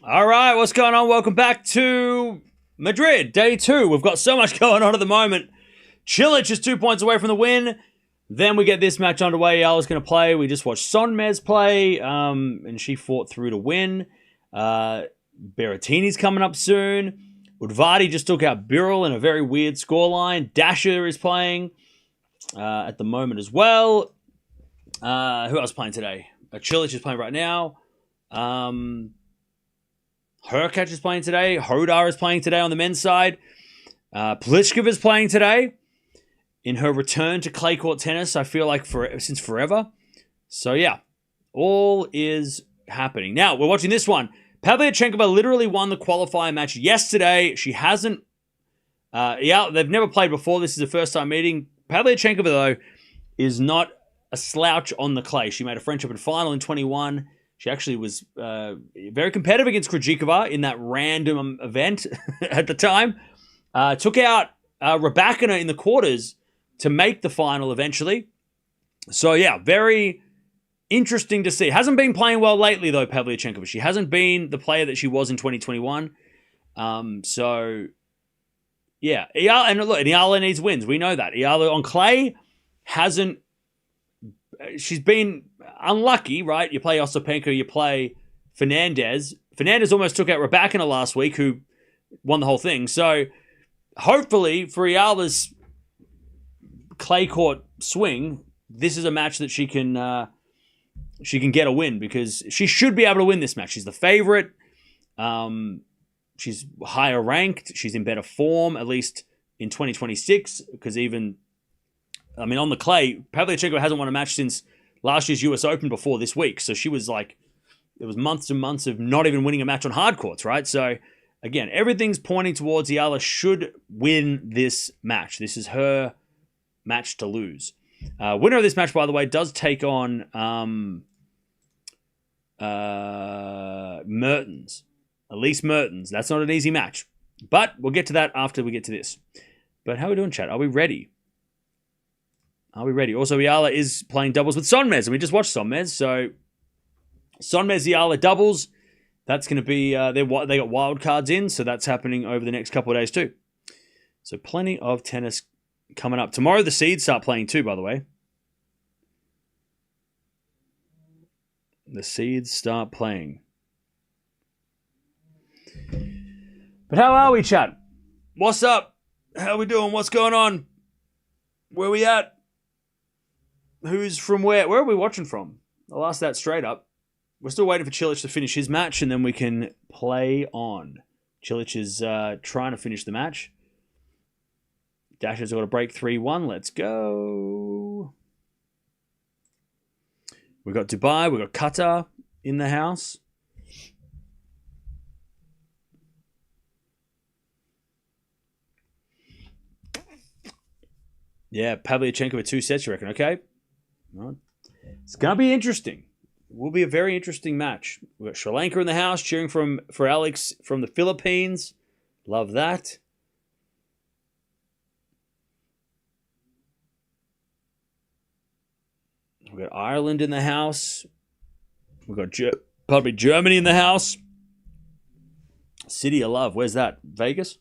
All right, what's going on? Welcome back to Madrid, day 2. We've got so much going on at the moment. Cilic is 2 points away from the win. Then we get this match underway. Eala's going to play. We just watched Sonmez play, and she fought through to win. Berrettini's coming up soon. Udvardy just took out Birrell in a very weird scoreline. Dasher is playing at the moment as well. Who else playing today? Cilic is playing right now. Hurkacz is playing today. Hodar is playing today on the men's side. Pliskova is playing today in her return to clay court tennis, I feel like since forever. So yeah, all is happening. Now, we're watching this one. Pavlyuchenkova literally won the qualifier match yesterday. She hasn't... they've never played before. This is the first time meeting. Pavlyuchenkova, though, is not a slouch on the clay. She made a French Open final in 21. She actually was very competitive against Krejcikova in that random event at the time. Took out Raducanu in the quarters to make the final eventually. So, yeah, very interesting to see. Hasn't been playing well lately, though, Pavlyuchenkova. She hasn't been the player that she was in 2021. So, yeah. Eala needs wins. We know that. Eala on clay hasn't... She's been unlucky, right? You play Ostapenko, you play Fernandez. Fernandez almost took out Raducanu last week, who won the whole thing. So, hopefully, for Eala's clay court swing, this is a match that she can get a win, because she should be able to win this match. She's the favorite. She's higher ranked. She's in better form, at least in 2026, because on the clay, Pavlyuchenkova hasn't won a match since last year's US Open before this week. So she was like, it was months and months of not even winning a match on hard courts, right? So, again, everything's pointing towards Eala should win this match. This is her match to lose. Winner of this match, by the way, does take on Mertens. Elise Mertens. That's not an easy match. But we'll get to that after we get to this. But how are we doing, chat? Are we ready? Are we ready? Also, Eala is playing doubles with Sonmez, and we just watched Sonmez. So, Sonmez, Eala doubles. That's going to be, they got wild cards in, so that's happening over the next couple of days too. So, plenty of tennis coming up. Tomorrow, the seeds start playing too, by the way. The seeds start playing. But how are we, chat? What's up? How are we doing? What's going on? Where are we at? Who's from where? Where are we watching from? I'll ask that straight up. We're still waiting for Cilic to finish his match, and then we can play on. Cilic is trying to finish the match. Dasher's got a break 3-1. Let's go. We've got Dubai. We've got Qatar in the house. Yeah, Pavlyuchenkova 2 sets, you reckon? Okay. Well, it's going to be interesting. It will be a very interesting match. We've got Sri Lanka in the house cheering for Alex from the Philippines. Love that. We've got Ireland in the house. We've got probably Germany in the house. City of Love. Where's that? Vegas?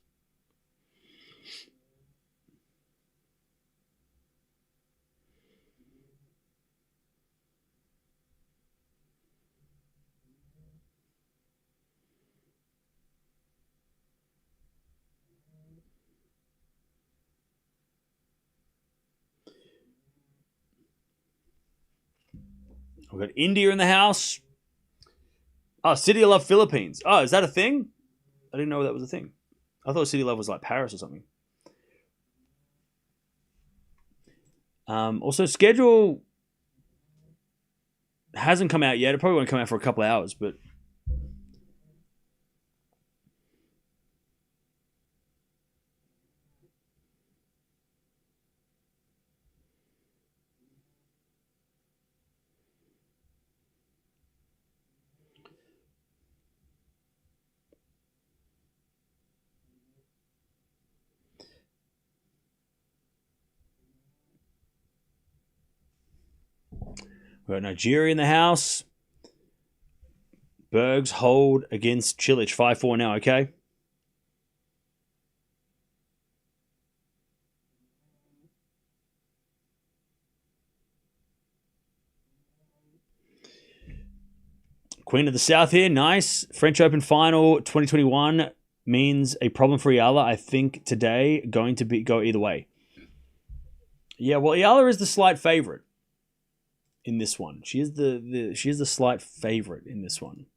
We've got India in the house. Oh, City of Love Philippines. Oh, is that a thing? I didn't know that was a thing. I thought City of Love was like Paris or something. Also, schedule hasn't come out yet. It probably won't come out for a couple of hours, but... We've got Nigeria in the house. Bergs hold against Cilic. 5-4 now, okay? Queen of the South here, nice. French Open Final 2021 means a problem for Eala. I think today going to go either way. Yeah, well, Eala is the slight favorite in this one. She is the slight favorite in this one.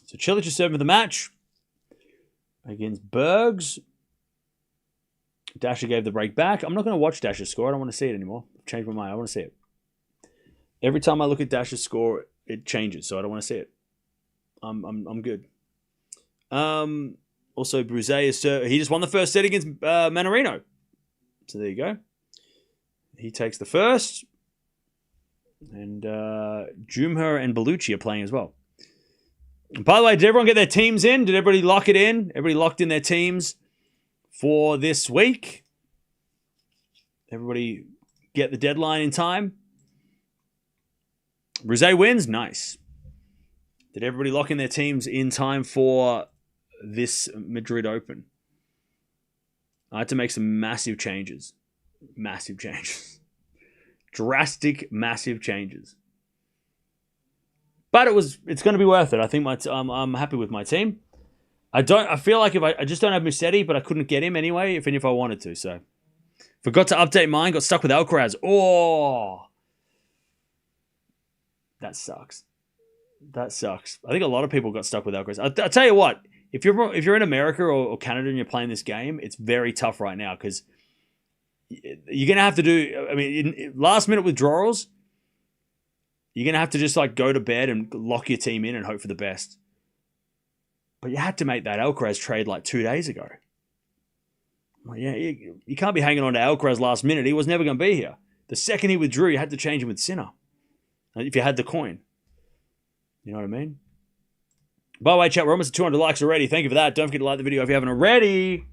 So Cilic is serving for the match against Bergs. Dasher gave the break back. I'm not going to watch Dasher's score. I don't want to see it anymore. I've changed my mind. I want to see it. Every time I look at Dasher's score, it changes, so I don't want to see it. I'm good. Also, Bruzet is he just won the first set against Manarino. So there you go. He takes the first. And Jumher and Bellucci are playing as well. And by the way, did everyone get their teams in? Did everybody lock it in? Everybody locked in their teams for this week? Everybody get the deadline in time? Bruzet wins? Nice. Did everybody lock in their teams in time for this Madrid Open? I had to make some massive changes. Massive changes. Drastic, massive changes. But it's going to be worth it. I think I'm happy with my team. I feel like I just don't have Musetti, but I couldn't get him anyway, if I wanted to. So forgot to update mine. Got stuck with Alcaraz. Oh, that sucks. That sucks. I think a lot of people got stuck with Alcaraz. I'll tell you what. If you're in America or Canada and you're playing this game, it's very tough right now because you're going to have to do. I mean, last minute withdrawals. You're going to have to just go to bed and lock your team in and hope for the best. But you had to make that Alcaraz trade 2 days ago. Well, yeah, you can't be hanging on to Alcaraz last minute. He was never going to be here. The second he withdrew, you had to change him with Sinner. If you had the coin. You know what I mean? By the way, chat, we're almost at 200 likes already. Thank you for that. Don't forget to like the video if you haven't already.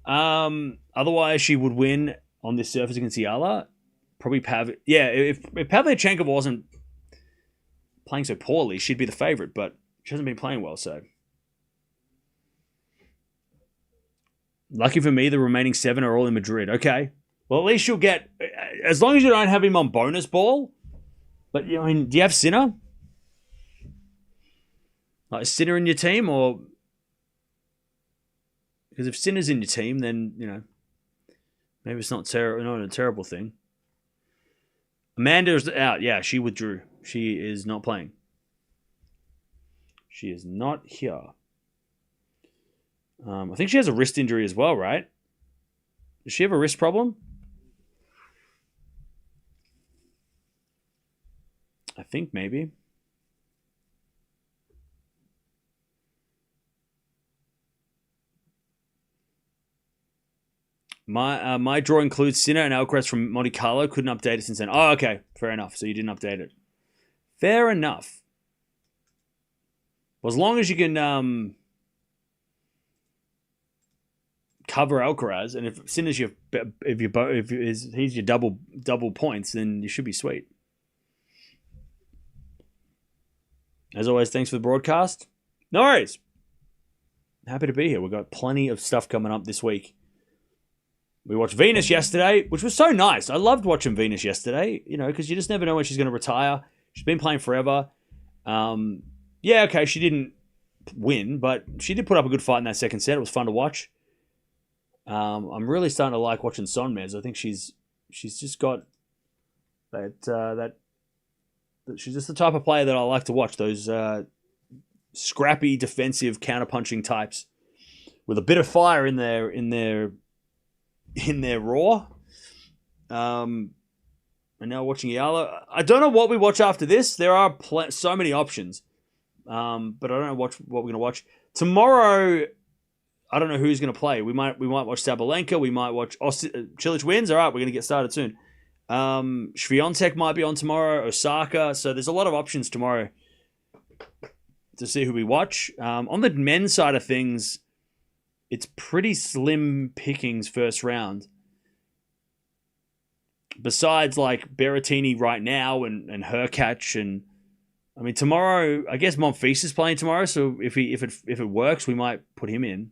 Otherwise, she would win on this surface against Eala. Probably Yeah, if Pavlyuchenkova wasn't playing so poorly, she'd be the favorite, but she hasn't been playing well, so. Lucky for me, the remaining 7 are all in Madrid. Okay. Well, at least you'll get, as long as you don't have him on bonus ball, but, do you have Sinner? Is Sinner in your team, or? Because if Sinner's in your team, then, maybe it's not a terrible thing. Amanda's out. Yeah, she withdrew. She is not playing. She is not here. I think she has a wrist injury as well, right? Does she have a wrist problem? I think maybe. My draw includes Sinner and Alcaraz from Monte Carlo. Couldn't update it since then. Oh, okay. Fair enough. So you didn't update it. Fair enough. Well, as long as you can cover Alcaraz, and if Sinner's he's your double points, then you should be sweet. As always, thanks for the broadcast. No worries. Happy to be here. We've got plenty of stuff coming up this week. We watched Venus yesterday, which was so nice. I loved watching Venus yesterday, because you just never know when she's going to retire. She's been playing forever. Yeah, okay, she didn't win, but she did put up a good fight in that second set. It was fun to watch. I'm really starting to like watching Sonmez. I think she's just got that she's just the type of player that I like to watch. Those scrappy, defensive, counterpunching types with a bit of fire in their raw. And now watching Eala. I don't know what we watch after this. There are so many options. But I don't know what we're going to watch. Tomorrow, I don't know who's going to play. We might watch Sabalenka. We might watch Cilic wins. All right, we're going to get started soon. Swiatek might be on tomorrow. Osaka. So there's a lot of options tomorrow to see who we watch. On the men's side of things, it's pretty slim pickings first round. Besides like Berrettini right now and Hurkacz and I mean tomorrow I guess Monfils is playing tomorrow, so if it works we might put him in.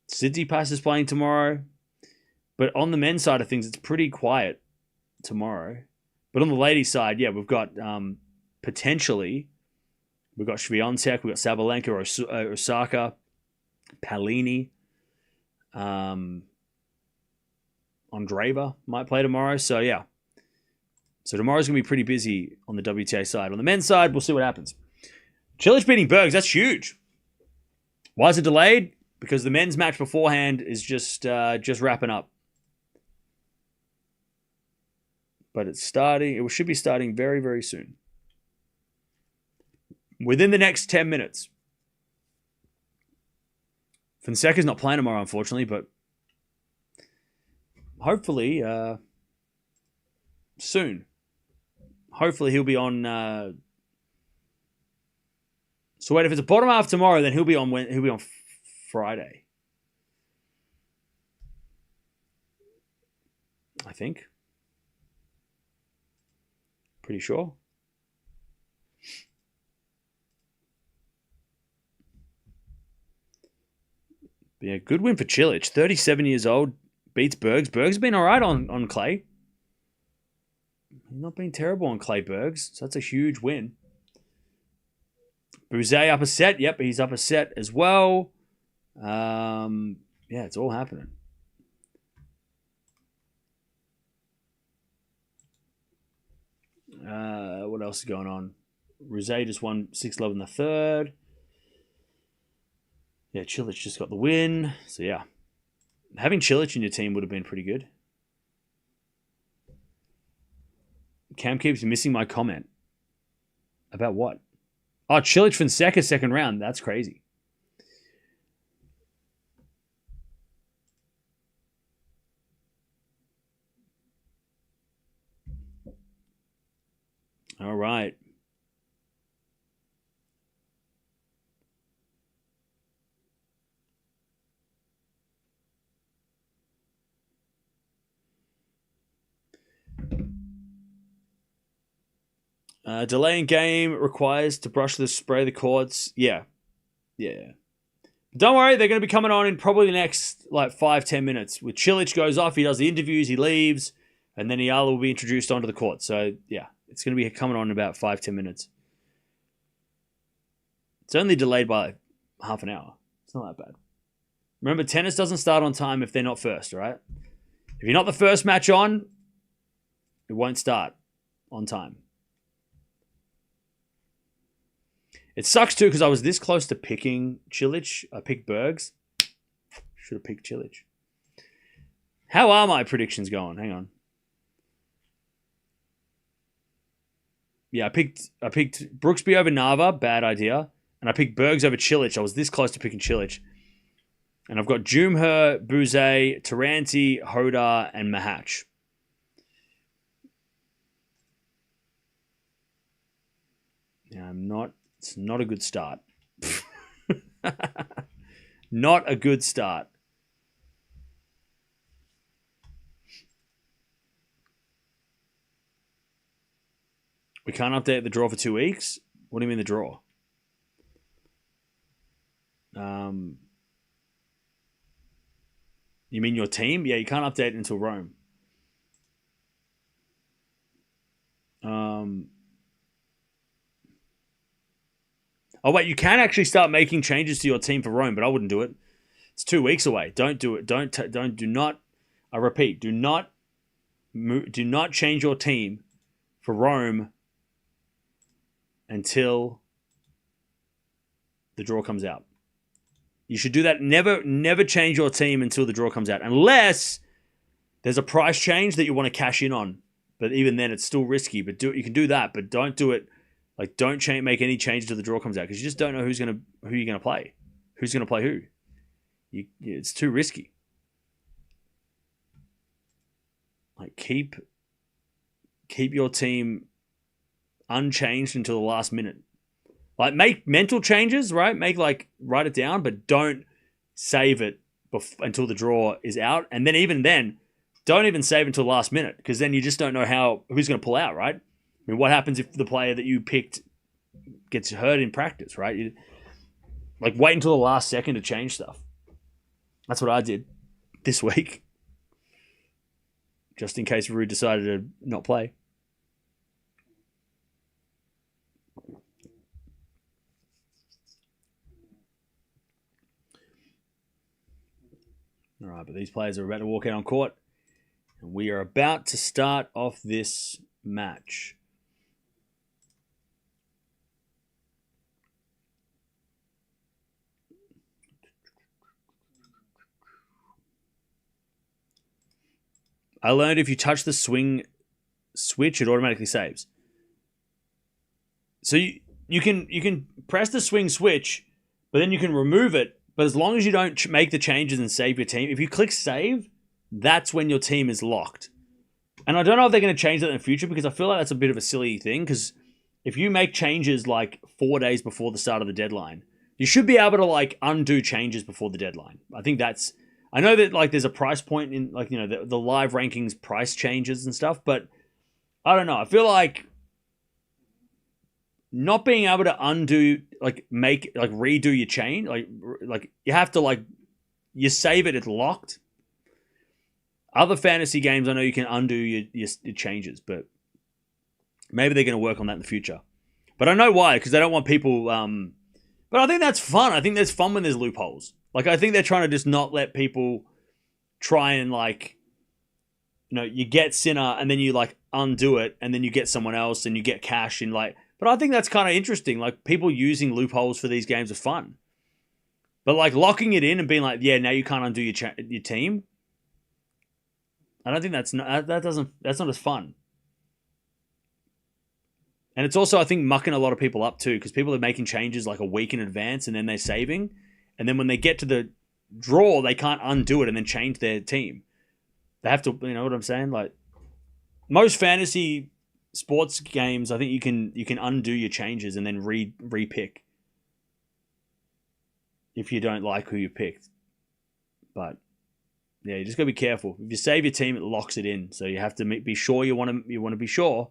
Tsitsipas is playing tomorrow, but on the men's side of things it's pretty quiet tomorrow. But on the ladies' side, yeah, we've got potentially we've got Swiatek, we've got Sabalenka, Osaka, Palini. Andreeva might play tomorrow. So, yeah. So, tomorrow's going to be pretty busy on the WTA side. On the men's side, we'll see what happens. Cilic beating Bergs, that's huge. Why is it delayed? Because the men's match beforehand is just wrapping up. But it's starting. It should be starting very, very soon. Within the next 10 minutes. Fonseca's not playing tomorrow, unfortunately, but hopefully soon. Hopefully he'll be on. So wait, if it's a bottom half tomorrow, then he'll be on Friday. I think. Pretty sure. Yeah, good win for Cilic. 37 years old, beats Bergs. Bergs has been all right on clay. He's not been terrible on clay, Bergs. So that's a huge win. Bouzet up a set. Yep, he's up a set as well. Yeah, it's all happening. What else is going on? Rosé just won 6-love in the third. Yeah, Cilic just got the win. So, yeah. Having Cilic in your team would have been pretty good. Cam keeps missing my comment. About what? Oh, Cilic Fonseca second round. That's crazy. All right. Delay in game requires to spray the courts. Yeah. Don't worry, they're going to be coming on in probably the next 5-10 minutes. With Cilic goes off, he does the interviews, he leaves, and then Eala will be introduced onto the court. So, yeah, it's going to be coming on in about 5-10 minutes. It's only delayed by half an hour. It's not that bad. Remember, tennis doesn't start on time if they're not first, all right? If you're not the first match on, it won't start on time. It sucks too because I was this close to picking Cilic. I picked Bergs. Should have picked Cilic. How are my predictions going? Hang on. Yeah, I picked Brooksby over Nava. Bad idea. And I picked Bergs over Cilic. I was this close to picking Cilic. And I've got Jumher, Bouzet, Taranti, Hodar, and Mahach. Yeah, it's not a good start. Not a good start. We can't update the draw for 2 weeks? What do you mean the draw? You mean your team? Yeah, you can't update it until Rome. Oh wait, you can actually start making changes to your team for Rome, but I wouldn't do it. It's 2 weeks away. Don't do it. Do not. I repeat, do not change your team for Rome until the draw comes out. You should do that. Never change your team until the draw comes out, unless there's a price change that you want to cash in on. But even then, it's still risky. But you can do that, but don't do it. Don't make any changes till the draw comes out because you just don't know who you're gonna play. Who's gonna play who? It's too risky. Keep your team unchanged until the last minute. Like, make mental changes, right? Write it down, but don't save it until the draw is out. And then even then, don't even save until last minute, because then you just don't know who's going to pull out, right? I mean, what happens if the player that you picked gets hurt in practice, right? Wait until the last second to change stuff. That's what I did this week, just in case Ruud decided to not play. All right, but these players are about to walk out on court, and we are about to start off this match. I learned if you touch the swing switch, it automatically saves. So you can press the swing switch, but then you can remove it. But as long as you don't make the changes and save your team, if you click save, that's when your team is locked. And I don't know if they're going to change that in the future, because I feel like that's a bit of a silly thing, because if you make changes 4 days before the start of the deadline, you should be able to undo changes before the deadline. I know that there's a price point in the live rankings price changes and stuff, but I don't know. I feel like not being able to undo redo your chain, you have to you save it, it's locked. Other fantasy games, I know you can undo your changes, but maybe they're going to work on that in the future. But I know why, because they don't want people. But I think that's fun. I think there's fun when there's loopholes. I think they're trying to just not let people try and you get Sinner and then you undo it and then you get someone else and you get cash in But I think that's kind of interesting. People using loopholes for these games are fun. But locking it in and being now you can't undo your team. I don't think that's not as fun. And it's also, I think, mucking a lot of people up too, because people are making changes a week in advance and then they're saving. And then when they get to the draw, they can't undo it and then change their team. They have to, you know what I'm saying? Most fantasy sports games, I think you can undo your changes and then re-pick if you don't like who you picked. But yeah, you just gotta be careful. If you save your team, it locks it in. So you have to be sure you want to be sure,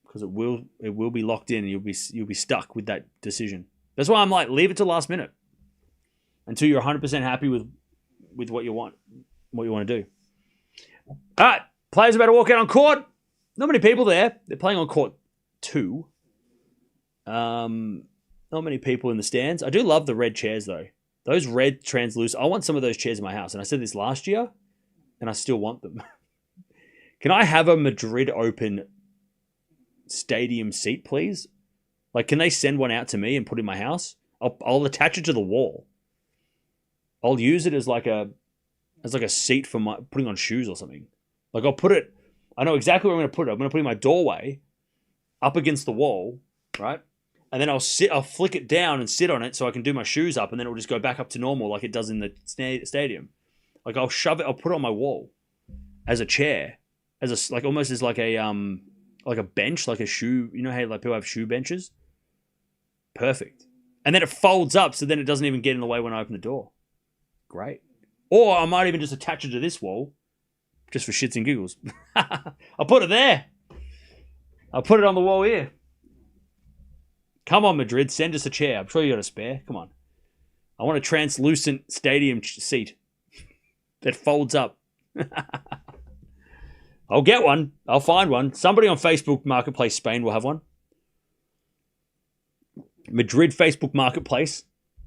because it will be locked in and you'll be stuck with that decision. That's why I'm leave it till last minute until you're 100% happy with what you want to do. All right, players about to walk out on court. Not many people there. They're playing on court 2. Not many people in the stands. I do love the red chairs though. Those red translucent. I want some of those chairs in my house, and I said this last year, and I still want them. Can I have a Madrid Open stadium seat, please? Can they send one out to me and put it in my house? I'll attach it to the wall. I'll use it as a seat for my putting on shoes or something. I'll put it. I know exactly where I'm going to put it. I'm going to put it in my doorway, up against the wall, right? And then I'll flick it down and sit on it so I can do my shoes up, and then it'll just go back up to normal like it does in the stadium. I'll shove it. I'll put it on my wall as a chair, as almost as a bench, like a shoe. You know how people have shoe benches? Perfect. And then it folds up so then it doesn't even get in the way when I open the door. Great. Or I might even just attach it to this wall, just for shits and giggles. I'll put it there. I'll put it on the wall here. Come on, Madrid, send us a chair. I'm sure you got a spare. Come on. I want a translucent stadium seat that folds up. I'll get one. I'll find one. Somebody on Facebook Marketplace Spain will have one. Madrid Facebook Marketplace.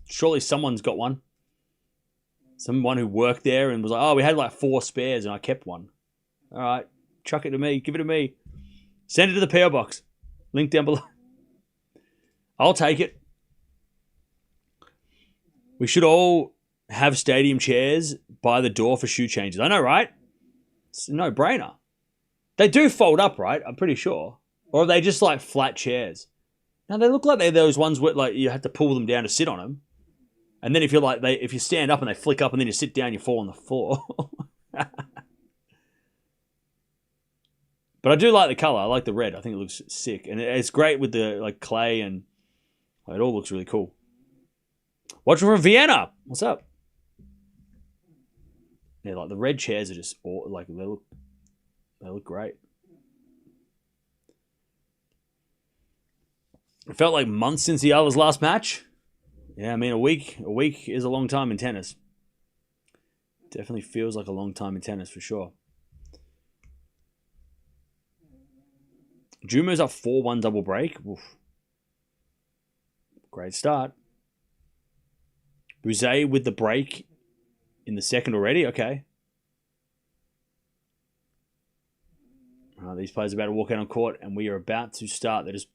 Surely someone's got one. Someone who worked there and was we had 4 spares and I kept one. All right, chuck it to me. Give it to me. Send it to the PO box. Link down below. I'll take it. We should all have stadium chairs by the door for shoe changes. I know, right? It's a no-brainer. They do fold up, right? I'm pretty sure. Or are they just flat chairs? No, they look like they're those ones where you have to pull them down to sit on them. And then if you stand up and they flick up and then you sit down, you fall on the floor. But I do like the color. I like the red. I think it looks sick. And it's great with the clay and It all looks really cool. Watching from Vienna. What's up? Yeah, like the red chairs are just like they look great. It felt like months since Eala's last match. Yeah, I mean a week is a long time in tennis. Definitely feels like a long time in tennis for sure. Jumo's up 4-1 double break. Oof. Great start. Bouzet with the break in the second already. Okay. These players are about to walk out on court, and we are about to start. They're just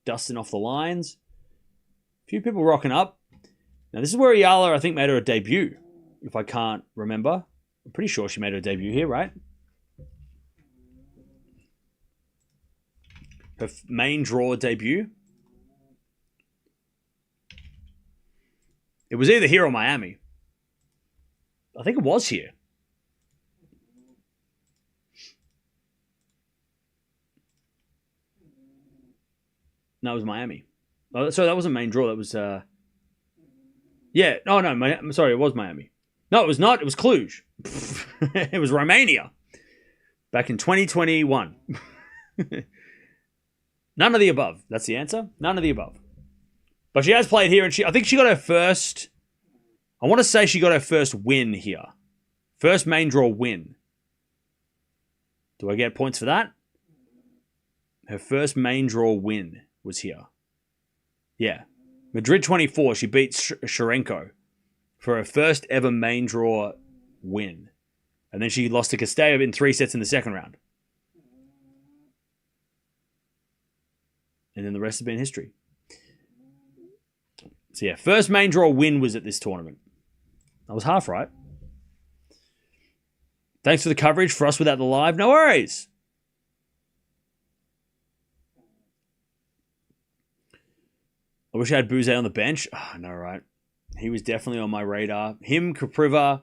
dusting off the lines. A few people rocking up. Now, this is where Eala, I think, made her debut, if I can't remember. I'm pretty sure she made her debut here, right? Her main draw debut. It was either here or Miami. I think it was here. No, it was Miami. Oh, sorry, that wasn't main draw. That was... Yeah. Oh, no. I'm sorry, it was Miami. No, it was not. It was Cluj. It was Romania. Back in 2021. None of the above. That's the answer. None of the above. But she has played here, and I think she got her first... I want to say she got her first win here. First main draw win. Do I get points for that? Her first main draw win was here. Yeah. Madrid 24, she beat Sharenko for her first ever main draw win. And then she lost to Kosteva in 3 sets in the second round. And then the rest has been history. So yeah, first main draw win was at this tournament. I was half right. Thanks for the coverage for us without the live. No worries. I wish I had Bouzet on the bench. Oh, no, right. He was definitely on my radar. Him, Kapriva,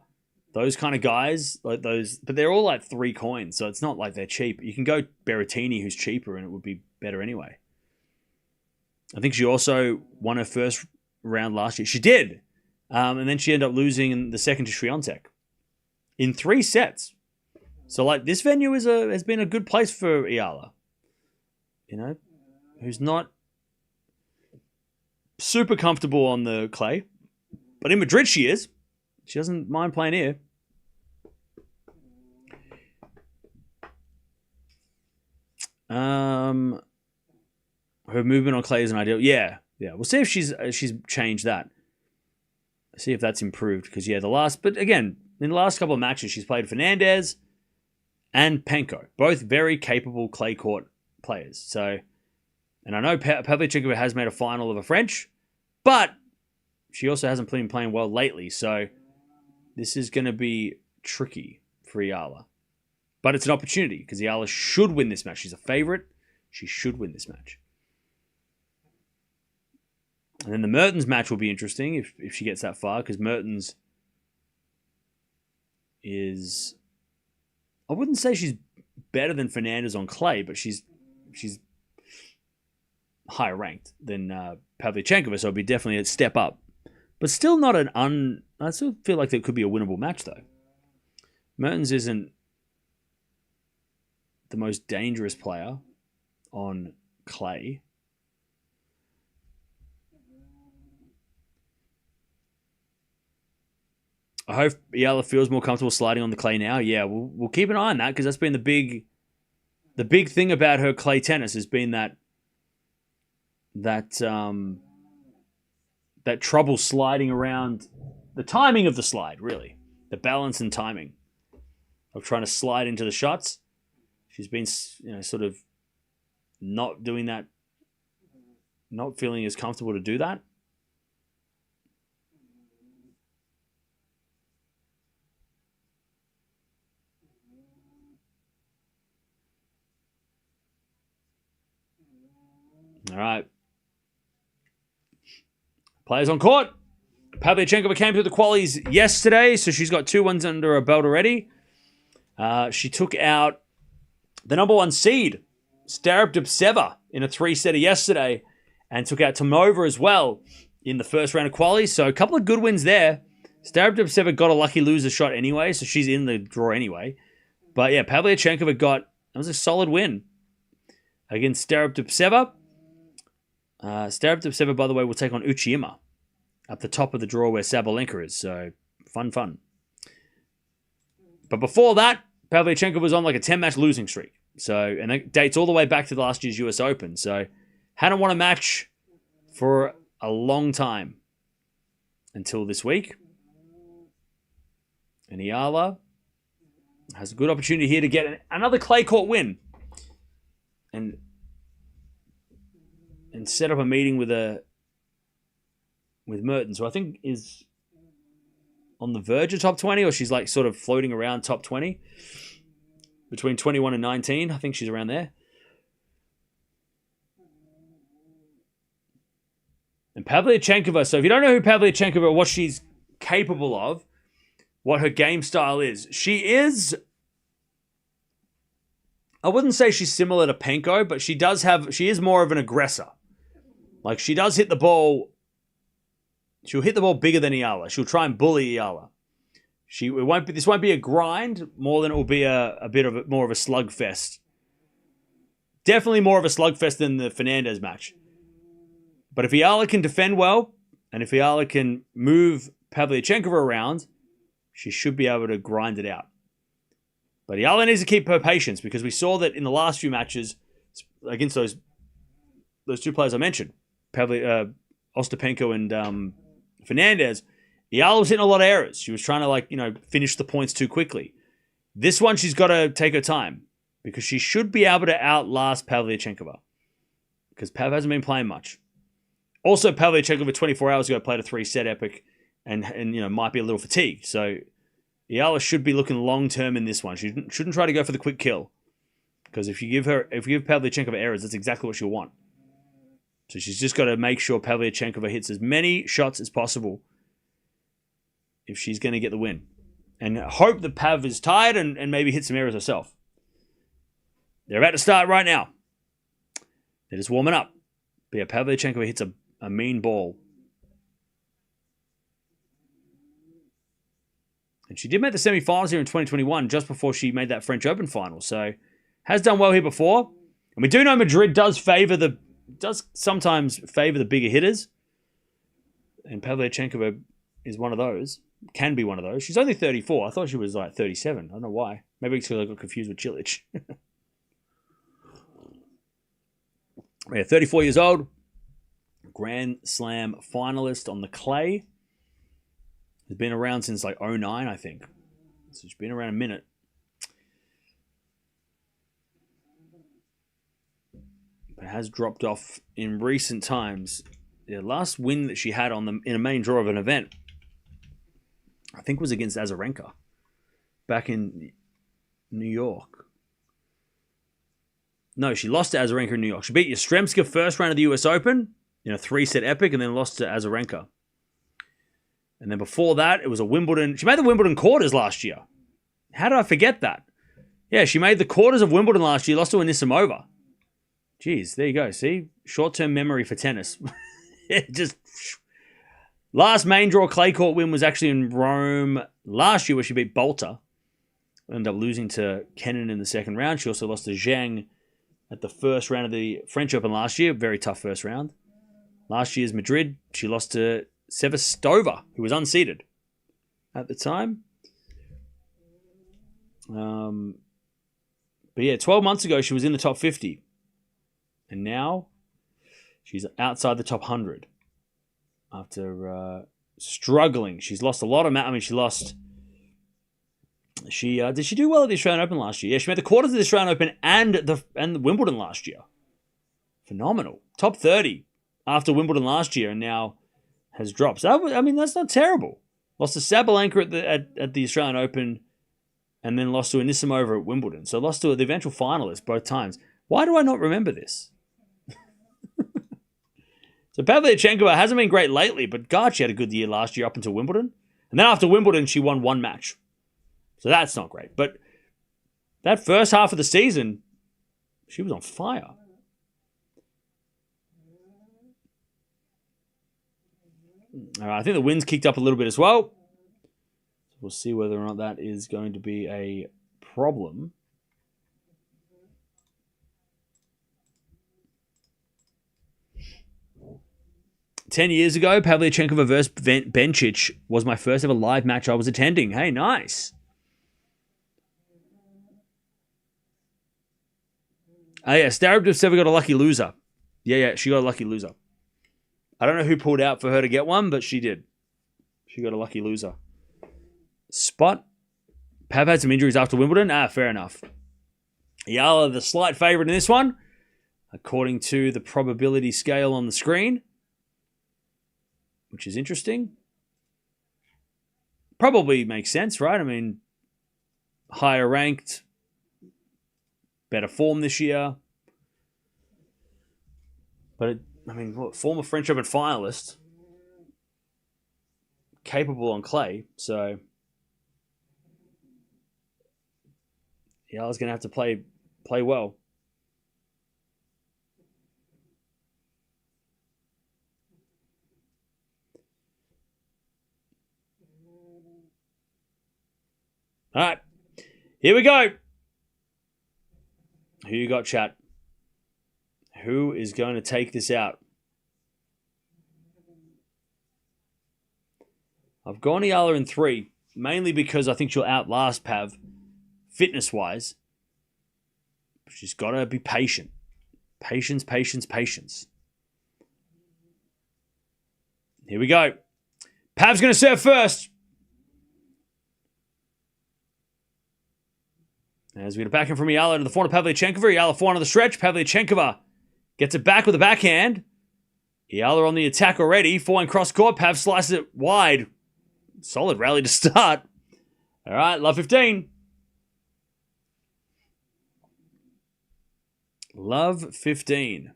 those kind of guys, like those, but they're all like 3 coins, so it's not like they're cheap. You can go Berrettini, who's cheaper, and it would be better anyway. I think she also won her first round last year. She did. And then she ended up losing in the second to Swiatek in 3 sets. So, like, this venue has been a good place for Eala. You know, who's not super comfortable on the clay. But in Madrid she is. She doesn't mind playing here. Her movement on clay isn't ideal. Yeah. We'll see if she's changed that. See if that's improved. Because, yeah, but again, in the last couple of matches, she's played Fernandez and Penko. Both very capable clay court players. So, and I know Pavlyuchenkova has made a final of a French, but she also hasn't been playing well lately. So, this is going to be tricky for Eala. But it's an opportunity because Eala should win this match. She's a favorite. She should win this match. And then the Mertens match will be interesting if she gets that far, because Mertens is... I wouldn't say she's better than Fernandez on clay, but she's higher ranked than Pavlyuchenkova, so it'll be definitely a step up. But still not I still feel like that could be a winnable match, though. Mertens isn't the most dangerous player on clay. I hope Eala feels more comfortable sliding on the clay now. Yeah, we'll keep an eye on that, because that's been the big thing about her clay tennis has been that trouble sliding around, the timing of the slide, really, the balance and timing of trying to slide into the shots. She's been, sort of not doing that, not feeling as comfortable to do that. All right. Players on court. Pavlyuchenkova came through the qualies yesterday, so she's got 2 wins under her belt already. She took out the number 1 seed, Starab Dubtseva, in a 3-setter yesterday. and took out Tomova as well in the first round of quali. So a couple of good wins there. Starapdupseva got a lucky loser shot anyway, so she's in the draw anyway. But yeah, Pavlyuchenkova that was a solid win against Starapdupseva. Starapdupseva, by the way, will take on Uchiyama up the top of the draw where Sabalenka is. So fun. But before that, Pavlyuchenkova was on like a 10-match losing streak. So, and it dates all the way back to last year's US Open. So hadn't won a match for a long time until this week. And Eala has a good opportunity here to get another clay court win and set up a meeting with Mertens, who I think is on the verge of top 20, or she's like sort of floating around top 20 between 21 and 19. I think she's around there. And Pavlyuchenkova, so if you don't know who Pavlyuchenkova, what she's capable of, what her game style is, she is, I wouldn't say she's similar to Penko, but she is more of an aggressor. Like, she does hit the ball, she'll hit the ball bigger than Eala. She'll try and bully Eala. This won't be a grind more than it will be a bit of more of a slugfest. Definitely more of a slugfest than the Fernandez match. But if Eala can defend well, and if Eala can move Pavlyuchenkova around, she should be able to grind it out. But Eala needs to keep her patience, because we saw that in the last few matches against those two players I mentioned, Ostapenko and Fernandez, Eala was hitting a lot of errors. She was trying to finish the points too quickly. This one, she's got to take her time, because she should be able to outlast Pavlyuchenkova, because Pav hasn't been playing much. Also, Pavlyuchenkova 24 hours ago played a 3-set epic and might be a little fatigued. So Eala should be looking long-term in this one. She shouldn't try to go for the quick kill, because if you give Pavlyuchenkova errors, that's exactly what she'll want. So she's just got to make sure Pavlyuchenkova hits as many shots as possible if she's going to get the win. And hope that Pav is tired and maybe hit some errors herself. They're about to start right now. They're just warming up. But yeah, Pavlyuchenkova hits a mean ball. And she did make the semi-finals here in 2021, just before she made that French Open final. So has done well here before. And we do know Madrid does sometimes favor the bigger hitters. And Pavlyuchenkova is one of those. Can be one of those. She's only 34. I thought she was like 37. I don't know why. Maybe it's because I got confused with Cilic. Yeah, 34 years old. Grand Slam finalist on the clay. Has been around since like 09, I think. So she's been around a minute. But has dropped off in recent times. The last win that she had in a main draw of an event, I think, was against Azarenka back in New York. No, she lost to Azarenka in New York. She beat Yastremska first round of the US Open in a 3-set epic, and then lost to Azarenka. And then before that, it was a Wimbledon. She made the Wimbledon quarters last year. How did I forget that? Yeah, she made the quarters of Wimbledon last year, lost to Anisimova. Jeez, there you go. See? Short-term memory for tennis. Just last main draw clay court win was actually in Rome last year, where she beat Bolter. Ended up losing to Kenin in the second round. She also lost to Zhang at the first round of the French Open last year. Very tough first round. Last year's Madrid, she lost to Sevastova, who was unseeded at the time. But yeah, 12 months ago, she was in the top 50. And now she's outside the top 100 after struggling. She's lost a lot of matches. I mean, she lost. Did she do well at the Australian Open last year? Yeah, she made the quarters of the Australian Open and the Wimbledon last year. Phenomenal. Top 30 after Wimbledon last year, and now has dropped. So that's not terrible. Lost to Sabalenka at the Australian Open, and then lost to Anisimova at Wimbledon. So lost to the eventual finalist both times. Why do I not remember this? So Pavlyuchenkova hasn't been great lately, but God, she had a good year last year up until Wimbledon. And then after Wimbledon, she won one match. So that's not great. But that first half of the season, she was on fire. All right, I think the wind's kicked up a little bit as well. We'll see whether or not that is going to be a problem. Ten years ago, Pavlyuchenkova versus Bencic was my first ever live match I was attending. Hey, nice. Oh, yeah, Starabdivseva got a lucky loser. Yeah, she got a lucky loser. I don't know who pulled out for her to get one, but she did. She got a lucky loser. Spot. Pav had some injuries after Wimbledon. Fair enough. Eala, the slight favourite in this one, according to the probability scale on the screen, which is interesting. Probably makes sense, right? I mean, higher ranked, better form this year. But, former French Open finalist, capable on clay, so Eala's going to have to play well. All right, here we go. Who you got, chat? Who is going to take this out? I've gone Eala in 3, mainly because I think she'll outlast Pav, fitness-wise. She's got to be patient. Patience. Here we go. Pav's going to serve first. As we get a backhand from Eala to the forehand of Pavlyuchenkova. Eala forehand on the stretch. Pavlyuchenkova gets it back with a backhand. Eala on the attack already. Forehand cross court. Pav slices it wide. Solid rally to start. All right, love 15. Love 15.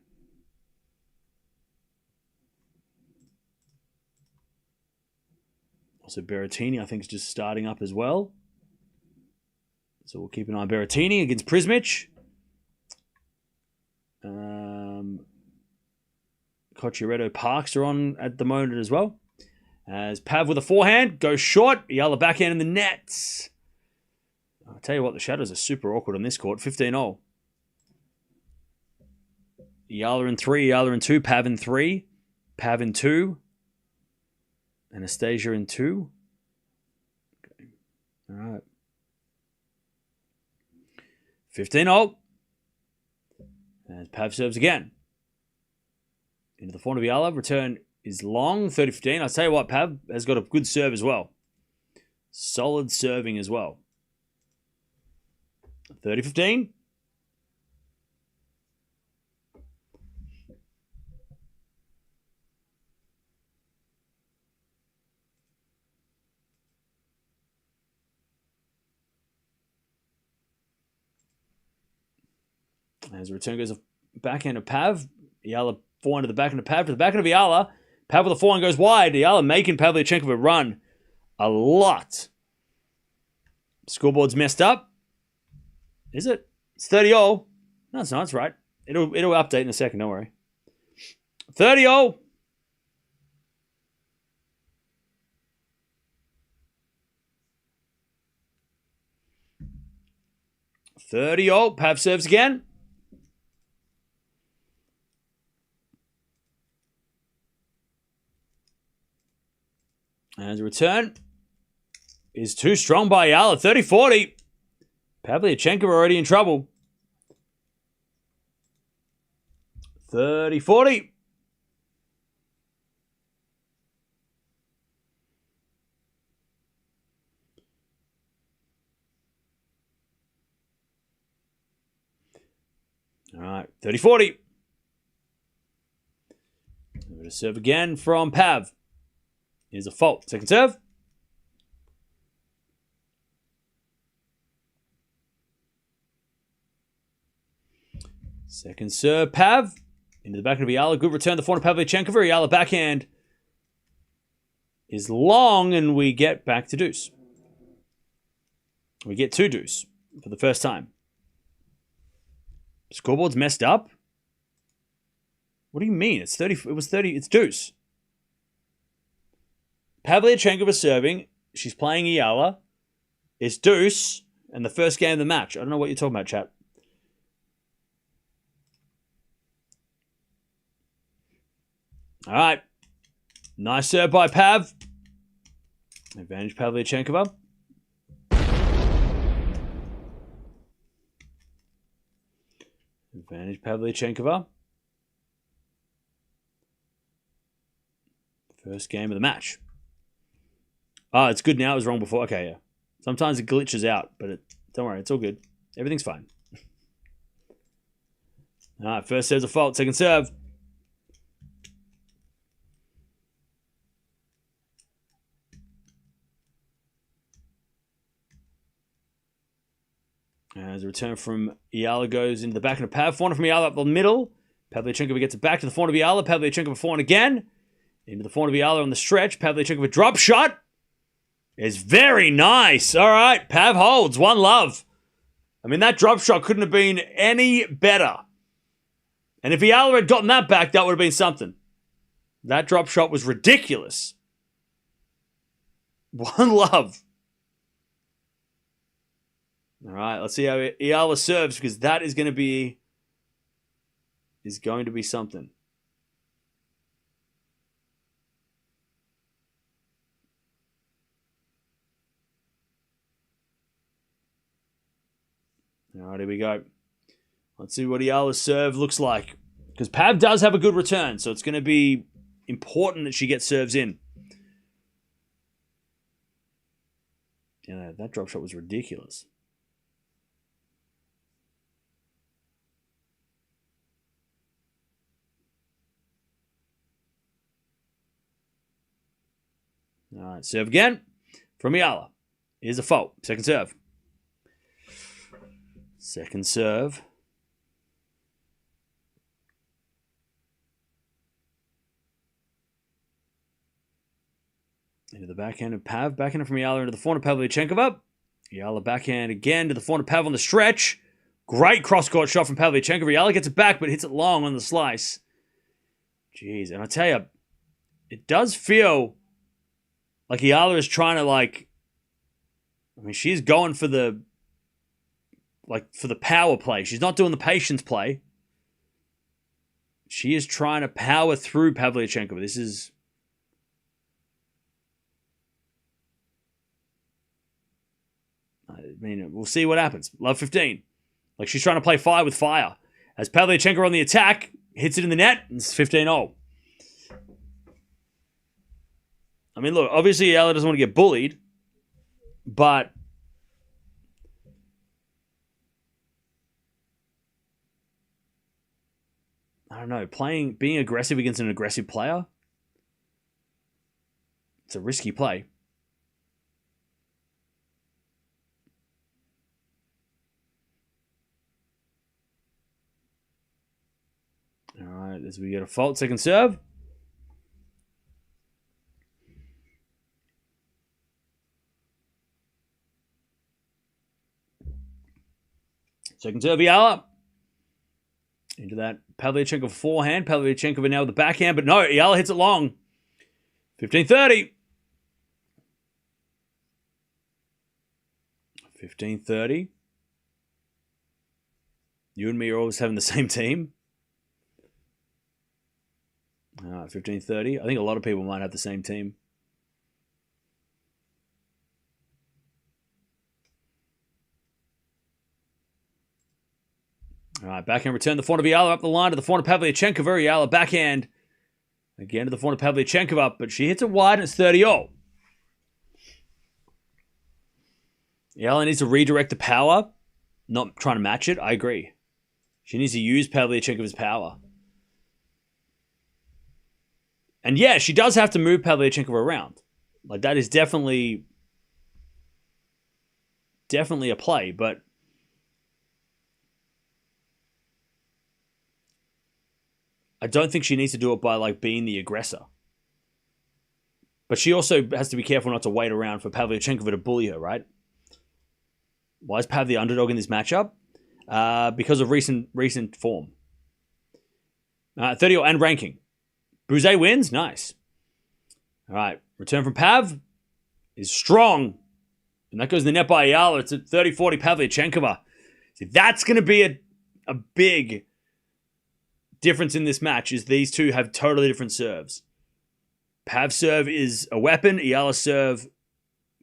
Also, Berrettini, I think, is just starting up as well. So we'll keep an eye on Berrettini against Prismic. Cocciaretto Parks are on at the moment as well. As Pav with a forehand, goes short. Eala backhand in the nets. I'll tell you what, the shadows are super awkward on this court. 15-0. Eala in 3, Eala in 2, Pav in 3, Pav in 2, Anastasia in 2. Okay. All right. 15-0. As Pav serves again. Into the forehand of Eala. Return is long. 30-15. I'll tell you what, Pav has got a good serve as well. Solid serving as well. 30-15. As the return goes backhand of Pav. Eala forehand to the backhand of Pav to the backhand of Eala. Pav with the forehand goes wide. Eala making Pavlyuchenkova run a lot. Scoreboard's messed up. Is it? It's 30-0. No, it's not. It's right. It'll update in a second. Don't worry. 30-0. Pav serves again. And the return is too strong by Eala. 30-40. Pavlyuchenkova already in trouble. 30-40. All right, 30-40. We're going to serve again from Pav. Here's a fault. Second serve. Second serve, Pav. Into the back of Eala. Good return. The forehand of Pavlyuchenkova. Eala backhand is long, and we get back to deuce. We get 2 deuce for the first time. Scoreboard's messed up. What do you mean? It's 30. It was 30. It's deuce. Pavlyuchenkova serving. She's playing Eala. It's deuce. And the first game of the match. I don't know what you're talking about, chat. All right. Nice serve by Pav. Advantage Pavlyuchenkova. Advantage Pavlyuchenkova. First game of the match. Oh, it's good now. It was wrong before. Okay, yeah. Sometimes it glitches out, but don't worry. It's all good. Everything's fine. All right, first serve's a fault. Second serve. As a return from Eala goes into the back of Pav. Forehand from Eala up the middle. Pavlyuchenkova gets it back to the forehand of Eala. Pavlyuchenkova forehand again. Into the forehand of Eala on the stretch. Pavlyuchenkova drop shot. Is very nice. All right. Pav holds. One love. I mean, that drop shot couldn't have been any better. And if Eala had gotten that back, that would have been something. That drop shot was ridiculous. One love. All right. Let's see how Eala serves, because that is going to be something. All right, here we go. Let's see what Eala's serve looks like. Because Pav does have a good return, so it's going to be important that she gets serves in. Yeah, that drop shot was ridiculous. All right, serve again from Eala. Here's a fault. Second serve. Second serve. Into the backhand of Pav. Backhand from Eala into the forehand of Pavlyuchenkova. Eala backhand again to the forehand of Pav on the stretch. Great cross-court shot from Pavlyuchenkova. Eala gets it back, but hits it long on the slice. Jeez, and I tell you, it does feel like Eala is trying to, I mean, she's going for the power play. She's not doing the patience play. She is trying to power through Pavlyuchenkova. This is... I mean, we'll see what happens. Love 15. Like, she's trying to play fire with fire. As Pavlyuchenkova on the attack, hits it in the net, and it's 15-0. I mean, look, obviously Eala doesn't want to get bullied, but I don't know, being aggressive against an aggressive player, it's a risky play. All right, as we get a fault, second serve. Second serve, Eala. Into that Pavlyuchenkova forehand. Pavlyuchenkova now with the backhand, but no, Eala hits it long. 15-30. 15-30. You and me are always having the same team. 15-30. I think a lot of people might have the same team. All right, backhand return. The forehand of Eala up the line to the forehand of Pavlyuchenkova. Eala backhand. Again to the forehand of Pavlyuchenkova, but she hits it wide and it's 30-0. Eala needs to redirect the power, not trying to match it. I agree. She needs to use Pavlyuchenkova's power. And yeah, she does have to move Pavlyuchenkova around. Like, that is definitely a play, but I don't think she needs to do it by, being the aggressor. But she also has to be careful not to wait around for Pavlyuchenkova to bully her, right? Why is Pav the underdog in this matchup? Because of recent form. 30 and ranking. Bouzet wins? Nice. All right. Return from Pav is strong. And that goes in the net by Eala. It's at 30-40 Pavlyuchenkova. See, that's going to be a big difference in this match, is these two have totally different serves. Pav's serve is a weapon. Eala's serve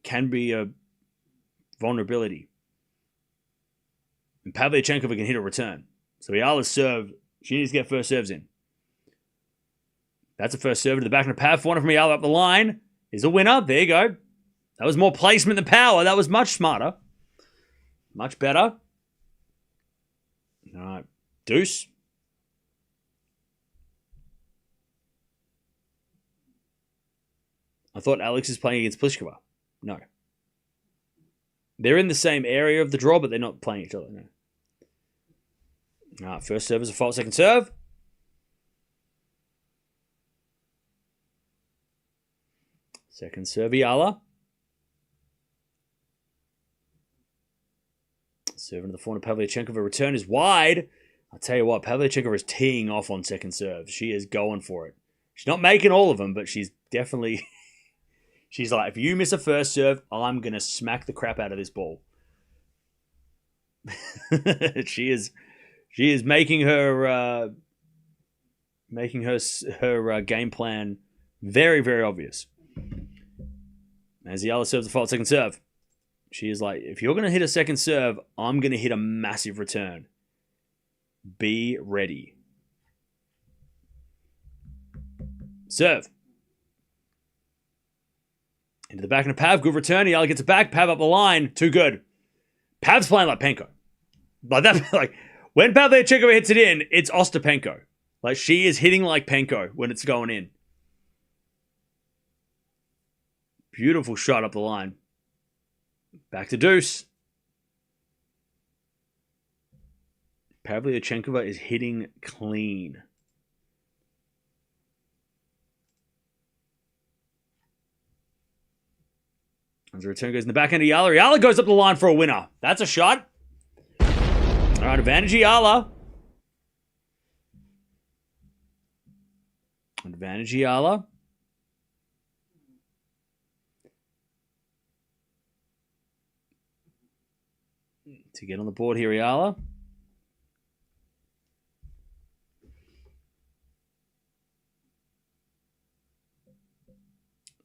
can be a vulnerability. And Pavlyuchenkova can hit a return. So Eala's serve, she needs to get first serves in. That's a first serve to the back of the Pav. One from Eala up the line is a winner. There you go. That was more placement than power. That was much smarter. Much better. All right. Deuce. I thought Alex is playing against Pliskova. No. They're in the same area of the draw, but they're not playing each other. No. All right. First serve is a fault. Second serve. Second serve, Eala. Serving to the forehand of Pavlyuchenkova. Return is wide. I'll tell you what, Pavlyuchenkova is teeing off on second serve. She is going for it. She's not making all of them, but she's definitely... she's like, if you miss a first serve, I'm going to smack the crap out of this ball. She is making her game plan very, very obvious. As Eala serves the fault second serve. She is like, if you're going to hit a second serve, I'm going to hit a massive return. Be ready. Serve. Into the back of Pav. Good return. Eala gets it back. Pav up the line. Too good. Pav's playing like Penko. Like when Pavlyuchenkova hits it in, it's Ostapenko. Like she is hitting like Penko when it's going in. Beautiful shot up the line. Back to deuce. Pavlyuchenkova is hitting clean. As the return goes in the back end of Eala. Eala goes up the line for a winner. That's a shot. All right, advantage Eala. Advantage Eala. To get on the board here, Eala.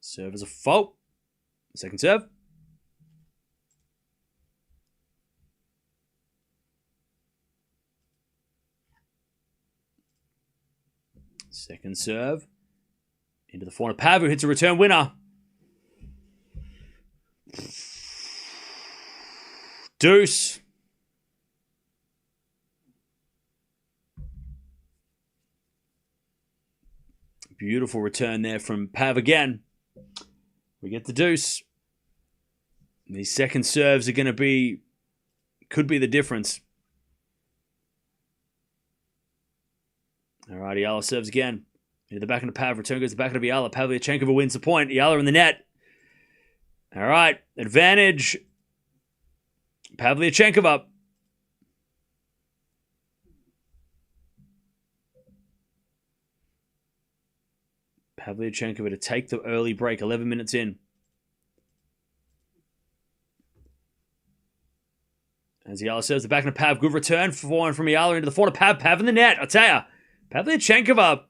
Serve is a fault. Second serve. Second serve. Into the forehand of Pav, who hits a return winner. Deuce. Beautiful return there from Pav again. We get the deuce. These second serves are going to be, could be the difference. All right, Eala serves again. Into the back of the Pav. Return goes to the back of Eala. Pavlyuchenkova wins the point. Eala in the net. All right, advantage. Pavlyuchenkova. Pavlyuchenkova to take the early break, 11 minutes in. As Eala serves the back of Pav, good return forehand from Eala into the forehand of Pav. Pav in the net. I'll tell you, Pavlyuchenkova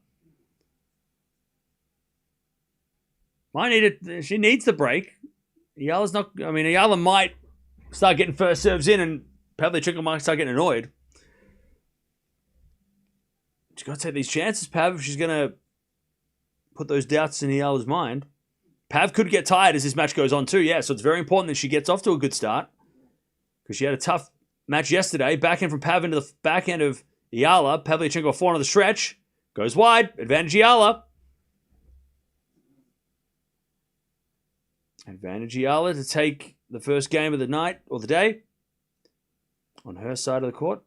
might need it. She needs the break. Eala's not. I mean, Eala might start getting first serves in, and Pavlyuchenkova might start getting annoyed. She's got to take these chances, Pav, if she's going to put those doubts in Eala's mind. Pav could get tired as this match goes on too, yeah. So it's very important that she gets off to a good start. Because she had a tough match yesterday. Backhand from Pav into the backhand of Eala. Pavlyuchenkova forehand on the stretch. Goes wide. Advantage Eala. Advantage Eala to take the first game of the night or the day on her side of the court.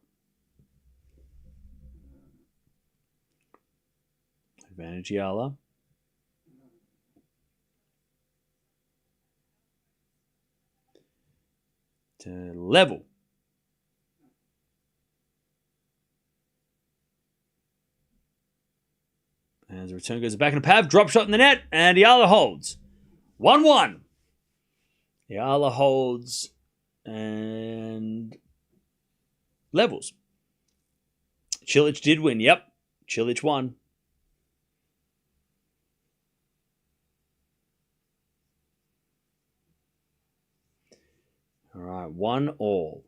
Advantage Eala. To level. As the return goes back in the Pav, drop shot in the net, and Eala holds. 1-1. Eala holds and levels. Cilic did win. Yep. Cilic won. All right. 1-1.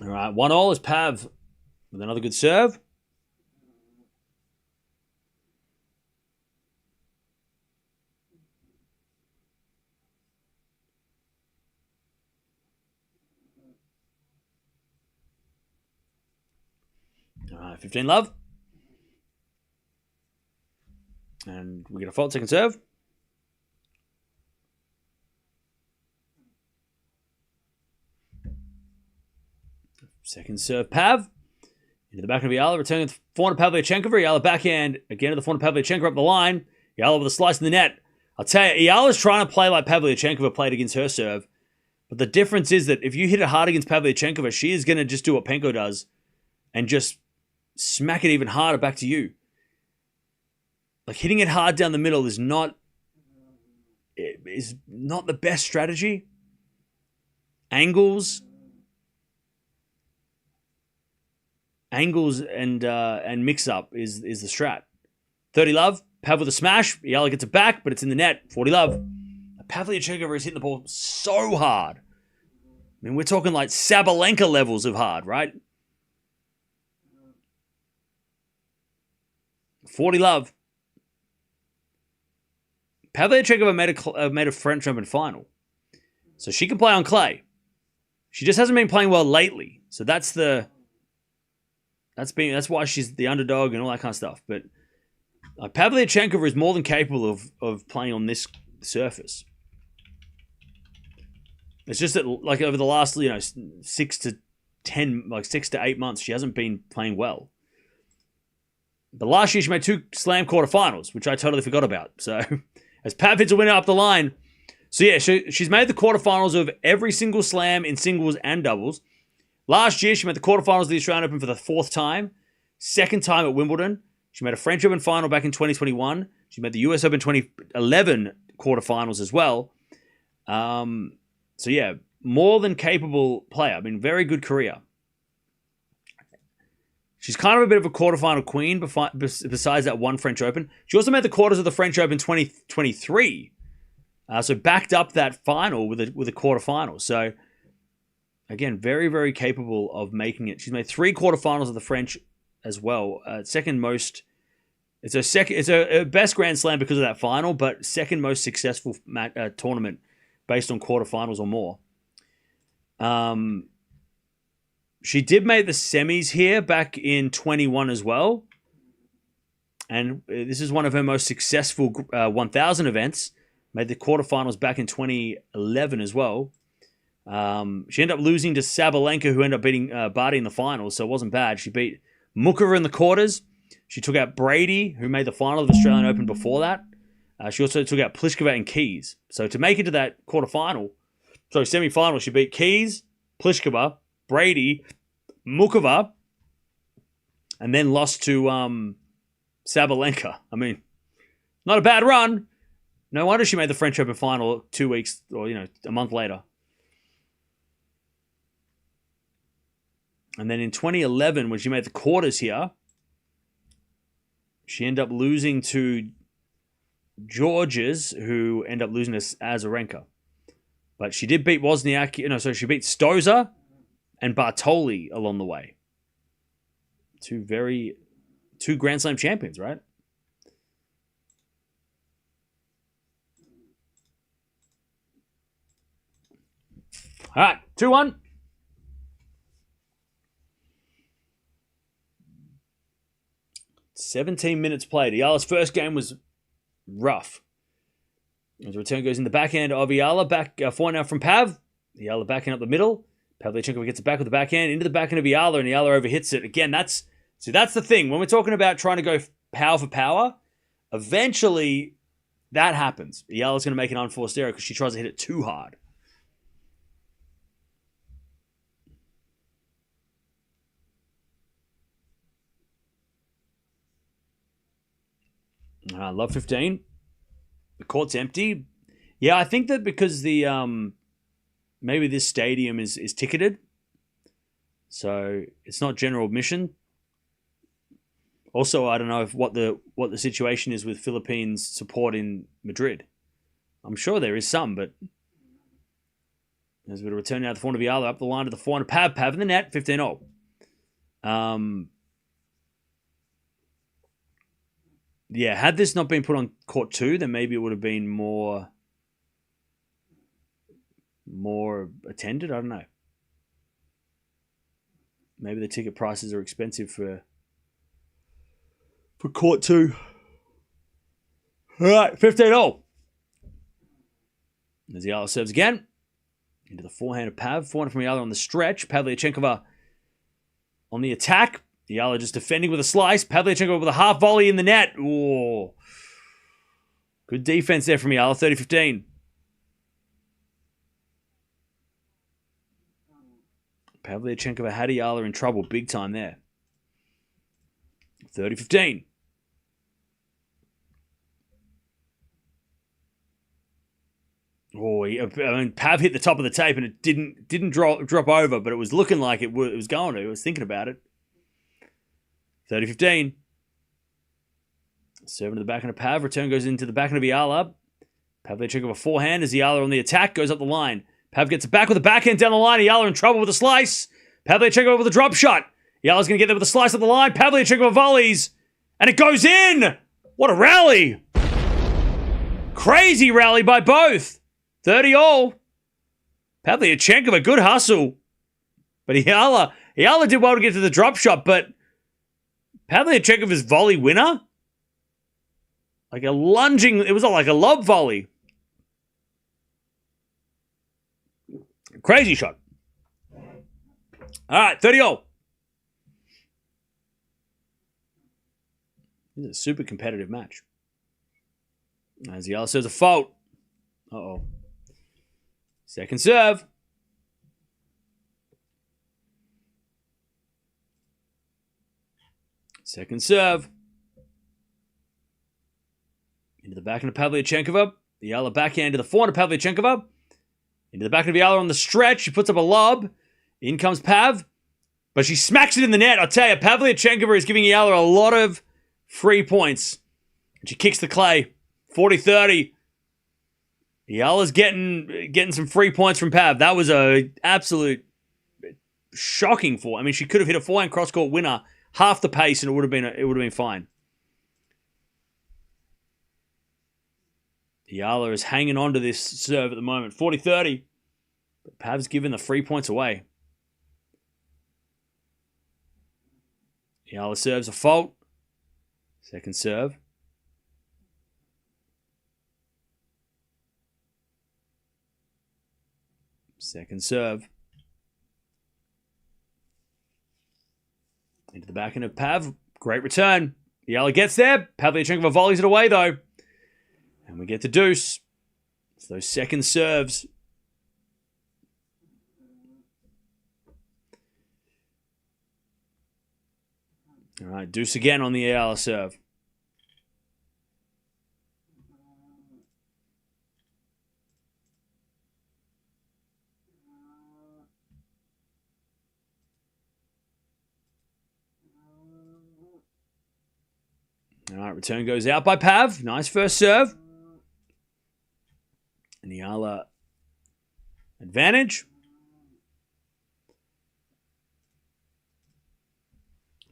All right. 1-1 is Pav with another good serve. All right. 15 love. And we get a fault second serve. Second serve, Pav. Into the back of Eala, returning the forehand of Pavlyuchenkova. Eala backhand again to the forehand of Pavlyuchenkova up the line. Eala with a slice in the net. I'll tell you, Eala's trying to play like Pavlyuchenkova played against her serve. But the difference is that if you hit it hard against Pavlyuchenkova, she is going to just do what Penko does and just smack it even harder back to you. Like, hitting it hard down the middle is not the best strategy. Angles and mix up is the strat. 30 love. Pav with a smash. Eala gets it back, but it's in the net. 40 love. Pavlyuchenkova is hitting the ball so hard. I mean, we're talking like Sabalenka levels of hard, right? 40 love. Pavlyuchenkova made a French Open final, so she can play on clay. She just hasn't been playing well lately, so that's why she's the underdog and all that kind of stuff. But Pavlyuchenkova is more than capable of playing on this surface. It's just that, like, over the last 6 to 8 months, she hasn't been playing well. But last year she made 2 Slam quarterfinals, which I totally forgot about. So as Pav hits a winner up the line. So yeah, she's made the quarterfinals of every single Slam in singles and doubles. Last year, she made the quarterfinals of the Australian Open for the 4th time. 2nd time at Wimbledon. She made a French Open final back in 2021. She made the US Open 2011 quarterfinals as well. So yeah, more than capable player. I mean, very good career. She's kind of a bit of a quarterfinal queen besides that one French Open. She also made the quarters of the French Open 2023. So backed up that final with a quarterfinal. So again, very, very capable of making it. She's made 3 quarterfinals of the French as well. Second most. It's her best Grand Slam because of that final, but second most successful tournament based on quarterfinals or more. She did make the semis here back in 21 as well. And this is one of her most successful 1,000 events. Made the quarterfinals back in 2011 as well. She ended up losing to Sabalenka, who ended up beating Barty in the finals, so it wasn't bad. She beat Mukova in the quarters. She took out Brady, who made the final of the Australian Open before that. She also took out Pliskova and Keys. So to make it to that semi-final, she beat Keys, Pliskova, Brady, Mukova, and then lost to Sabalenka. I mean, not a bad run. No wonder she made the French Open final 2 weeks or a month later. And then in 2011, when she made the quarters here, she ended up losing to Georges, who ended up losing to Azarenka. But she did beat Wozniacki. She beat Stosur and Bartoli along the way. Two Grand Slam champions, right? All right, 2-1. "17 minutes played." Eala's first game was rough. As the return goes in the backhand of Eala, back forehand now from Pav. Eala backhand up the middle. Pavlyuchenkova gets it back with the backhand into the backhand of Eala, and Eala overhits it. Again, that's the thing. When we're talking about trying to go power for power, eventually that happens. Eala's going to make an unforced error because she tries to hit it too hard. Love 15. The court's empty. Yeah, I think that because the maybe this stadium is ticketed, so it's not general admission. Also, I don't know what the situation is with Philippines support in Madrid. I'm sure there is some, but there's a bit of return now to the forehand of Eala up the line to the forehand of Pav in the net, 15-0. Yeah, had this not been put on court 2, then maybe it would have been more attended. I don't know. Maybe the ticket prices are expensive for court 2. All right, 15-0. As Eala serves again. Into the forehand of Pav. Forehand from Eala on the stretch. Pavlyuchenkova on the attack. Eala just defending with a slice. Pavlyuchenkova with a half volley in the net. Ooh. Good defense there from Eala. 30-15. Pavlyuchenkova had Eala in trouble big time there. 30-15. Oh, Pav hit the top of the tape and it didn't drop over, but it was looking like it was going to. I was thinking about it. 30-15. Serving to the backhand of Pav. Return goes into the backhand of Eala. Pavlyuchenkova forehand as Eala on the attack goes up the line. Pav gets it back with a backhand down the line. Eala in trouble with a slice. Pavlyuchenkova with a drop shot. Eala's going to get there with a slice up the line. Pavlyuchenkova volleys. And it goes in! What a rally! Crazy rally by both. 30-all. Pavlyuchenkova, good hustle. But Eala did well to get to the drop shot, but Pavlyuchenkova's volley winner? Like a lunging, it was like a lob volley. Crazy shot. All right, 30-all. This is a super competitive match. As Eala says a fault. Uh-oh. Second serve. Second serve. Into the backhand of Pavlyuchenkova. Eala backhand to the forehand of Pavlyuchenkova. Into the backhand of Eala on the stretch. She puts up a lob. In comes Pav. But she smacks it in the net. I'll tell you, Pavlyuchenkova is giving Eala a lot of free points. And she kicks the clay. 40-30. Eala's getting some free points from Pav. That was a absolute shocking for. I mean, she could have hit a forehand cross-court winner half the pace, and it would have been fine. Eala is hanging on to this serve at the moment. 40-30. But Pav's giving the 3 points away. Eala serves a fault. Second serve. Second serve. Into the backhand of Pav. Great return. Eala gets there. Pavlyuchenkova volleys it away, though. And we get to deuce. It's those second serves. All right, deuce again on the Eala serve. All right, return goes out by Pav. Nice first serve. And Eala advantage.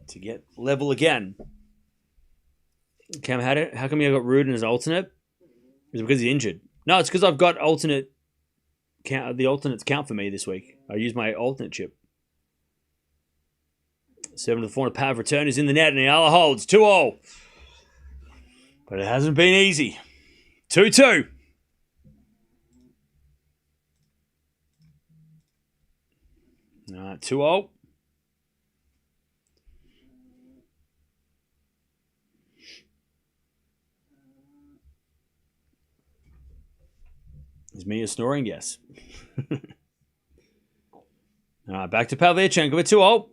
To get level again. Cam had it. How come you got Rudin as alternate? Is it because he's injured? No, it's because I've got alternate. The alternates count for me this week. I use my alternate chip. 7 to the 4 Pav return is in the net and Eala holds 2-all. But it hasn't been easy. 2-2. All right, 2-all. Is Mia snoring? Yes. All right, back to Pavlyuchenkova, 2-0.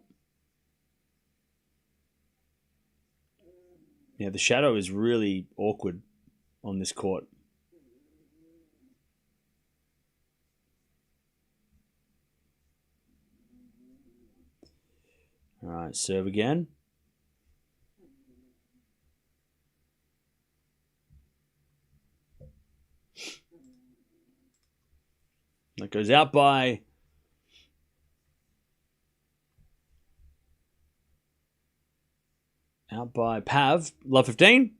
Yeah, the shadow is really awkward on this court. All right, serve again. That goes out by Pav. Love 15.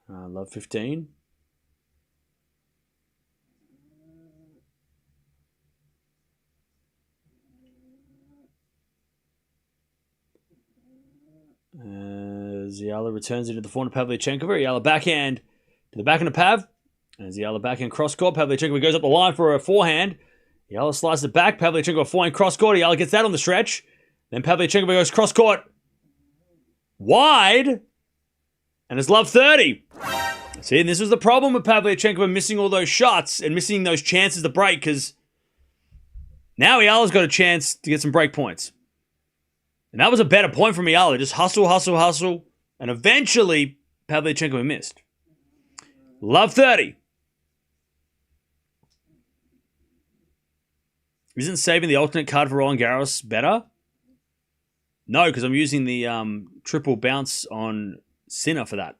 Love 15. Eala returns into the forehand of Pavlyuchenkova. Eala backhand to the backhand of Pav. As Eala backhand cross court, Pavlyuchenkova goes up the line for a forehand. Eala slices it back. Pavlyuchenkova forehand cross court. Eala gets that on the stretch. Then Pavlyuchenkova goes cross court wide. And it's love 30. See, and this was the problem with Pavlyuchenkova missing all those shots and missing those chances to break, because now Eala's got a chance to get some break points. And that was a better point from Eala. Just hustle, hustle, hustle. And eventually, Pavlyuchenkova missed. Love 30. Isn't saving the alternate card for Roland Garros better? No, because I'm using the triple bounce on Sinner for that.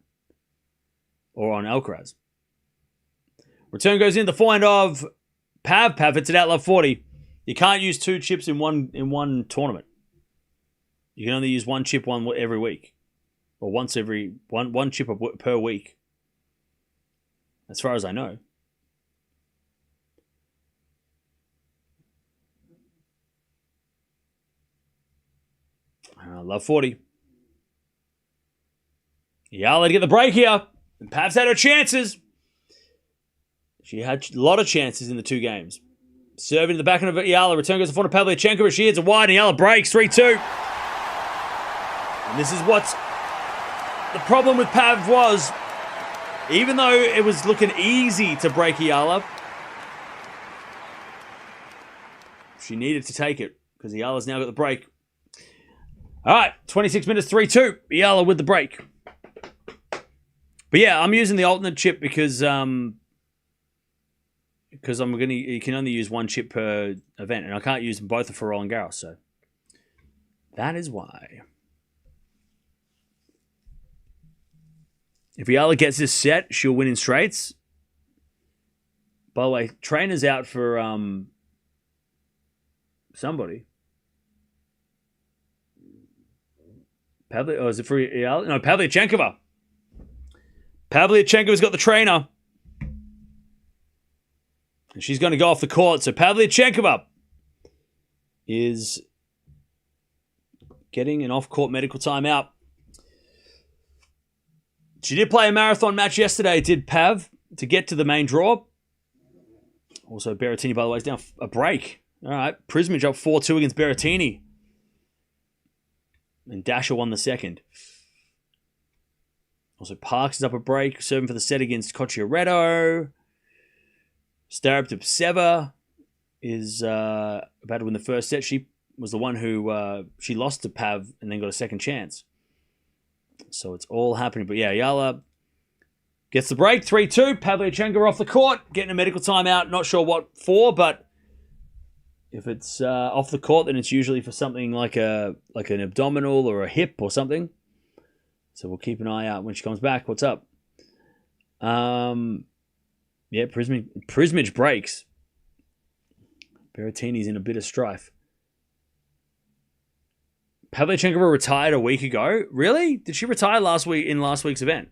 Or on Alcaraz. Return goes in the forehand of Pav. Pav hits it out, love 40. You can't use 2 chips in one tournament. You can only use 1 chip every week. Or one chip per week. As far as I know. Love 40. Eala to get the break here. And Pav's had her chances. She had a lot of chances in the 2 games. Serving to the back end of Eala. Return goes in front of Pavlyuchenkova. She hits it wide and Eala breaks 3-2. And this is what's the problem with Pav was, even though it was looking easy to break Eala, she needed to take it because Eala's now got the break. All right, 26 minutes, 3-2. Eala with the break. But yeah, I'm using the alternate chip because you can only use 1 chip per event, and I can't use them both for Roland Garros, so that is why. If Eala gets this set, she'll win in straights. By the way, trainer's out for somebody. Is it for Eala? No, Pavlyuchenkova. Pavlyuchenkova's got the trainer. And she's going to go off the court. So Pavlyuchenkova is getting an off-court medical timeout. She did play a marathon match yesterday, did Pav, to get to the main draw. Also, Berrettini, by the way, is down a break. All right, Prismage up 4-2 against Berrettini. And Dasher won the second. Also, Parks is up a break, serving for the set against Cocciaretto. Staraptipseva is about to win the first set. She was the one who she lost to Pav and then got a second chance. So it's all happening. But yeah, Eala gets the break. 3-2. Pavlyuchenkova off the court, getting a medical timeout. Not sure what for, but if it's off the court, then it's usually for something like an abdominal or a hip or something. So we'll keep an eye out when she comes back. What's up? Yeah, Prismage breaks. Berrettini's in a bit of strife. Pavlyuchenkova retired a week ago. Really? Did she retire last week's event?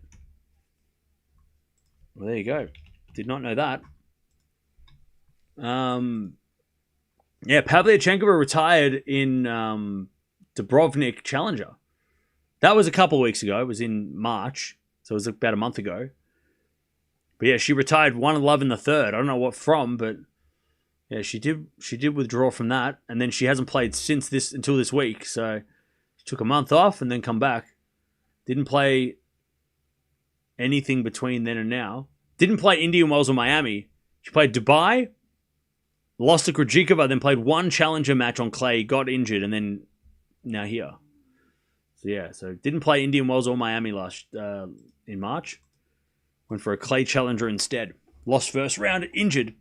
Well, there you go. Did not know that. Yeah, Pavlyuchenkova retired in Dubrovnik Challenger. That was a couple of weeks ago. It was in March, so it was about a month ago. But yeah, she retired 1-11 in the third. I don't know what from, but yeah, she did withdraw from that, and then she hasn't played since until this week. So she took a month off and then come back. Didn't play anything between then and now. Didn't play Indian Wells or Miami. She played Dubai, lost to Krejcikova, then played one challenger match on clay, got injured, and then now here. So yeah, didn't play Indian Wells or Miami in March. Went for a clay challenger instead. Lost first round, injured.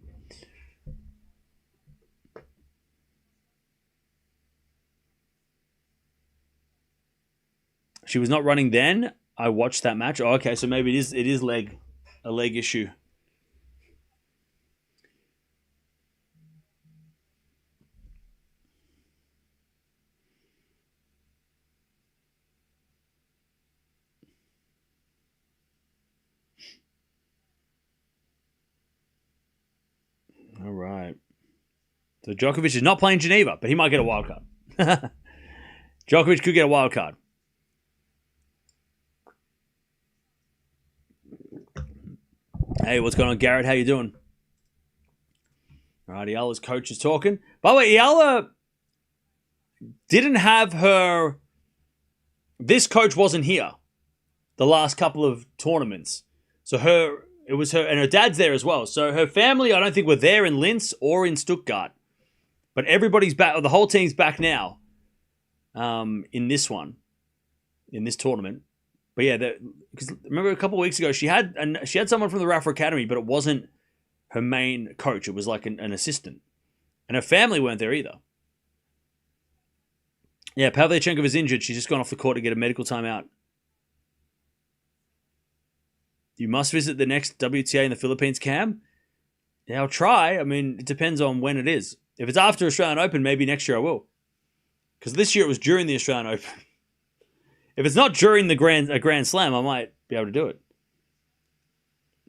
She was not running then. I watched that match. Oh, okay, so maybe it is a leg issue. All right. So Djokovic is not playing Geneva, but he might get a wild card. Djokovic could get a wild card. Hey, what's going on, Garrett? How you doing? All right, Eala's coach is talking. By the way, Eala didn't have her... This coach wasn't here the last couple of tournaments. So it was her, and her dad's there as well. So her family, I don't think, were there in Linz or in Stuttgart. But everybody's back, the whole team's back now in this tournament. But yeah, because remember a couple of weeks ago, she had someone from the Rafa Academy, but it wasn't her main coach. It was like an assistant. And her family weren't there either. Yeah, Pavlyuchenkova is injured. She's just gone off the court to get a medical timeout. You must visit the next WTA in the Philippines, Cam. Yeah, I'll try. I mean, it depends on when it is. If it's after Australian Open, maybe next year I will. Because this year it was during the Australian Open. If it's not during a Grand Slam, I might be able to do it.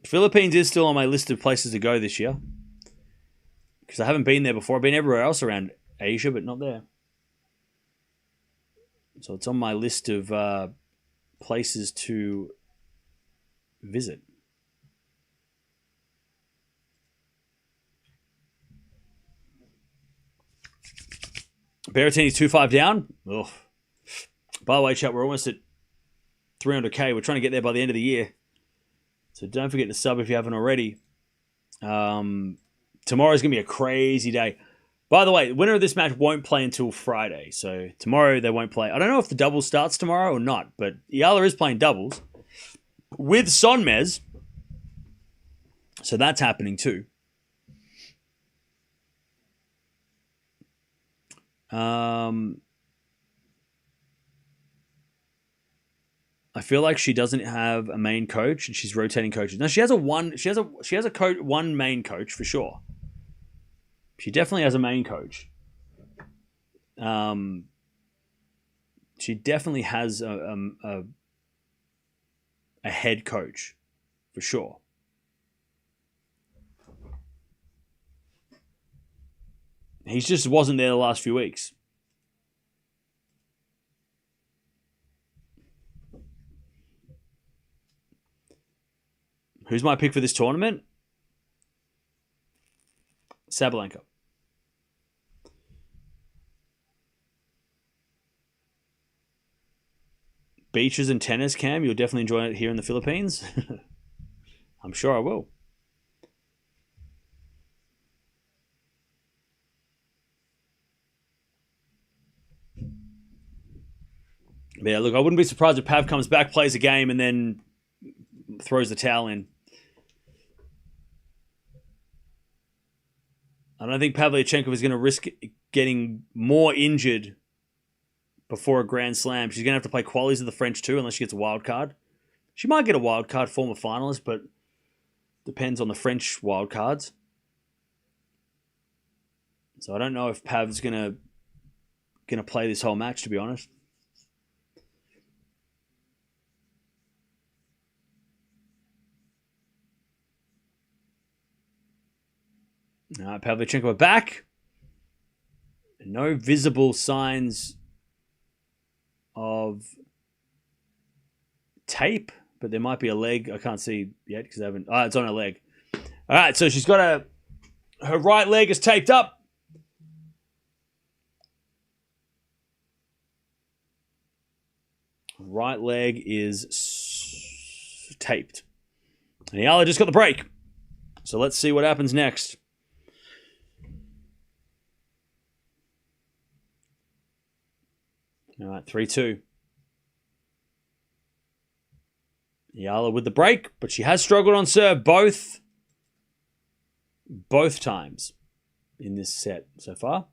Philippines is still on my list of places to go this year. Because I haven't been there before. I've been everywhere else around Asia, but not there. So it's on my list of places to visit. Berrettini's 2-5 down. Ugh. By the way, chat, we're almost at 300k. We're trying to get there by the end of the year. So don't forget to sub if you haven't already. Tomorrow's going to be a crazy day. By the way, the winner of this match won't play until Friday. So tomorrow they won't play. I don't know if the doubles starts tomorrow or not, but Eala is playing doubles with Sonmez. So that's happening too. I feel like she doesn't have a main coach and she's rotating coaches. No, she has one main coach for sure. She definitely has a main coach. She definitely has a head coach for sure. He just wasn't there the last few weeks. Who's my pick for this tournament? Sabalenka. Beaches and tennis, Cam. You'll definitely enjoy it here in the Philippines. I'm sure I will. But yeah, look, I wouldn't be surprised if Pav comes back, plays a game, and then throws the towel in. I don't think Pavlyuchenkova is going to risk getting more injured before a Grand Slam. She's going to have to play qualies of the French too, unless she gets a wild card. She might get a wild card, former finalist, but depends on the French wild cards. So I don't know if Pav's going to play this whole match, to be honest. Pavlyuchenkova back. No visible signs of tape, but there might be a leg. I can't see yet because I haven't. It's on her leg. All right, so she's got her right leg is taped up. Right leg is taped. And Eala just got the break. So let's see what happens next. All right, 3-2. Eala with the break, but she has struggled on serve both times in this set so far.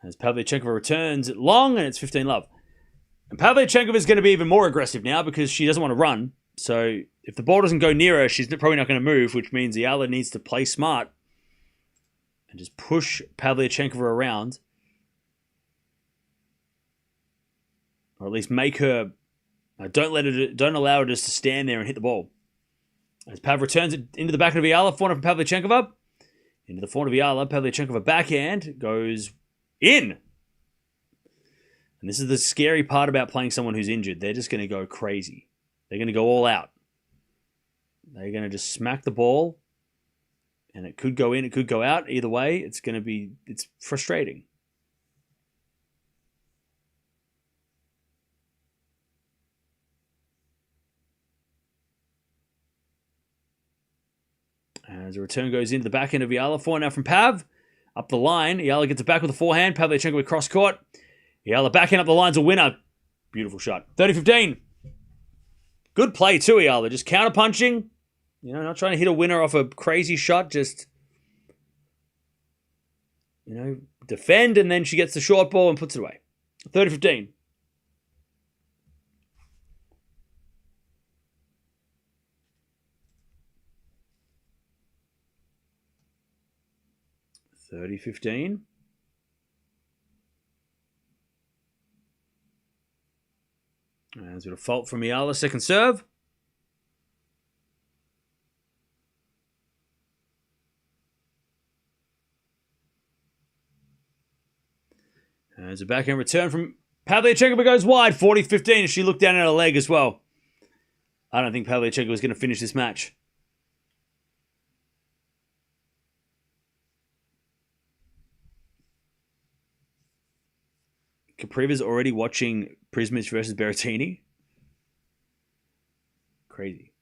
As Pavlyuchenkova returns it long, and it's 15-love. And Pavlyuchenkova is going to be even more aggressive now because she doesn't want to run. So if the ball doesn't go near her, she's probably not going to move, which means Eala needs to play smart and just push Pavlyuchenkova around. Or at least make her... Don't allow her just to stand there and hit the ball. As Pav returns it into the back of Eala, forehand from Pavlyuchenkova. Into the forehand of Eala, Pavlyuchenkova backhand goes in. And this is the scary part about playing someone who's injured. They're just going to go crazy. They're going to go all out. They're going to just smack the ball. And it could go in, it could go out. Either way, it's frustrating. As a return goes into the back end of Eala. Forehand now from Pav. Up the line. Eala gets it back with a forehand. Pavlyuchenkova cross court. Eala backhand up the line's a winner. Beautiful shot. 30-15. Good play too, Eala. Just counter-punching. Not trying to hit a winner off a crazy shot. Just, defend, and then she gets the short ball and puts it away. 30-15. There's a bit of fault from Eala, second serve. There's a backhand return from Pavlyuchenkova, goes wide, 40-15. She looked down at her leg as well. I don't think Pavlyuchenkova was going to finish this match. Kapriva's already watching Prismic versus Berrettini. Crazy.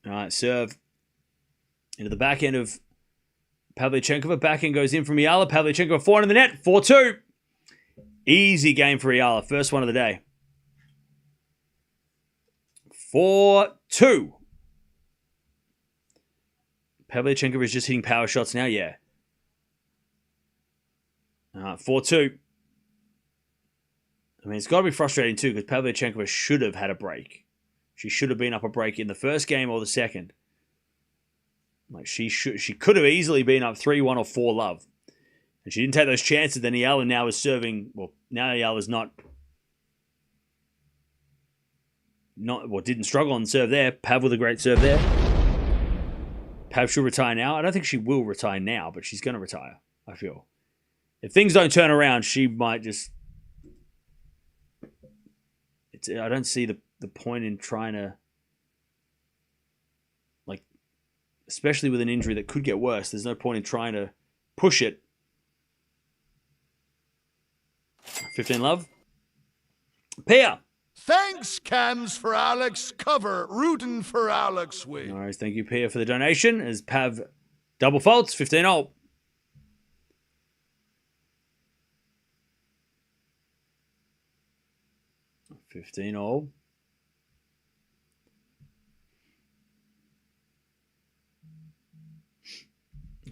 All right, serve into the back end of Pavlyuchenkova. Backhand goes in from Eala. Pavlyuchenkova forehand in the net. 4-2. Easy game for Eala. First one of the day. 4-2. Pavlyuchenkova is just hitting power shots now. Yeah. 4-2. I mean, it's got to be frustrating too because Pavlyuchenkova should have had a break. She should have been up a break in the first game or the second. Like she could have easily been up 3-1 or 4-love. And she didn't take those chances. Then Eala now is serving. Well, now Eala's didn't struggle on the serve there. Pav with a great serve there. Pav should retire now. I don't think she will retire now, but she's going to retire, I feel. If things don't turn around, she might just... I don't see the point in trying to... especially with an injury that could get worse, there's no point in trying to push it. 15-love. Pia. Thanks, Cams, for Alex. Cover. Rooting for Alex. No worries. Thank you, Pia, for the donation. As Pav double faults, 15-all.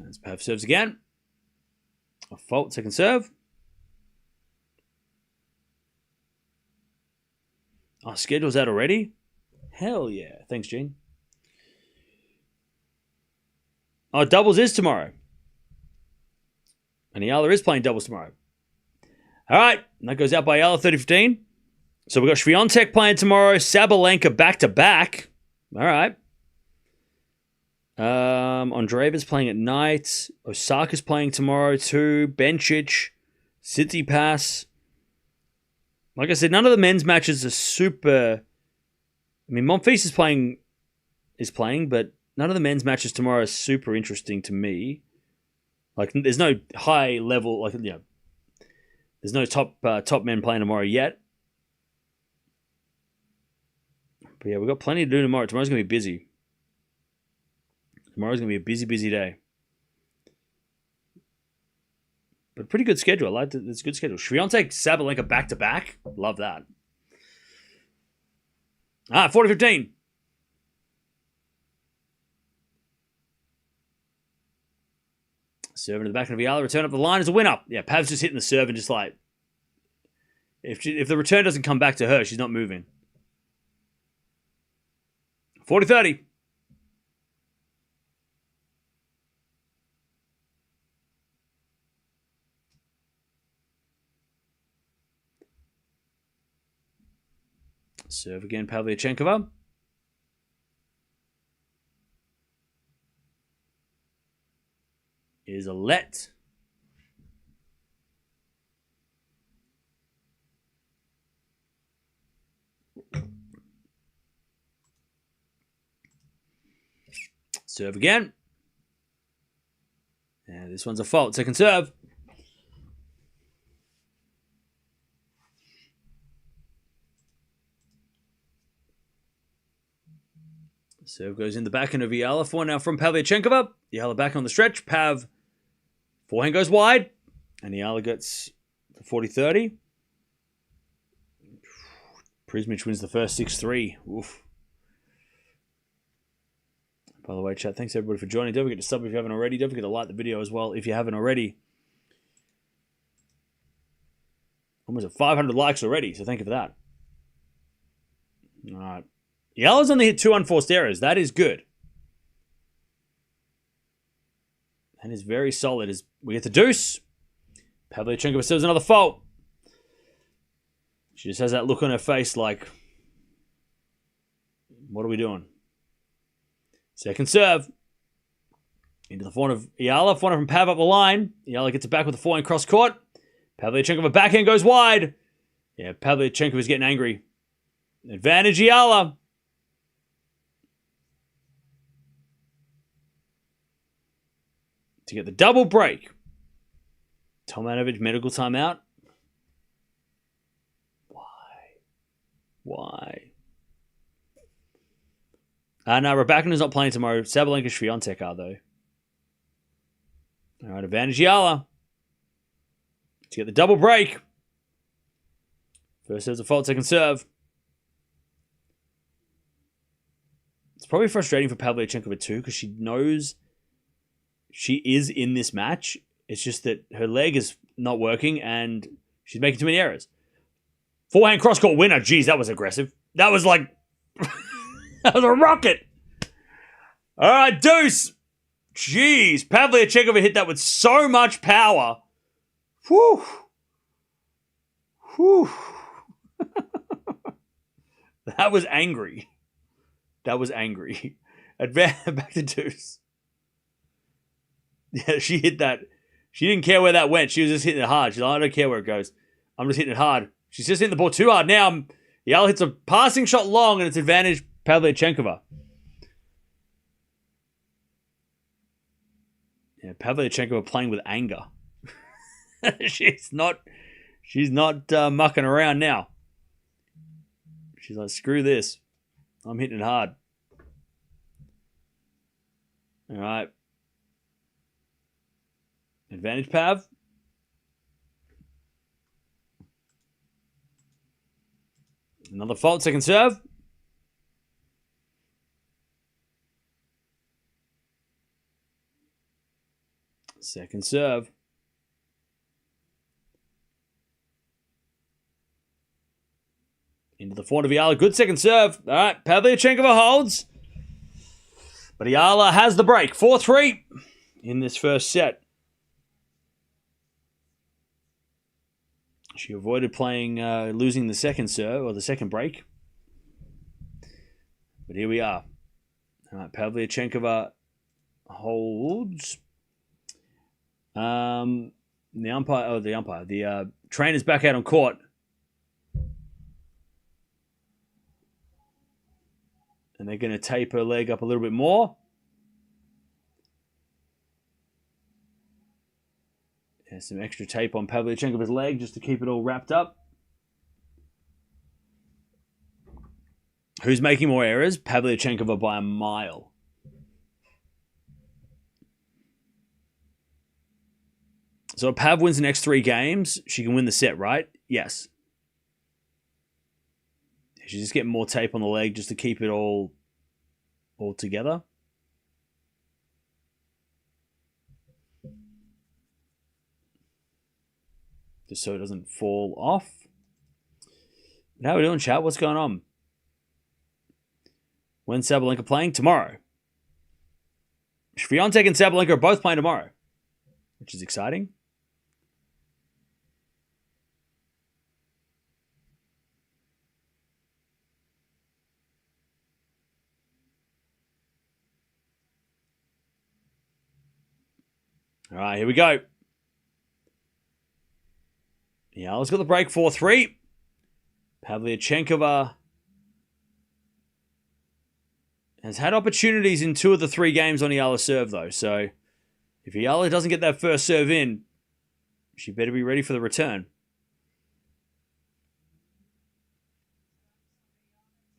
As Pav serves again. A fault, second serve. Oh, schedule's out already? Hell yeah. Thanks, Gene. Oh, doubles is tomorrow. And Eala is playing doubles tomorrow. All right. And that goes out by Eala, 30-15. So we've got Swiatek playing tomorrow. Sabalenka back-to-back. All right. Andreeva's playing at night. Osaka's playing tomorrow too. Bencic. Tsitsipas. Like I said, none of the men's matches are super I mean, Monfils is playing, but none of the men's matches tomorrow are super interesting to me. Like, there's no high level, like, you know, there's no top men playing tomorrow yet. But yeah, we've got plenty to do tomorrow. Tomorrow's going to be busy. Tomorrow's going to be a busy, busy day. But a pretty good schedule. I like that. It's a good schedule. Swiatek, Sabalenka back-to-back. Love that. 40-15. Serving to the back of Eala. Return up the line as a winner. Yeah, Pav's just hitting the serve and just like... If the return doesn't come back to her, she's not moving. 40-30. Serve again, Pavlyuchenkova. Is a let. Serve again. And this one's a fault. Second serve. Serve goes in the backhand of Eala. Forehand now from Pavlyuchenkova. Eala back on the stretch. Pav. Forehand goes wide. And Eala gets the 40-30. Prismic wins the first 6-3. Oof. By the way, chat, thanks everybody for joining. Don't forget to sub if you haven't already. Don't forget to like the video as well if you haven't already. Almost at 500 likes already, so thank you for that. All right. Eala's only hit 2 unforced errors. That is good. That is very solid. As we get the deuce. Pavlyuchenkova serves another fault. She just has that look on her face like, what are we doing? Second serve. Into the forehand of Eala. Forehand from Pav up the line. Eala gets it back with the forehand cross court. Pavlyuchenkova backhand goes wide. Yeah, Pavlyuchenkova's getting angry. Advantage Eala. To get the double break. Tomanovic medical timeout. Why? No, Raducanu's not playing tomorrow. Sabalenka, Swiatek are, though. All right, advantage Eala. To get the double break. First serve's a fault, second serve. It's probably frustrating for Pavlyuchenkova too, because she knows she is in this match. It's just that her leg is not working and she's making too many errors. Forehand cross-court winner. Jeez, that was aggressive. That was like... that was a rocket. All right, deuce. Jeez, Pavlyuchenkova hit that with so much power. Whew. Whew. That was angry. That was angry. Back to deuce. Yeah, she hit that. She didn't care where that went. She was just hitting it hard. She's like, I don't care where it goes. I'm just hitting it hard. She's just hitting the ball too hard. Now, Eala hits a passing shot long, and it's advantage Pavlyuchenkova. Yeah, Pavlyuchenkova playing with anger. She's not mucking around now. She's like, screw this. I'm hitting it hard. All right. Advantage Pav. Another fault, second serve. Second serve. Into the forehand of Eala. Good second serve. All right, Pavlyuchenkova holds. But Eala has the break. 4-3 in this first set. She avoided losing the second serve, or the second break. But here we are. All right, Pavlyuchenkova holds. The trainer's back out on court. And they're going to tape her leg up a little bit more. There's some extra tape on Pavlyuchenkova's leg just to keep it all wrapped up. Who's making more errors? Pavlyuchenkova by a mile. So if Pav wins the next 3 games, she can win the set, right? Yes. She's just getting more tape on the leg just to keep it all together. Just so it doesn't fall off. How are we doing, chat? What's going on? When's Sabalenka playing? Tomorrow. Swiatek and Sabalenka are both playing tomorrow, which is exciting. All right, here we go. Yeah, let's go the break 4-3. Pavlyuchenkova has had opportunities in 2 of the 3 games on Eala's serve, though. So if Eala doesn't get that first serve in, she better be ready for the return.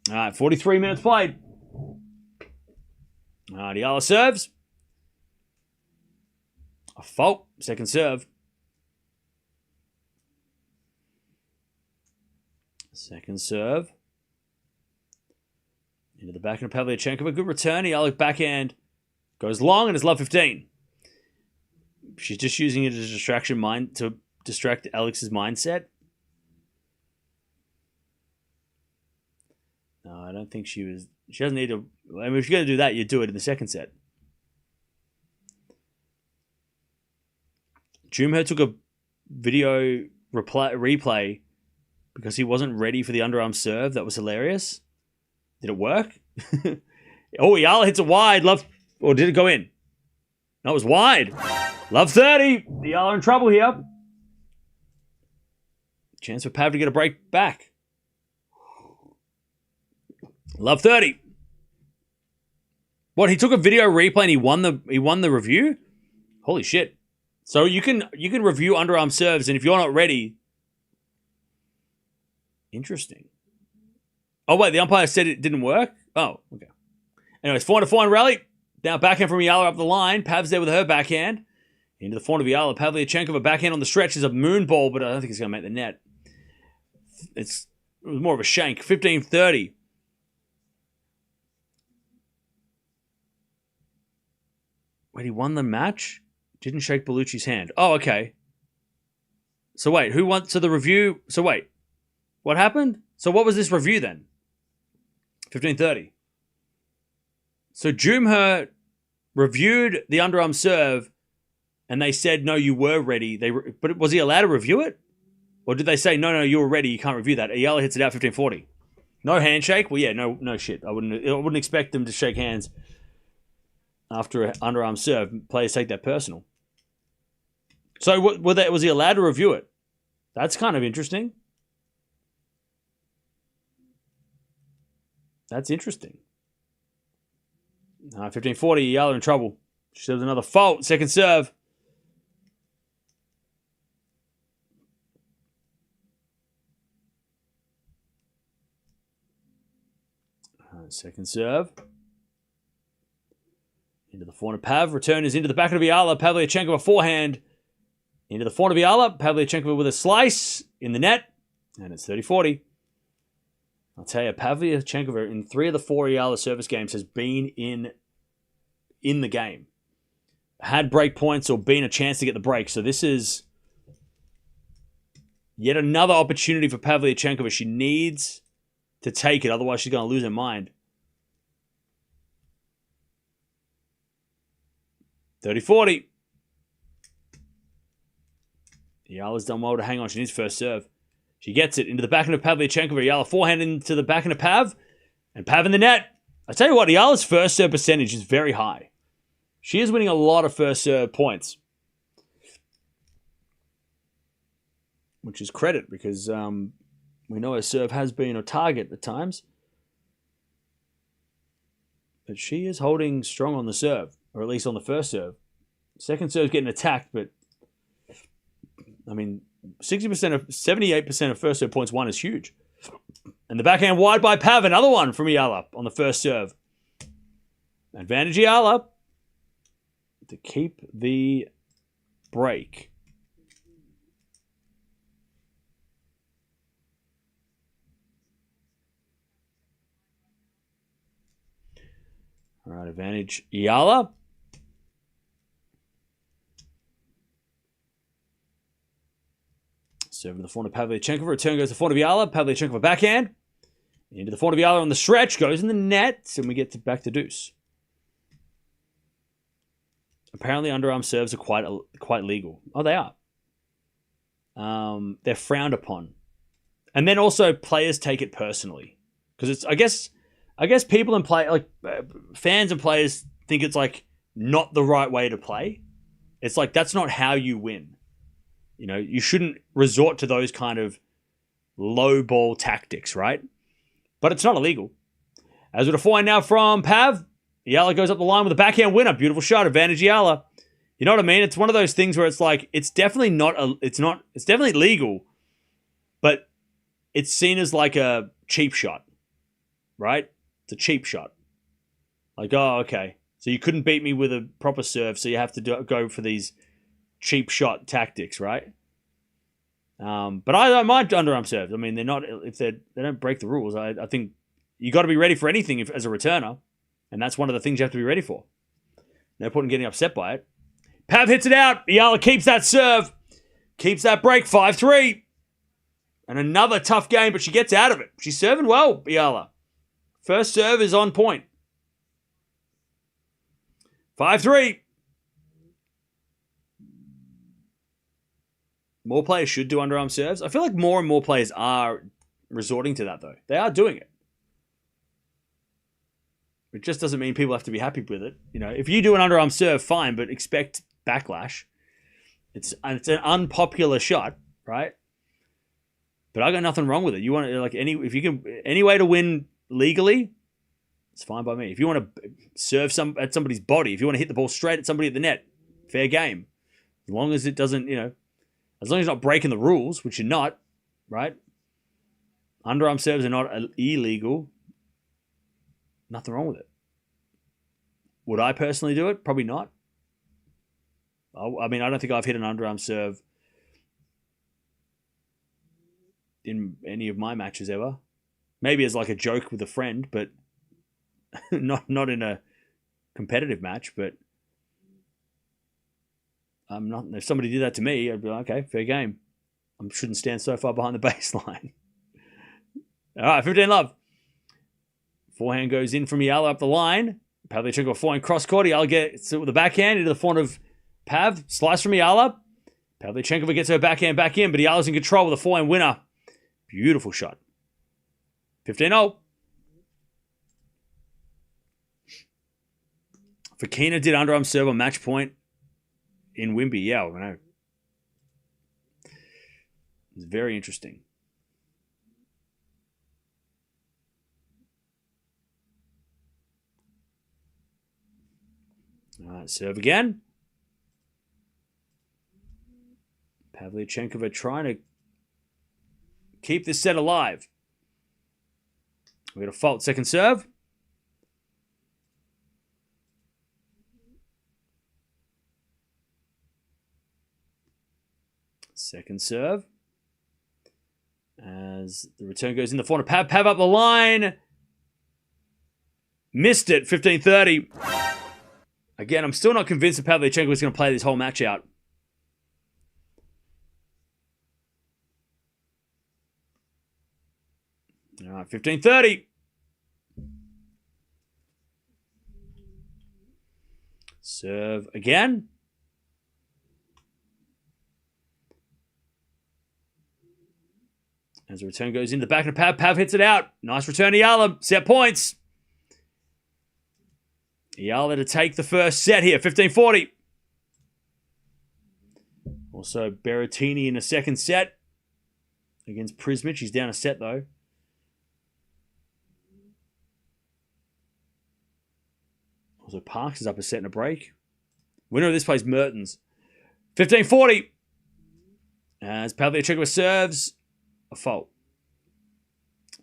All right, 43 minutes played. All right, Eala serves. A fault. Second serve. Second serve. Into the backhand of Pavlyuchenkova. Good return. Eala backhand goes long and it's love 15. She's just using it as a distraction to distract Alex's mindset. No, I don't think she was. She doesn't need to. I mean, if you're going to do that, you do it in the second set. Jumher took a video replay because he wasn't ready for the underarm serve. That was hilarious. Did it work? Oh, Eala hits it wide. Or did it go in? No, it was wide. Love 30. Eala in trouble here. Chance for Pav to get a break back. Love 30. What, he took a video replay and he won the review? Holy shit. So you can review underarm serves, and if you're not ready... Interesting. Oh, wait, the umpire said it didn't work? Oh, okay. Anyways, 4-4 rally. Now backhand from Eala up the line. Pav's there with her backhand. Into the forehand of Eala. Pavlyuchenkova backhand on the stretch is a moon ball, but I don't think it's going to make the net. It was more of a shank. 15-30. Wait, he won the match? Didn't shake Bellucci's hand. Oh, okay. So wait, who went to the review? So wait, what happened? So what was this review then? 15-30. So Jumher reviewed the underarm serve, and they said, no, you were ready. But was he allowed to review it? Or did they say, no, you were ready, you can't review that? Eala hits it out 15-40. No handshake? Well, yeah, no shit. I wouldn't expect them to shake hands after an underarm serve. Players take that personal. So was he allowed to review it? That's kind of interesting. That's interesting. 15-40, Eala in trouble. She serves another fault. Second serve. Second serve. Into the forehand of Pav. Return is into the back of Eala. Pavlyuchenkova forehand. Into the forehand of Eala. Pavlyuchenkova with a slice in the net. And it's 30-40. I'll tell you, Pavlyuchenkova in 3 of the 4 Eala service games has been in the game. Had break points or been a chance to get the break. So this is yet another opportunity for Pavlyuchenkova. She needs to take it, otherwise she's going to lose her mind. 30-40. Eala's done well to hang on. She needs first serve. She gets it into the backhand of Pavlyuchenkova. Eala forehand into the backhand of Pav. And Pav in the net. I tell you what, Eala's first serve percentage is very high. She is winning a lot of first serve points. Which is credit because we know her serve has been a target at times. But she is holding strong on the serve, or at least on the first serve. Second serve's getting attacked, but I mean, 78% of first serve points won is huge. And the backhand wide by Pav, another one from Eala on the first serve. Advantage Eala to keep the break. All right, advantage Eala. Serve in the forehand of Pavlyuchenkova. Return goes to the forehand of Eala. Pavlyuchenkova backhand. Into the forehand of Eala on the stretch. Goes in the net. And we get back to deuce. Apparently underarm serves are quite legal. Oh, they are. They're frowned upon. And then also players take it personally. Because it's, I guess people and fans and players think it's like not the right way to play. It's like that's not how you win. You know, you shouldn't resort to those kind of low ball tactics, right? But it's not illegal. As with a forehand now from Pav, Eala goes up the line with a backhand winner. Beautiful shot, advantage Eala. You know what I mean? It's one of those things where it's like it's definitely it's definitely legal, but it's seen as like a cheap shot, right? It's a cheap shot. Like, oh, okay, so you couldn't beat me with a proper serve, so you have to go for these cheap shot tactics, right? But I don't mind underarm serves. I mean, they're not if they don't break the rules. I think you got to be ready for anything as a returner, and that's one of the things you have to be ready for. No point in getting upset by it. Pav hits it out. Eala keeps that serve, keeps that break. 5-3, and another tough game, but she gets out of it. She's serving well, Eala. First serve is on point. 5-3. More players should do underarm serves. I feel like more and more players are resorting to that, though. They are doing it. It just doesn't mean people have to be happy with it. You know, if you do an underarm serve, fine, but expect backlash. It's an unpopular shot, right? But I got nothing wrong with it. You want to any way to win legally, it's fine by me. If you want to serve at somebody's body, if you want to hit the ball straight at somebody at the net, fair game. As long as it doesn't, as long as you're not breaking the rules, which you're not, right? Underarm serves are not illegal. Nothing wrong with it. Would I personally do it? Probably not. I mean, I don't think I've hit an underarm serve in any of my matches ever. Maybe as like a joke with a friend, but not in a competitive match. But I'm not. If somebody did that to me, I'd be like, okay, fair game. I shouldn't stand so far behind the baseline. All right, 15 love. Forehand goes in from Eala up the line. Pavlyuchenkova forehand cross court. Eala gets it with the backhand into the forehand of Pav. Slice from Eala. Pavlyuchenkova gets her backhand back in, but Eala's in control with a forehand winner. Beautiful shot. 15-0. Fokina did underarm serve on match point in Wimby. Yeah, I know. It's very interesting. All right, serve again. Pavlyuchenkova trying to keep this set alive. We got a fault second serve. Second serve. As the return goes in the forehand. Pav up the line. Missed it. 15-30. Again, I'm still not convinced that Pavlyuchenkova is going to play this whole match out. All right, 15-30. Serve again. As the return goes in the back of Pav, Pav hits it out. Nice return to Eala. Set points. Eala to take the first set here, 15-40. Also, Berrettini in a second set against Prismic. He's down a set, though. Also, Parks is up a set and a break. Winner of this plays Mertens. 15-40. As Pavlyuchenkova serves, a fault.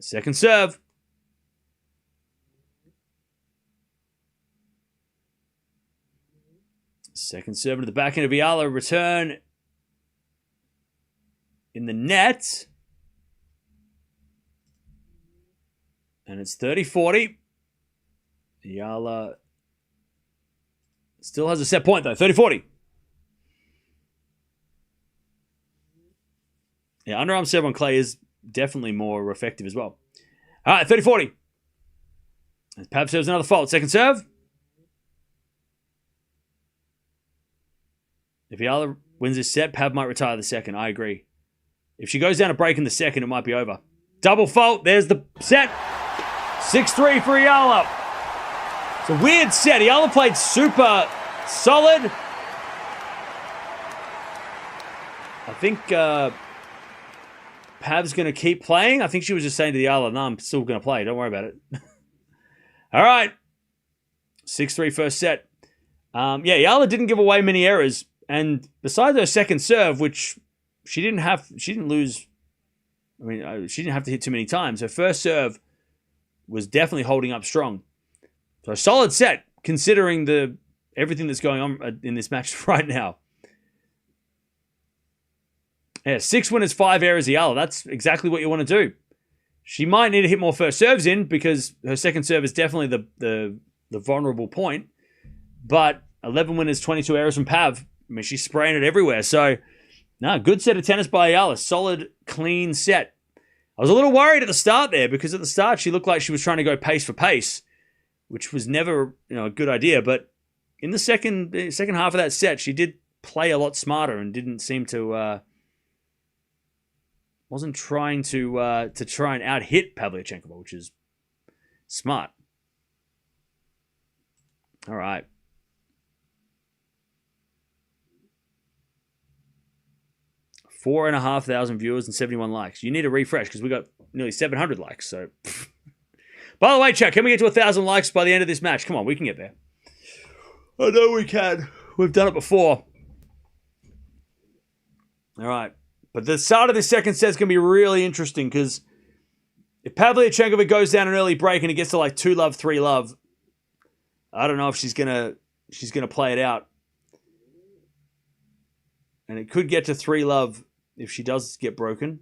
Second serve. Second serve to the back end of Eala. Return in the net. And it's 30-40. Eala still has a set point, though. 30-40. Yeah, underarm serve on clay is definitely more effective as well. All right, 30-40. As Pav serves another fault. Second serve. If Eala wins this set, Pav might retire the second. I agree. If she goes down a break in the second, it might be over. Double fault. There's the set. 6-3 for Eala. It's a weird set. Eala played super solid. I think Pav's going to keep playing. I think she was just saying to the Eala, no, I'm still going to play. Don't worry about it. All right. 6-3 first set. Eala didn't give away many errors. And besides her second serve, which she didn't lose. I mean, she didn't have to hit too many times. Her first serve was definitely holding up strong. So a solid set, considering everything that's going on in this match right now. Yeah, 6 winners, 5 errors, Eala. That's exactly what you want to do. She might need to hit more first serves in because her second serve is definitely the vulnerable point. But 11 winners, 22 errors from Pav. I mean, she's spraying it everywhere. So, no, good set of tennis by Eala. Solid, clean set. I was a little worried at the start there because at the start she looked like she was trying to go pace for pace, which was never a good idea. But in the second half of that set, she did play a lot smarter and didn't seem to wasn't trying to try and out-hit Pavlyuchenkova, which is smart. All right. Four and 500 viewers and 71 likes. You need to refresh because we got nearly 700 likes. So, by the way, Chuck, can we get to 1,000 likes by the end of this match? Come on, we can get there. I know we can. We've done it before. All right. But the start of this second set is going to be really interesting because if Pavlyuchenkova goes down an early break and it gets to like 2-love, 3-love, I don't know if she's gonna play it out. And it could get to 3-love if she does get broken.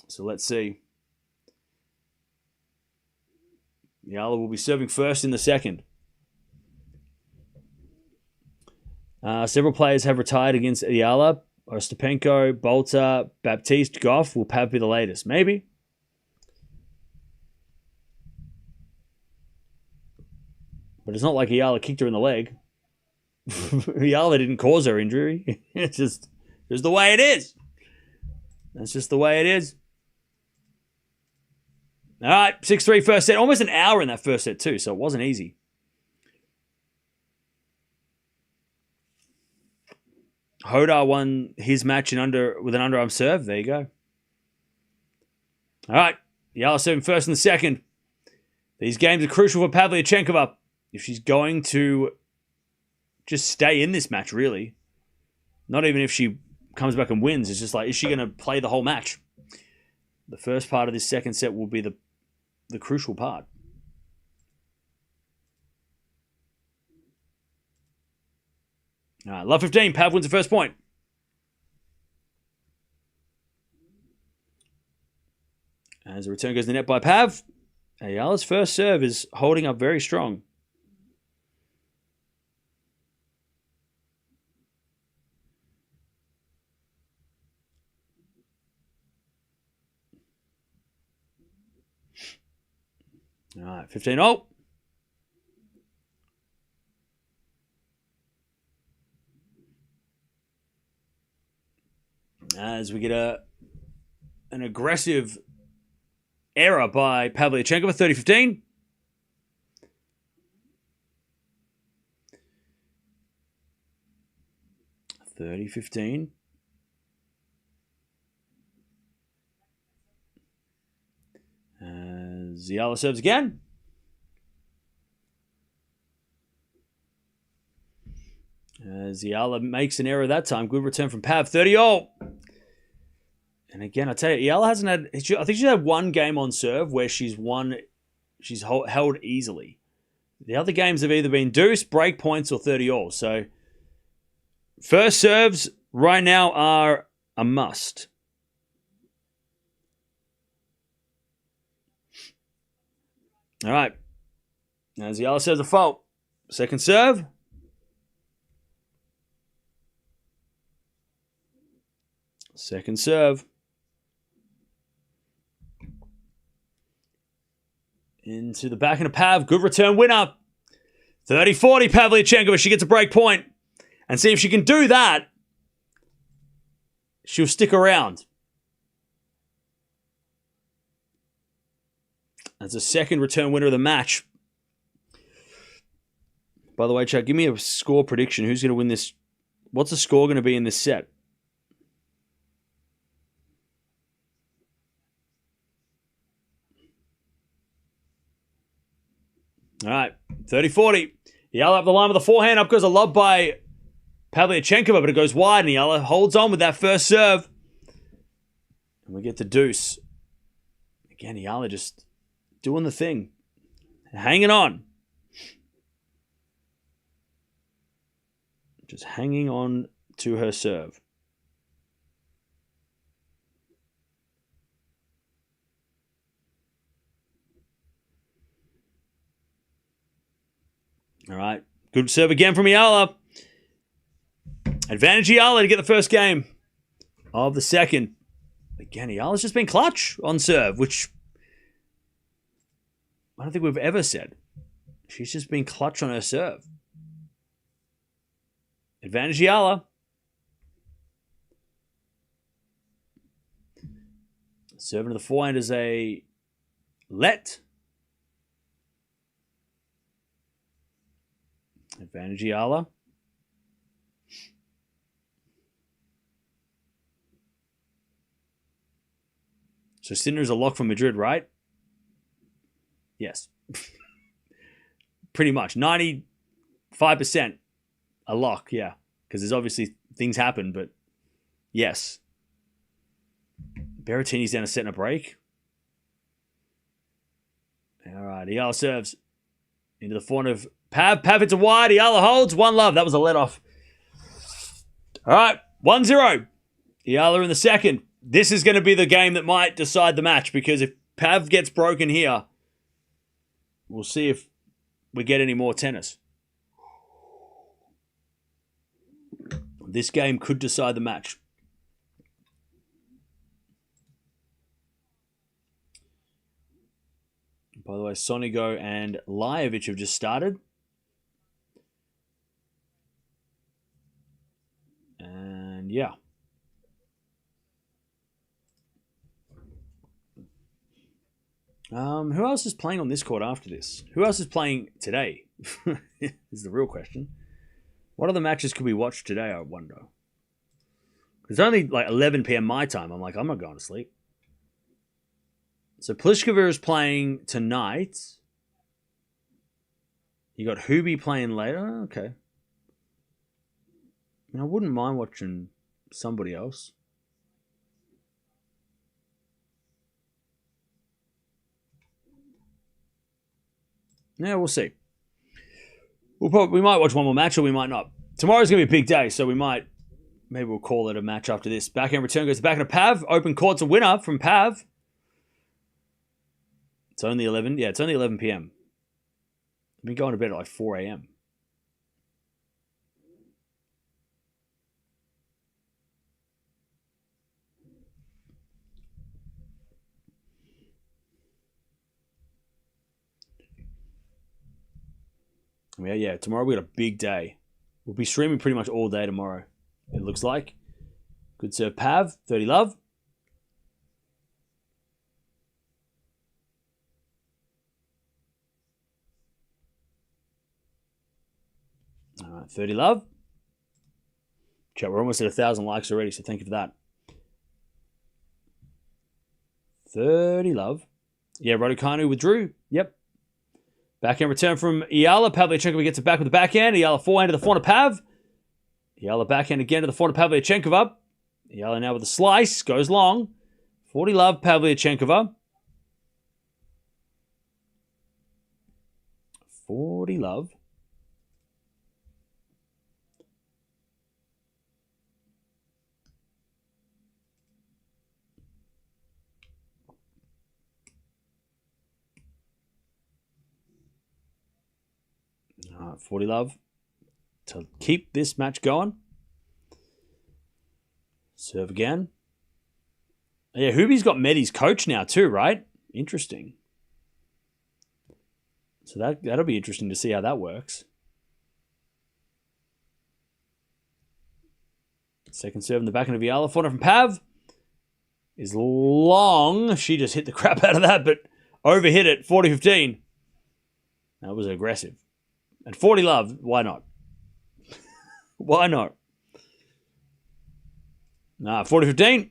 So let's see. Eala will be serving first in the second. Several players have retired against Eala. Ostapenko, Bolter, Baptiste, Gauff. Will Pav be the latest? Maybe. But it's not like Eala kicked her in the leg. Eala didn't cause her injury. It's just the way it is. That's just the way it is. All right, 6-3 first set. Almost an hour in that first set too, so it wasn't easy. Hodar won his match with an underarm serve. There you go. All right, Eala serving first in the second. These games are crucial for Pavlyuchenkova if she's going to just stay in this match, really. Not even if she comes back and wins. It's just like, is she going to play the whole match? The first part of this second set will be the crucial part. All right, love 15. Pav wins the first point. As the return goes to the net by Pav, Eala's first serve is holding up very strong. All right, 15-0. As we get an aggressive error by Pavlyuchenkova, 30-15. As As Eala serves again. As Eala makes an error that time. Good return from Pav. 30-all. And again, I tell you, Eala hasn't had... I think she's had one game on serve where she's held easily. The other games have either been deuce, break points, or 30-all. So, first serves right now are a must. All right. As Eala serves a fault. Second serve. Second serve. Into the backhand of Pav. Good return winner. 30-40 Pavlyuchenkova. She gets a break point. And see if she can do that. She'll stick around. That's a second return winner of the match. By the way, Chad, give me a score prediction. Who's going to win this? What's the score going to be in this set? All right, 30-40. Eala up the line with a forehand. Up goes a lob by Pavlyuchenkova, but it goes wide, and Eala holds on with that first serve. And we get the deuce. Again, Eala just doing the thing. Hanging on. Just hanging on to her serve. All right. Good serve again from Eala. Advantage Eala to get the first game of the second. Again, Eala's just been clutch on serve, which I don't think we've ever said. She's just been clutch on her serve. Advantage Eala. Serving to the forehand is a let. Advantage Eala. So Sinner's a lock from Madrid, right? Yes. Pretty much. 95% a lock, yeah. Because there's obviously things happen, but yes. Berrettini's down a set and a break. All right, Eala serves into the forehand of Pav. Pav hits a wide. Eala holds. 1-love. That was a let-off. All right, 1-0. Eala in the second. This is going to be the game that might decide the match, because if Pav gets broken here, we'll see if we get any more tennis. This game could decide the match. By the way, Sonigo and Lajovic have just started. And yeah. Who else is playing on this court after this? Who else is playing today? Is the real question. What other matches could we watch today, I wonder? It's only like 11 p.m. my time. I'm like, I'm not going to sleep. So Pliskova is playing tonight. You got Hubie playing later. Okay. I mean, I wouldn't mind watching somebody else. Yeah, we'll see. We might watch one more match, or we might not. Tomorrow's going to be a big day, so maybe we'll call it a match after this. Backhand return goes back into Pav. Open court's a winner from Pav. It's only 11. Yeah, it's only 11 p.m. I've been going to bed at like 4 a.m. Yeah, tomorrow we got a big day. We'll be streaming pretty much all day tomorrow, it looks like. Good serve, Pav. 30-love. All right, 30-love. Chat, we're almost at 1,000 likes already, so thank you for that. 30-love. Yeah, Raducanu withdrew. Yep. Backhand return from Eala. Pavlyuchenkova gets it back with the backhand. Eala forehand to the forehand of Pav. Eala backhand again to the forehand of Pavlyuchenkova. Eala now with a slice. Goes long. 40 love, Pavlyuchenkova. 40 love. All right, 40 love to keep this match going. Serve again. Yeah, Hubie's got Medi's coach now too, right? Interesting. So that'll be interesting to see how that works. Second serve in the backhand of Eala. Forehand from Pav is long. She just hit the crap out of that, but overhit it. 40-15. That was aggressive. And 40 love. Why not? Why not? 40-15.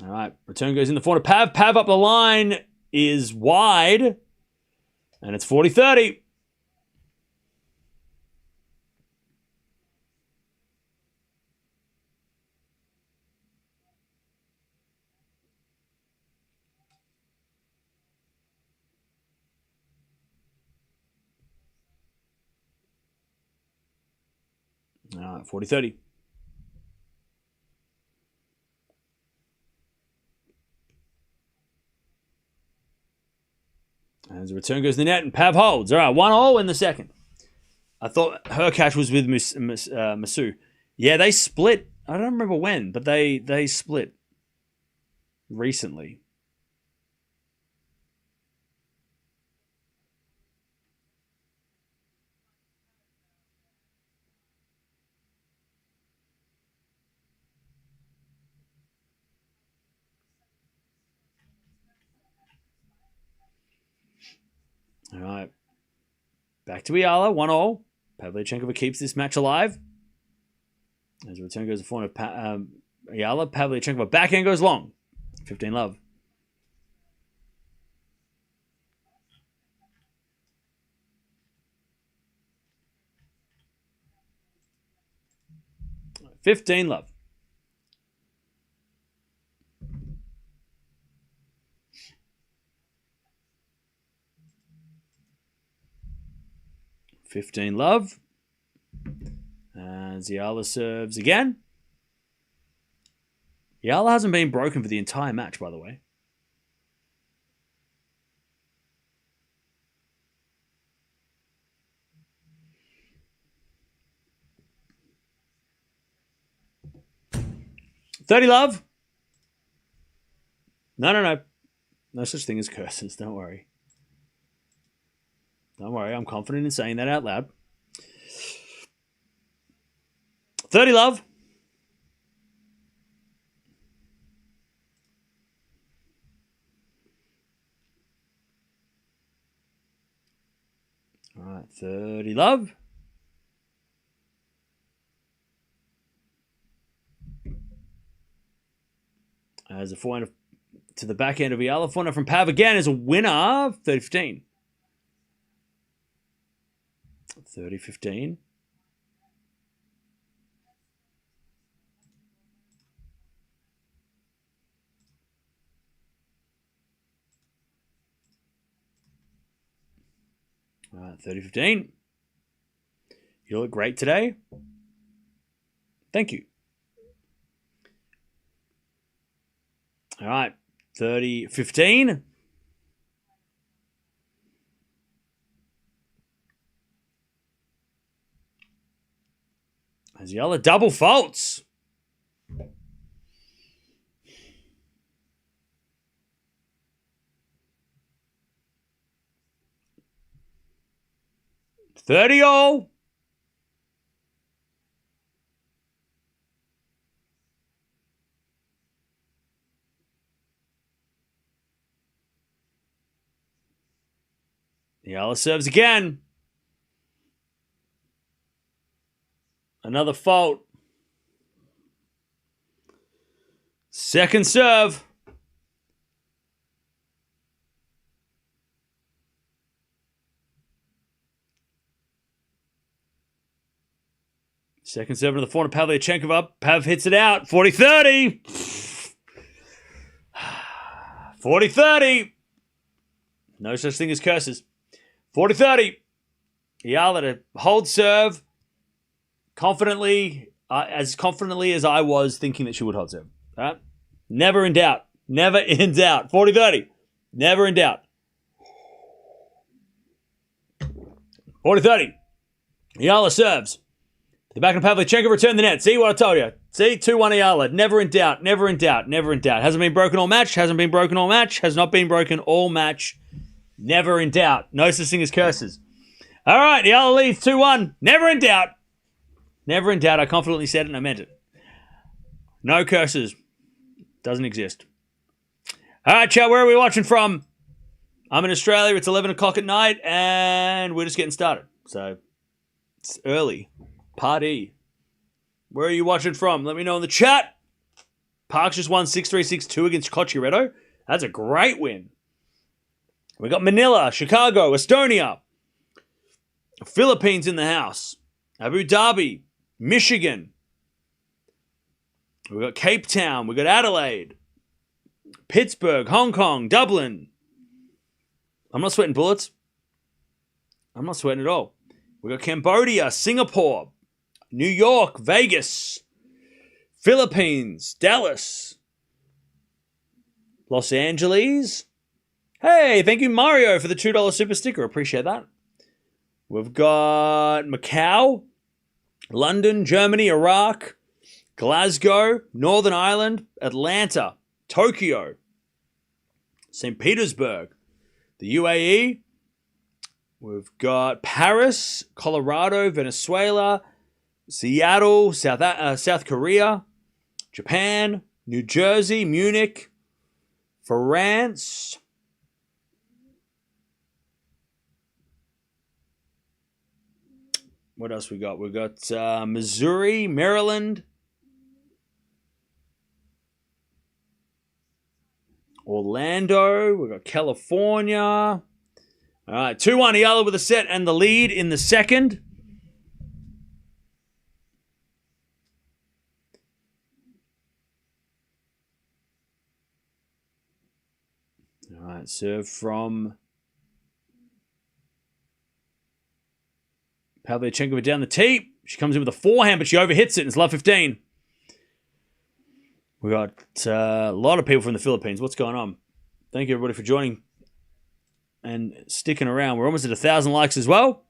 All right, return goes in the forehand of Pav. Pav up the line is wide. And it's 40-30. All right, 40-30. As the return goes in the net, and Pav holds. All right, 1-0 in the second. I thought her catch was with Masu. Yeah, they split. I don't remember when, but they split recently. All right. Back to Eala, 1-0. Pavlyuchenkova keeps this match alive. As the return goes to the forehand of Eala, Pavlyuchenkova backhand goes long. 15 love. $15 love. $15 love. As Eala serves again. Eala hasn't been broken for the entire match, by the way. $30 love. No. No such thing as curses. Don't worry. Don't worry. I'm confident in saying that out loud. 30 love. All right. 30 love. As a forehand to the back end of Eala. Forehand from Pav again is a winner. 30-15. 30-15. All right, 30-15. You look great today. Thank you. All right, 30-15. As Eala double faults. $30-all. Eala serves again. Another fault. Second serve. Second serve into the forehand of Pavlyuchenkova. Pav hits it out. 40-30. 40-30. No such thing as curses. 40-30. Eala to hold serve confidently as I was thinking that she would hold serve. Right? Never in doubt. Never in doubt. 40-30. Never in doubt. 40-30. Eala serves. The back of Pavlyuchenkova return the net. See what I told you. See, 2-1 Eala. Never in doubt. Never in doubt. Never in doubt. Hasn't been broken all match. Hasn't been broken all match. Has not been broken all match. Never in doubt. No such thing as curses. All right, Eala leads 2-1. Never in doubt. Never in doubt. I confidently said it and I meant it. No curses. Doesn't exist. All right, chat, where are we watching from? I'm in Australia. It's 11 o'clock at night and we're just getting started. So it's early. Party. Where are you watching from? Let me know in the chat. Parks just won 6-3, 6-2 against Cocciaretto. That's a great win. We got Manila, Chicago, Estonia, Philippines in the house, Abu Dhabi, Michigan. We got Cape Town. We got Adelaide, Pittsburgh, Hong Kong, Dublin. I'm not sweating bullets. I'm not sweating at all. We got Cambodia, Singapore, New York, Vegas, Philippines, Dallas, Los Angeles. Hey, thank you, Mario, for the $2 super sticker. Appreciate that. We've got Macau, London, Germany, Iraq, Glasgow, Northern Ireland, Atlanta, Tokyo, St. Petersburg, the UAE. We've got Paris, Colorado, Venezuela, Seattle, South Korea, Japan, New Jersey, Munich, France. What else we got? We got Missouri, Maryland, Orlando. We got California. All right, 2-1 Eala with a set and the lead in the second. All right, serve from Pavlyuchenkova down the tee. She comes in with a forehand, but she overhits it, and it's love 15. We got a lot of people from the Philippines. What's going on? Thank you, everybody, for joining and sticking around. We're almost at 1,000 likes as well.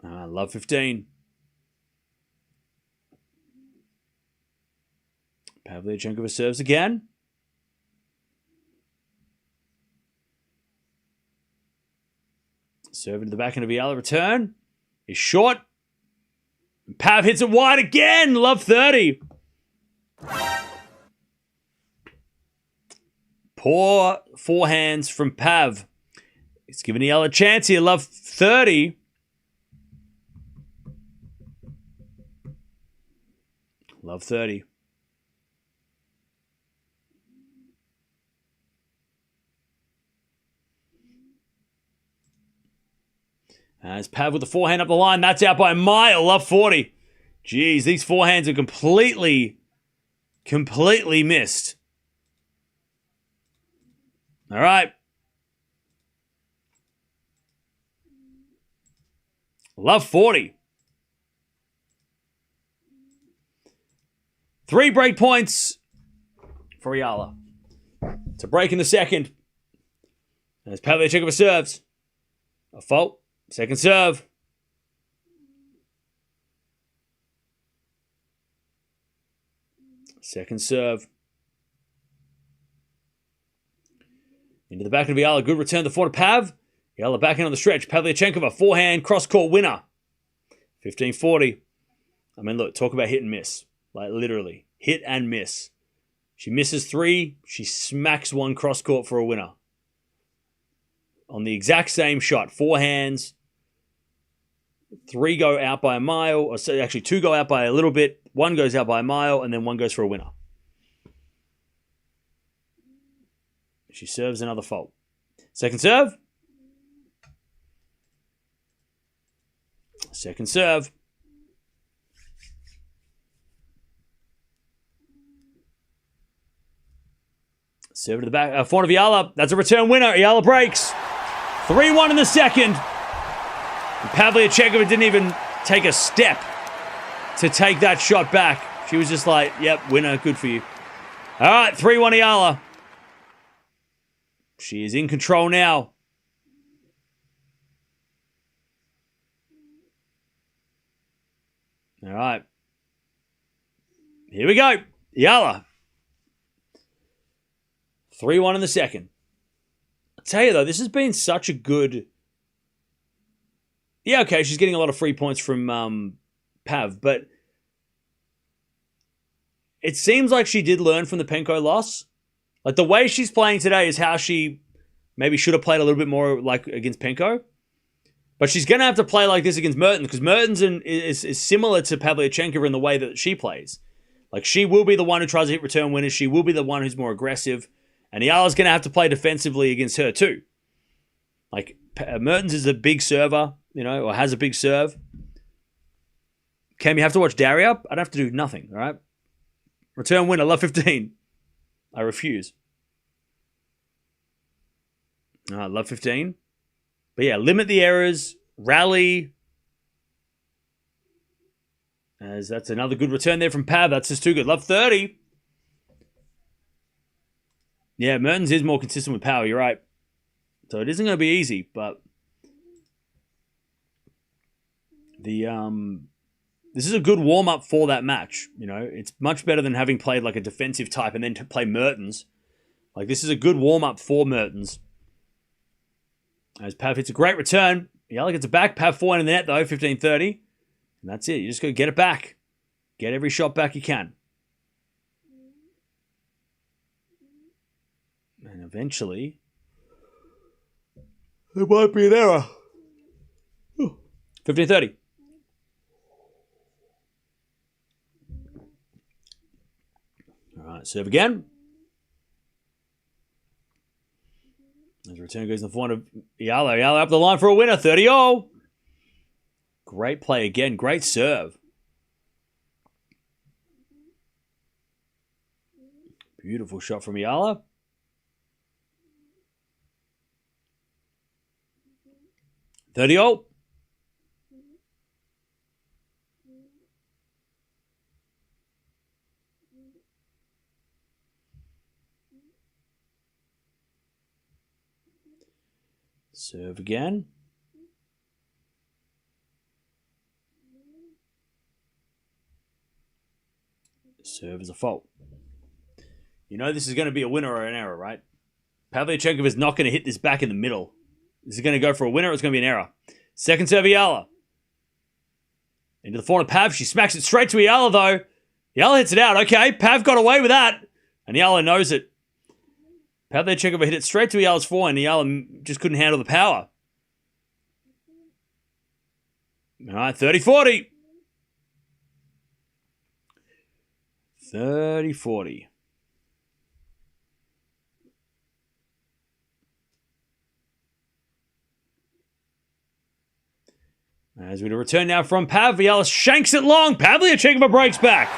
Love 15. Pavlyuchenkova serves again. Serve into the backhand of Eala. Return is short. Pav hits it wide again. Love 30. Poor forehands from Pav. It's giving Eala a chance here. Love 30. Love 30. As Pav with the forehand up the line. That's out by a mile. Love 40. Jeez, these forehands are completely missed. All right. Love 40. 3 break points for Eala. It's a break in the second. As Pavlyuchenkova serves. A fault. Second serve. Second serve. Into the back of Eala. Good return to the forehand of Pav. Eala backhand on the stretch. Pavlyuchenkova, forehand, cross-court winner. 15-40. I mean, look, talk about hit and miss. Like, literally. Hit and miss. She misses 3. She smacks 1 cross court for a winner. On the exact same shot. 4 hands. 3 go out by a mile. Or so actually, 2 go out by a little bit. 1 goes out by a mile. And then 1 goes for a winner. She serves another fault. Second serve. Second serve. Serve to the back. Forehand of Eala. That's a return winner. Eala breaks. 3-1 in the second. And Pavlyuchenkova didn't even take a step to take that shot back. She was just like, yep, winner. Good for you. All right, 3-1 Eala. She is in control now. All right. Here we go. Eala. 3-1 in the second. I'll tell you, though, this has been such a good... Yeah, okay, she's getting a lot of free points from Pav, but it seems like she did learn from the Penko loss. Like, the way she's playing today is how she maybe should have played a little bit more like against Penko. But she's going to have to play like this against Mertens, because Mertens is similar to Pavlyuchenkova in the way that she plays. Like, she will be the one who tries to hit return winners. She will be the one who's more aggressive. And Eala's going to have to play defensively against her too. Like, Mertens is a big server, you know, or has a big serve. Cam, you have to watch Daria. I don't have to do nothing, all right? Return winner, love 15. I refuse. All right, love 15. But yeah, limit the errors, rally. As that's another good return there from Pav. That's just too good. Love 30. Yeah, Mertens is more consistent with power, you're right. So it isn't going to be easy, but this is a good warm-up for that match. You know, it's much better than having played like a defensive type and then to play Mertens. Like, this is a good warm-up for Mertens. As Pav hits a great return. Eala gets it back. Pav 4 in the net, though, 15-30. And that's it. You just got to get it back. Get every shot back you can. And eventually, there might be an error. 15-30. All right, serve again. As return goes in the forehand of Eala. Eala up the line for a winner, 30-all. Great play again. Great serve. Beautiful shot from Eala. Thirty-all. Serve again. Serve is a fault. You know this is going to be a winner or an error, right? Pavlyuchenkova is not going to hit this back in the middle. This is going to go for a winner or it's going to be an error. Second serve, Eala. Into the forehand of Pav. She smacks it straight to Eala, though. Eala hits it out. Okay, Pav got away with that. And Eala knows it. Pavlyuchenkova hit it straight to Eala's forehand. Eala just couldn't handle the power. All right, 30-40. 30-40. As we return now from Pav, Eala shanks it long. Pavlyuchenkova breaks back.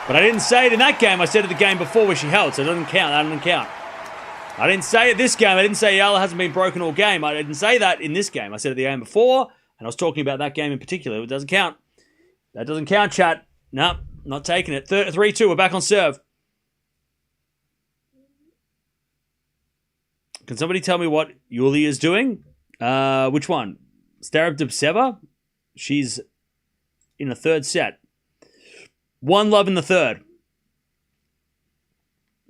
But I didn't say it in that game. I said it the game before where she held, so it doesn't count. That doesn't count. I didn't say it this game. I didn't say Eala hasn't been broken all game. I didn't say that in this game. I said it the game before, and I was talking about that game in particular. It doesn't count. That doesn't count, chat. No, not taking it. 3-2. We're back on serve. Can somebody tell me what Yulia is doing? Which one? Starab Dubseva? She's in a third set. 1-love in the third.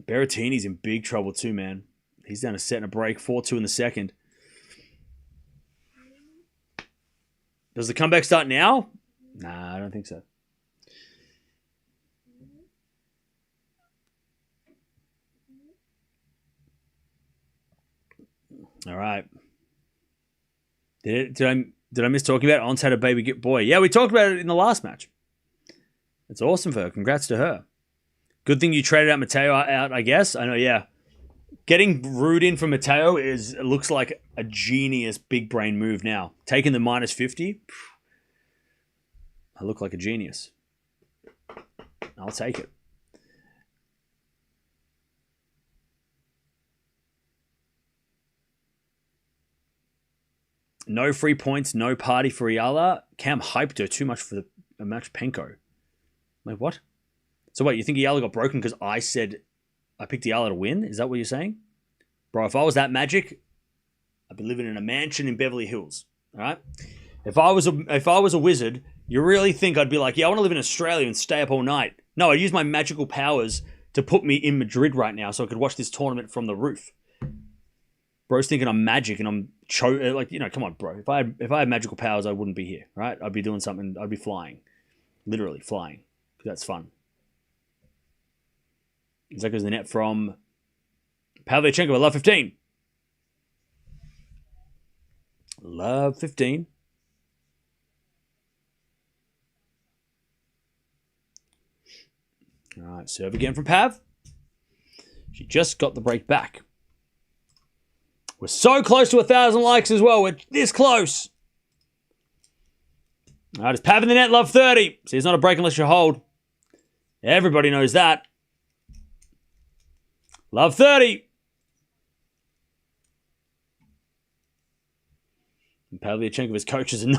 Berrettini's in big trouble too, man. He's down a set and a break. 4-2 in the second. Does the comeback start now? Nah, I don't think so. All right. Did I miss talking about it? Ons had a baby boy. Yeah, we talked about it in the last match. It's awesome for her. Congrats to her. Good thing you traded out Matteo out, I guess. I know, yeah. Getting Ruud in for Matteo looks like a genius big brain move now. Taking the minus 50, I look like a genius. I'll take it. No free points, no party for Eala. Cam hyped her too much for a match Penko. Like, what? So wait, you think Eala got broken because I said I picked Eala to win? Is that what you're saying? Bro, if I was that magic, I'd be living in a mansion in Beverly Hills. All right? If I was a wizard, you really think I'd be like, yeah, I want to live in Australia and stay up all night? No, I'd use my magical powers to put me in Madrid right now so I could watch this tournament from the roof. Bro's thinking I'm magic and I'm come on, bro. If I had magical powers, I wouldn't be here, right? I'd be doing something. I'd be flying, literally flying. That's fun. That goes the net from Pavlyuchenkova. Love 15. Love 15. All right, serve again from Pav. She just got the break back. We're so close to 1,000 likes as well. We're this close. All right, it's Pav in the net, love 30. See, it's not a break unless you hold. Everybody knows that. Love 30. And Pavlyuchenkova's coaches are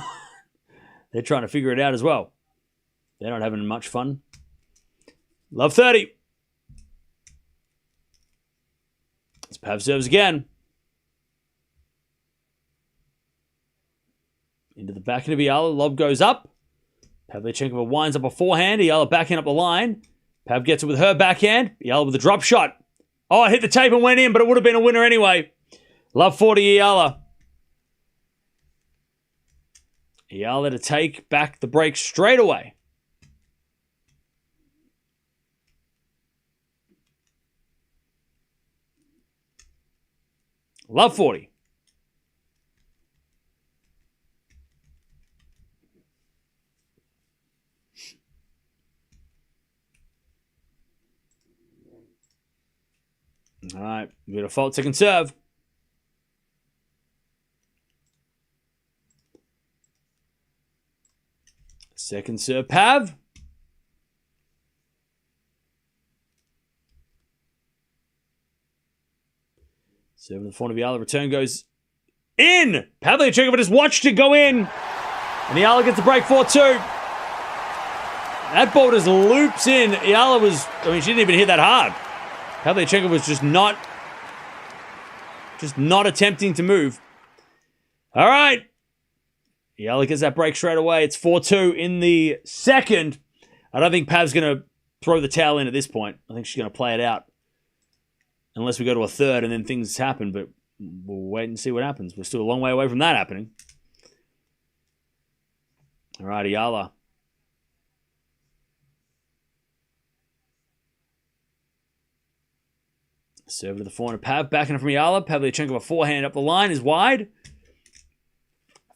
they're trying to figure it out as well. They're not having much fun. Love 30. It's Pav serves again. Into the backhand of Eala. Lob goes up. Pavlyuchenkova winds up a forehand. Eala backhand up the line. Pav gets it with her backhand. Eala with a drop shot. Oh, it hit the tape and went in, but it would have been a winner anyway. Love 40 Eala. Eala to take back the break straight away. Love 40. All right, we got a fault second serve. Second serve, Pav. Serve in the front of Eala. Return goes in. Pavlyuchenkova just watched it go in. And Eala gets the break 4-2. That ball just loops in. Eala she didn't even hit that hard. Pavlyuchenkova was just not attempting to move. All right. Eala gets that break straight away. It's 4-2 in the second. I don't think Pav's going to throw the towel in at this point. I think she's going to play it out. Unless we go to a third and then things happen, but we'll wait and see what happens. We're still a long way away from that happening. All right, Eala. Serve to the forehand of Pav. Backing it from Eala. Pavlyuchenkova forehand up the line is wide.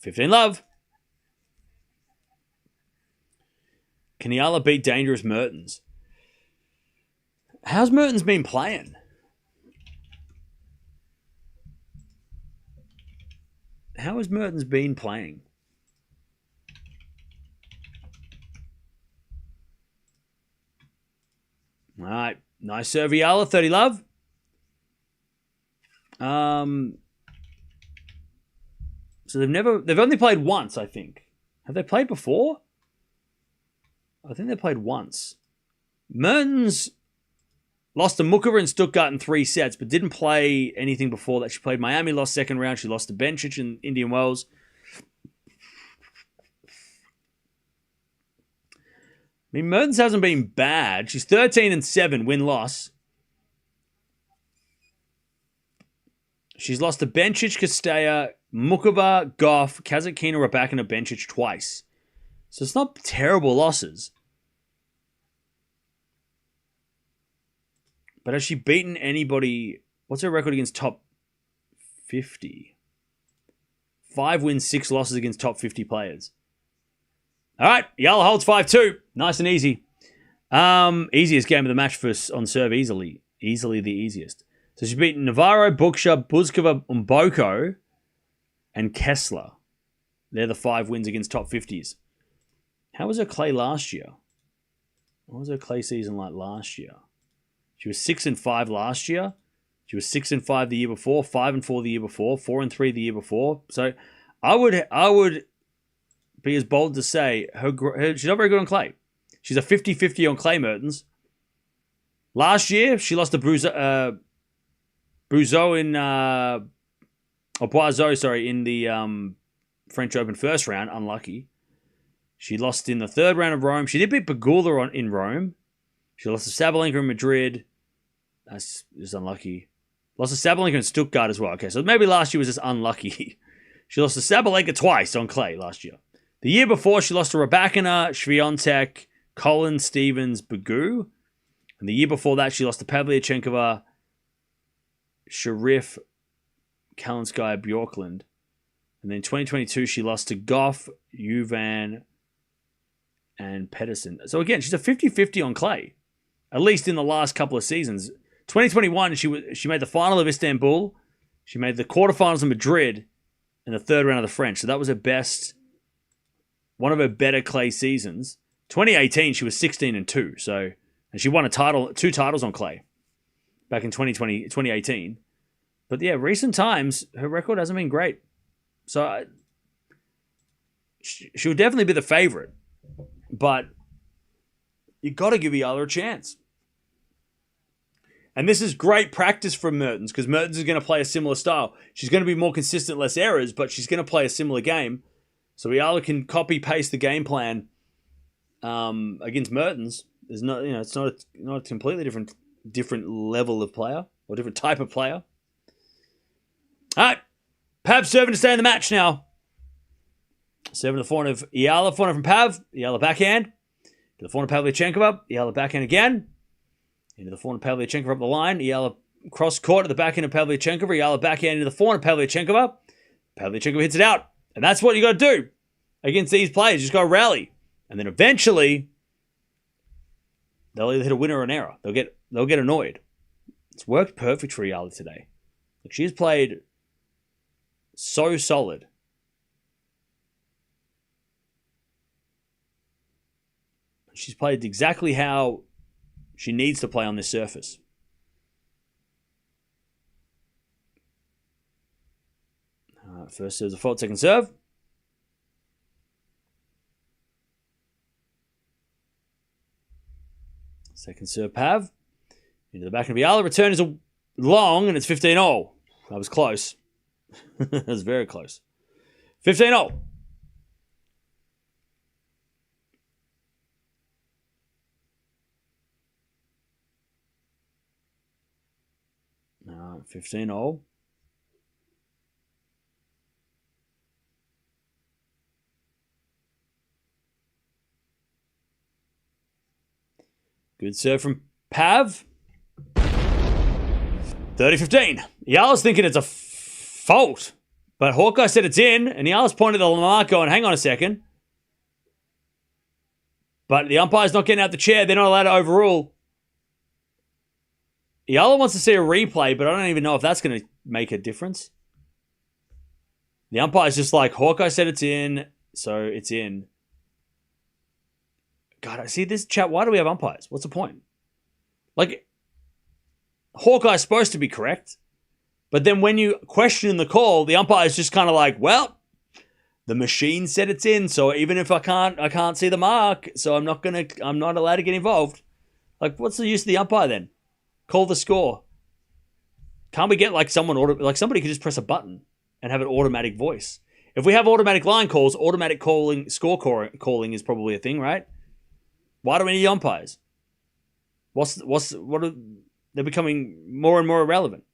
15 love. Can Eala beat dangerous Mertens? How's Mertens been playing? How has Mertens been playing? All right. Nice serve, Eala. 30 love. So they've only played once, I think. Have they played before? I think they played once. Mertens lost to Mukova and Stuttgart in 3 sets, but didn't play anything before that. She played Miami, lost second round. She lost to Bencic in Indian Wells. I mean, Mertens hasn't been bad. She's 13-7 win-loss. She's lost to Bencic, Castella, Mukova, Gauff, Kazatkina, Raducanu, and Bencic twice. So it's not terrible losses. But has she beaten anybody? What's her record against top 50. 5 wins, 6 losses against top 50 players. All right, Eala holds 5-2. Nice and easy. Easiest game of the match for on serve easily. Easily the easiest. So she's beaten Navarro, Buksha, Buzkova, Mboko, and Kessler. They're the 5 wins against top 50s. How was her clay last year? What was her clay season like last year? She was 6-5 last year. She was 6-5 the year before, 5-4 the year before, 4-3 the year before. So I would be as bold to say she's not very good on clay. She's a 50-50 on clay, Mertens. Last year, she lost to Boiseau in the French Open first round. Unlucky. She lost in the third round of Rome. She did beat Pegula in Rome. She lost to Sabalenka in Madrid. That's just unlucky. Lost to Sabalenka in Stuttgart as well. Okay, so maybe last year was just unlucky. She lost to Sabalenka twice on clay last year. The year before, she lost to Raducanu, Swiatek, Colin, Stevens, Bagu. And the year before that, she lost to Pavlyuchenkova, Sharif, Kalinskaya, Bjorkland. And then 2022, she lost to Gauff, Juvan, and Pedersen. So again, she's a 50-50 on clay, at least in the last couple of seasons. 2021, she made the final of Istanbul. She made the quarterfinals of Madrid and the third round of the French. So that was her best, one of her better clay seasons. 2018, she was 16-2. So, and she won a title, 2 titles on clay back in 2018. But yeah, recent times, her record hasn't been great. So she would definitely be the favorite. But you got to give Eala a chance. And this is great practice from Mertens because Mertens is going to play a similar style. She's going to be more consistent, less errors, but she's going to play a similar game. So Eala can copy-paste the game plan against Mertens. There's no, it's not a completely different level of player or different type of player. All right, Pav serving to stay in the match now. Serving to the forehand of Eala, forehand from Pav. Eala backhand. To the forehand of Pavlyuchenkova. Eala backhand again. Into the forehand of Pavlyuchenkova up the line. Eala cross court at the backhand of Pavlyuchenkova. Eala backhand into the forehand of Pavlyuchenkova. Pavlyuchenkova hits it out. And that's what you got to do against these players. You just got to rally. And then eventually, they'll either hit a winner or an error. They'll get annoyed. It's worked perfect for Eala today. Like, she's played so solid. She's played exactly how she needs to play on this surface. First serve's a fault, second serve. Second serve, Pav. Into the back of Eala. Return is long, and it's 15-0. That was close. That was very close. 15-0. 15-0. Good serve from Pav. 30-15. Eala's thinking it's a fault. But Hawkeye said it's in, and Eala's pointed at the mark going, hang on a second. But the umpire's not getting out the chair. They're not allowed to overrule. Eala wants to see a replay, but I don't even know if that's going to make a difference. The umpire's just like, Hawkeye said it's in, so it's in. God, I see this chat. Why do we have umpires? What's the point? Like, Hawkeye's supposed to be correct, but then when you question the call, the umpire's just kind of like, well, the machine said it's in, so even if I can't see the mark, so I'm not allowed to get involved. Like, what's the use of the umpire then? Call the score. Can't we get like somebody could just press a button and have an automatic voice? If we have automatic line calls, automatic calling is probably a thing, right? Why do we need umpires? They're becoming more and more irrelevant.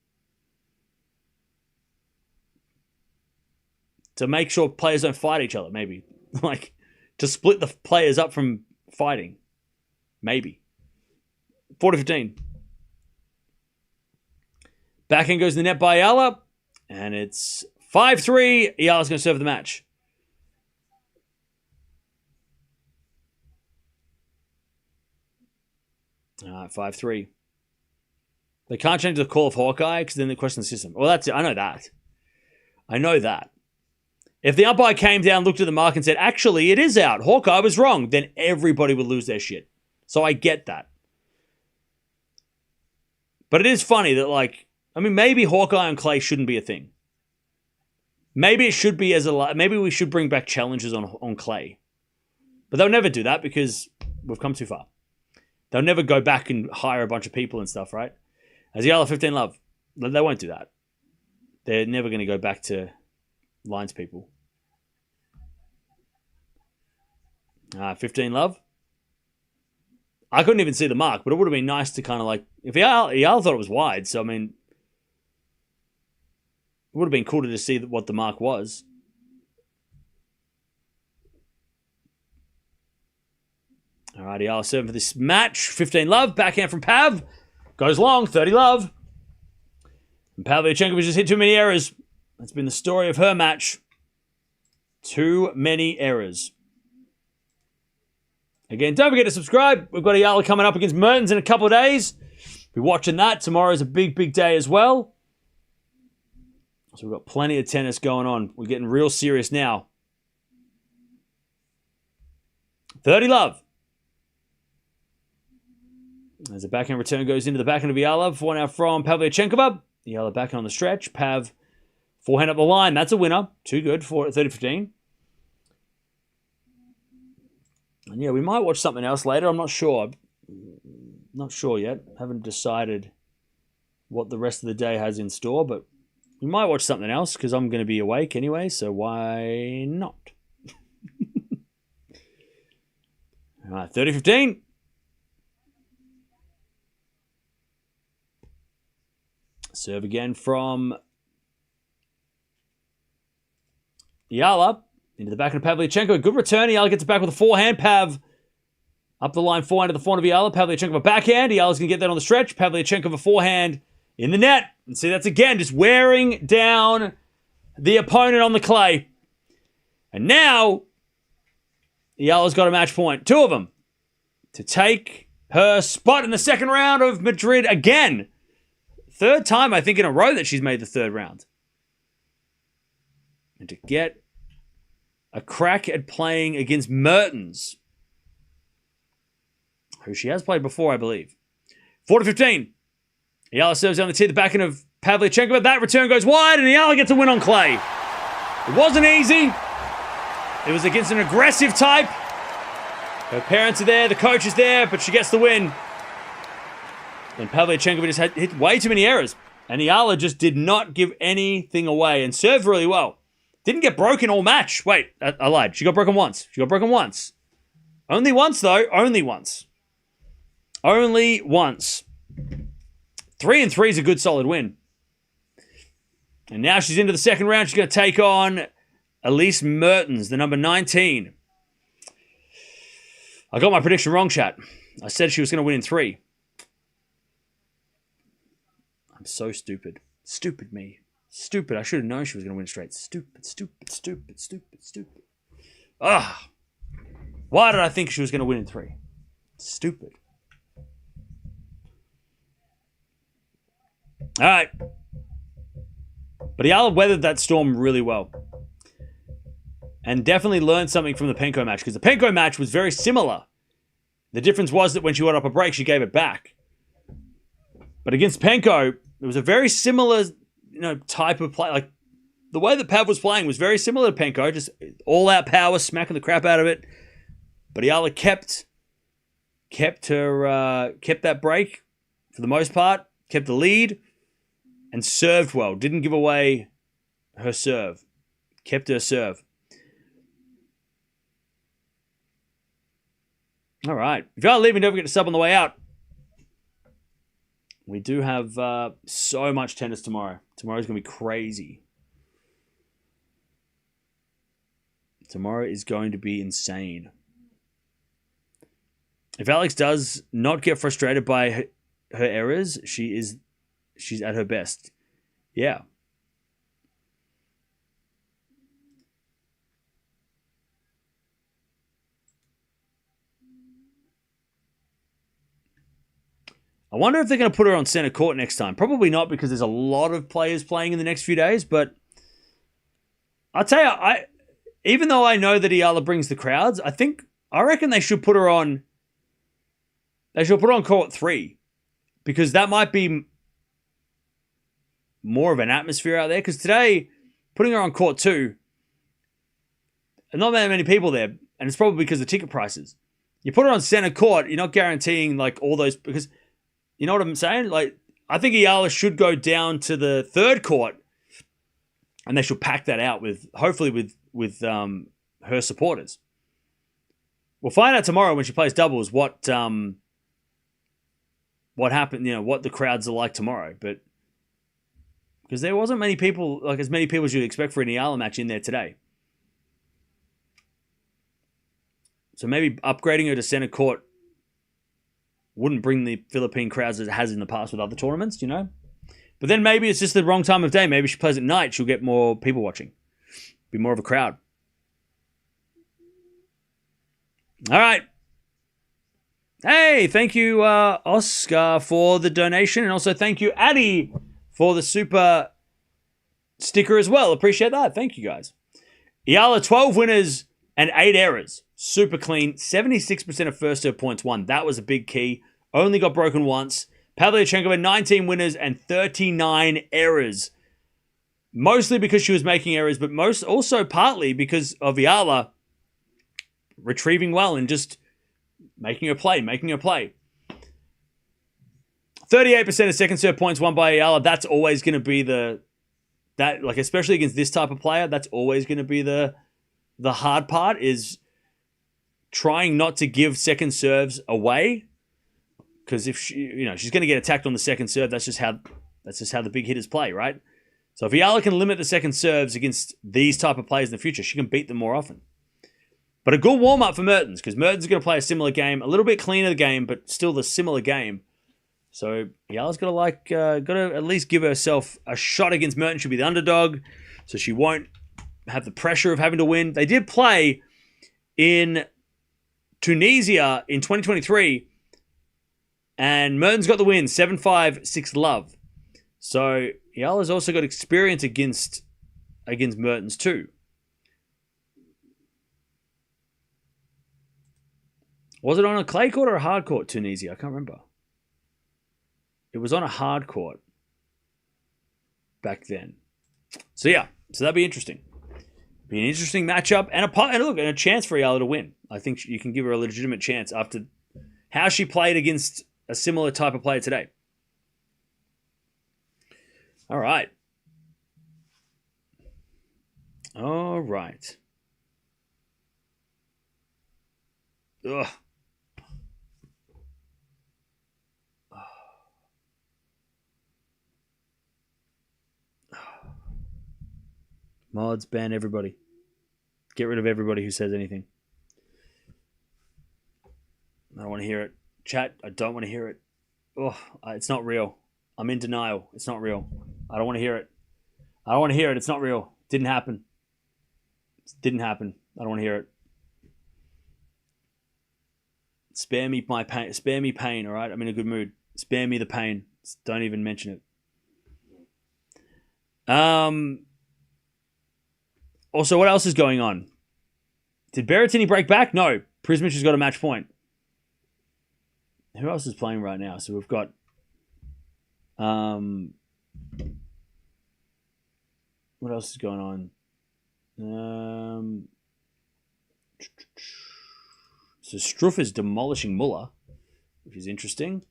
To make sure players don't fight each other, maybe. Like, to split the players up from fighting. Maybe. 40-15. Backhand goes to the net by Eala. And it's 5-3. Eala's going to serve the match. All right, 5-3. They can't change the call of Hawkeye because then they question the system. Well, that's it. I know that. If the umpire came down, looked at the mark and said, actually, it is out. Hawkeye was wrong. Then everybody would lose their shit. So I get that. But it is funny that, maybe Hawkeye on clay shouldn't be a thing. Maybe it should be maybe we should bring back challenges on clay. But they'll never do that because we've come too far. They'll never go back and hire a bunch of people and stuff, right? As Eala 15 love, they won't do that. They're never going to go back to lines people. 15 love. I couldn't even see the mark, but it would have been nice to kind of if Eala thought it was wide, so it would have been cool to just see what the mark was. All right, Eala serving for this match. 15 love, backhand from Pav. Goes long, 30 love. And Pavlyuchenkova just hit too many errors. That's been the story of her match. Too many errors. Again, don't forget to subscribe. We've got Eala coming up against Mertens in a couple of days. Be watching that. Tomorrow's a big, big day as well. So we've got plenty of tennis going on. We're getting real serious now. 30 love. As the backhand return goes into the backhand of Eala. Forehand out from Pavlyuchenkova. Eala backhand on the stretch. Pav forehand up the line. That's a winner. Too good for 30-15. And yeah, we might watch something else later. I'm not sure. Not sure yet. Haven't decided what the rest of the day has in store, but we might watch something else because I'm going to be awake anyway, so why not? All right, 30-15. Serve again from Eala into the back of Pavlyuchenkova. Good return. Eala gets it back with a forehand. Pav up the line, forehand to the front of Eala. Pavlyuchenkova backhand. Eala's going to get that on the stretch. Pavlyuchenkova forehand in the net. And see, that's again just wearing down the opponent on the clay. And now Eala's got a match point. Two of them to take her spot in the second round of Madrid again. Third time, I think, in a row that she's made the third round. And to get a crack at playing against Mertens, who she has played before, I believe. 4-15. Eala serves down the tee, the backhand of Pavlyuchenkova. That return goes wide, and Eala gets a win on clay. It wasn't easy. It was against an aggressive type. Her parents are there, the coach is there, but she gets the win. And Pavlyuchenkova just hit way too many errors. And Eala just did not give anything away and served really well. Didn't get broken all match. Wait, I lied. She got broken once. Only once, though. Only once. 3-3 is a good, solid win. And now she's into the second round. She's going to take on Elise Mertens, the number 19. I got my prediction wrong, chat. I said she was going to win in 3. I'm so stupid. Stupid me. Stupid. I should have known she was going to win straight. Stupid. Ah. Why did I think she was going to win in 3? Stupid. All right. But Eala weathered that storm really well. And definitely learned something from the Penko match, because the Penko match was very similar. The difference was that when she went up a break, she gave it back. But against Penko, it was a very similar, type of play. Like, the way that Pav was playing was very similar to Penko, just all-out power, smacking the crap out of it. But Eala kept that break for the most part, kept the lead, and served well. Didn't give away her serve. Kept her serve. All right. If you are leaving, don't forget to sub on the way out. We do have so much tennis tomorrow. Tomorrow's going to be crazy. Tomorrow is going to be insane. If Alex does not get frustrated by her errors, she's at her best. Yeah. I wonder if they're going to put her on center court next time. Probably not, because there's a lot of players playing in the next few days. But I'll tell you, even though I know that Eala brings the crowds, I reckon they should put her on. They should put her on court 3, because that might be more of an atmosphere out there. Because today, putting her on court 2, not that many people there, and it's probably because of ticket prices. You put her on center court, you're not guaranteeing like all those, because you know what I'm saying? Like, I think Eala should go down to the 3rd court, and they should pack that out with, hopefully with her supporters. We'll find out tomorrow when she plays doubles what happened, what the crowds are like tomorrow. But because there wasn't many people, like as many people as you'd expect for an Eala match in there today. So maybe upgrading her to center court wouldn't bring the Philippine crowds as it has in the past with other tournaments, But then maybe it's just the wrong time of day. Maybe she plays at night. She'll get more people watching. Be more of a crowd. All right. Hey, thank you, Oscar, for the donation. And also thank you, Addy, for the super sticker as well. Appreciate that. Thank you, guys. Eala, 12 winners and 8 errors. Super clean. 76% of first serve points won. That was a big key. Only got broken once. Pavlyuchenkova, 19 winners and 39 errors. Mostly because she was making errors, but also partly because of Eala retrieving well and just making her play. 38% of second serve points won by Eala. That's always going to be especially against this type of player, that's always going to be the hard part, is trying not to give second serves away. Because if she's going to get attacked on the second serve, that's just how the big hitters play, right? So if Eala can limit the second serves against these type of players in the future, she can beat them more often. But a good warm-up for Mertens, because Mertens is going to play a similar game, a little bit cleaner the game, but still the similar game. So Eala's got to at least give herself a shot against Mertens. She'll be the underdog, so she won't have the pressure of having to win. They did play in Tunisia in 2023, and Mertens got the win, 7-5, 6-love. So Eala's also got experience against Mertens too. Was it on a clay court or a hard court, Tunisia? I can't remember. It was on a hard court back then. So yeah, that'd be interesting. Be an interesting matchup and a chance for Eala to win. I think you can give her a legitimate chance after how she played against a similar type of player today. All right. Ugh. Mods, ban everybody. Get rid of everybody who says anything. I don't want to hear it. Chat, I don't want to hear it. Oh, it's not real. I'm in denial. It's not real. I don't want to hear it. It's not real. Didn't happen. I don't want to hear it. Spare me my pain. Spare me pain, all right? I'm in a good mood. Spare me the pain. Don't even mention it. Also, what else is going on? Did Berrettini break back? No. Prismic has got a match point. Who else is playing right now? So we've got... what else is going on? So Struff is demolishing Muller, which is interesting.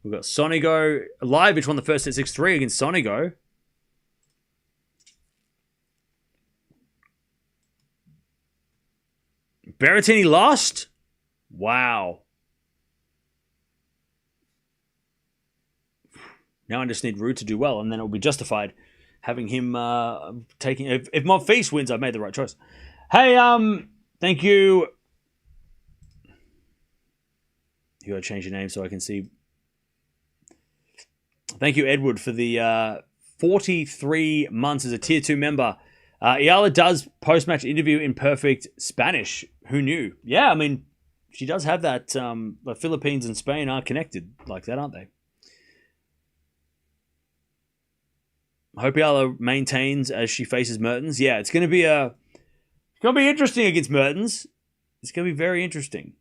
We've got Sonigo live, which won the first set 6-3 against Sonigo. Berrettini lost? Wow. Now I just need Ruud to do well, and then it will be justified having him taking... If Monfils wins, I've made the right choice. Hey, thank you. You gotta change your name so I can see. Thank you, Edward, for the 43 months as a Tier 2 member. Eala does post-match interview in perfect Spanish. Who knew? Yeah, I mean, she does have that. The Philippines and Spain are connected like that, aren't they? Hope Eala maintains as she faces Mertens. Yeah, it's going to be interesting against Mertens. It's going to be very interesting.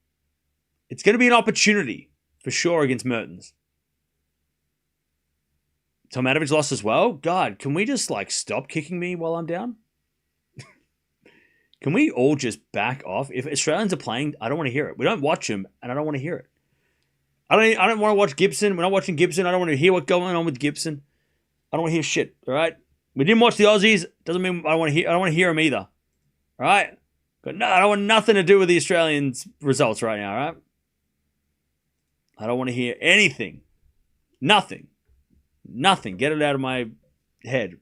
It's going to be an opportunity for sure against Mertens. Tomatovic lost as well. God, can we just stop kicking me while I'm down? Can we all just back off? If Australians are playing, I don't want to hear it. We don't watch them, and I don't want to hear it. I don't want to watch Gibson. We're not watching Gibson. I don't want to hear what's going on with Gibson. I don't want to hear shit. All right, we didn't watch the Aussies. Doesn't mean I don't want to hear them either. All right, but no, I don't want nothing to do with the Australians' results right now. All right, I don't want to hear anything. Nothing. Get it out of my head.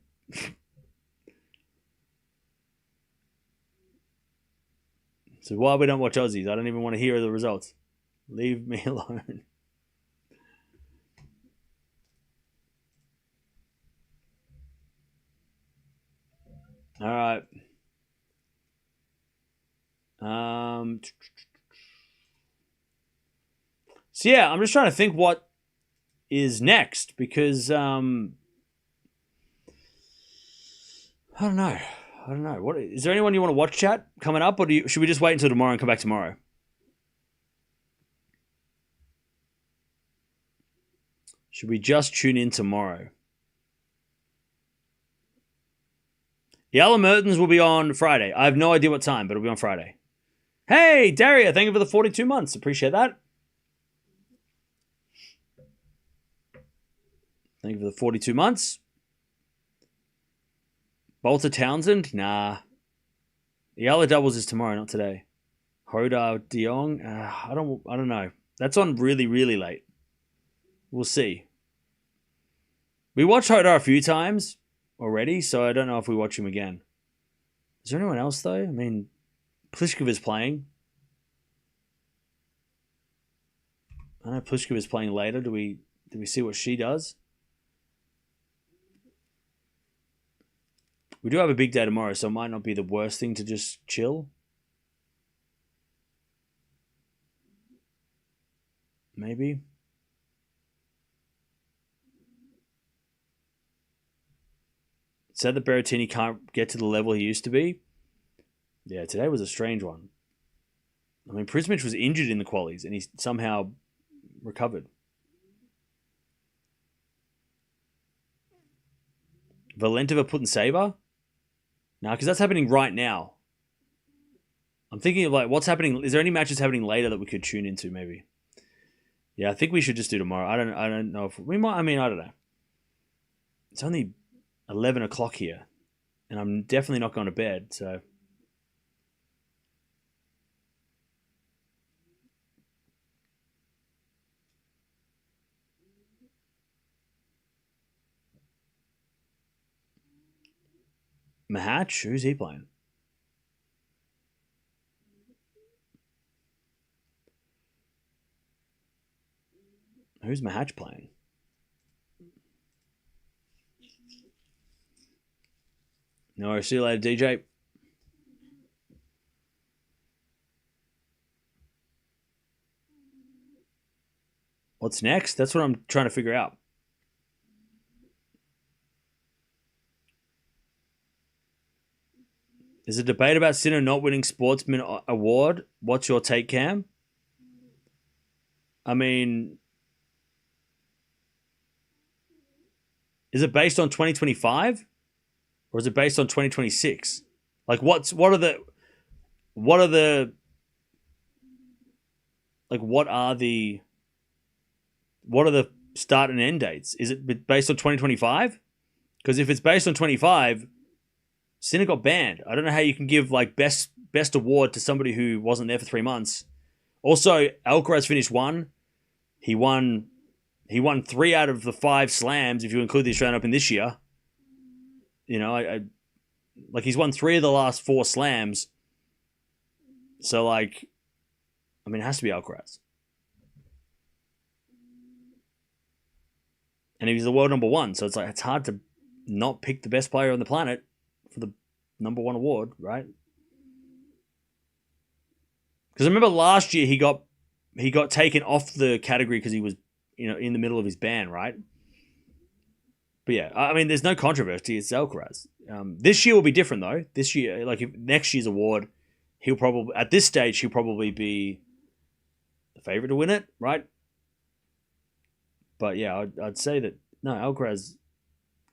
So why we don't watch Aussies? I don't even want to hear the results. Leave me alone. All right. So yeah, I'm just trying to think what is next because I don't know. What is there anyone you want to watch chat coming up, or should we just wait until tomorrow and come back tomorrow? Should we just tune in tomorrow? Eala Mertens will be on Friday. I have no idea what time, but it'll be on Friday. Hey, Daria, thank you for the 42 months. Appreciate that. Thank you for the 42 months. Bolter Townsend? Nah. Eala doubles is tomorrow, not today. Hoda De Jong? I don't know. That's on really, really late. We'll see. We watched Hoda a few times already, so I don't know if we watch him again. Is there anyone else, though? I mean, Pliskova's playing. I know Pliskova's playing later. Do we see what she does? We do have a big day tomorrow, so it might not be the worst thing to just chill. Maybe. Said that Berrettini can't get to the level he used to be. Yeah, today was a strange one. I mean, Prismic was injured in the qualies, and he somehow recovered. Valentova putting Saber? No, because that's happening right now. I'm thinking of what's happening. Is there any matches happening later that we could tune into? Maybe. Yeah, I think we should just do tomorrow. I don't know if we might. I mean, I don't know. It's only 11 o'clock here, and I'm definitely not going to bed. So. Mahatch? Who's he playing? Who's Mahatch playing? No, see you later, DJ. What's next? That's what I'm trying to figure out. There's a debate about Sinner not winning Sportsman Award. What's your take, Cam? I mean, is it based on 2025? Or is it based on 2026? What are the start and end dates? Is it based on 2025? Because if it's based on 25, Sinner got banned. I don't know how you can give best award to somebody who wasn't there for 3 months. Also, Alcaraz finished one. He won 3 out of the 5 slams if you include the Australian Open this year. You know, he's won 3 of the last 4 slams. So it has to be Alcaraz. And he's the world number 1, so it's hard to not pick the best player on the planet for the number 1 award, right? Because I remember last year he got taken off the category because he was in the middle of his ban, right? But yeah, I mean, there's no controversy. It's Alcaraz. This year will be different though. This year, like if next year's award, he'll probably be the favorite to win it, right? But yeah, I'd say that no,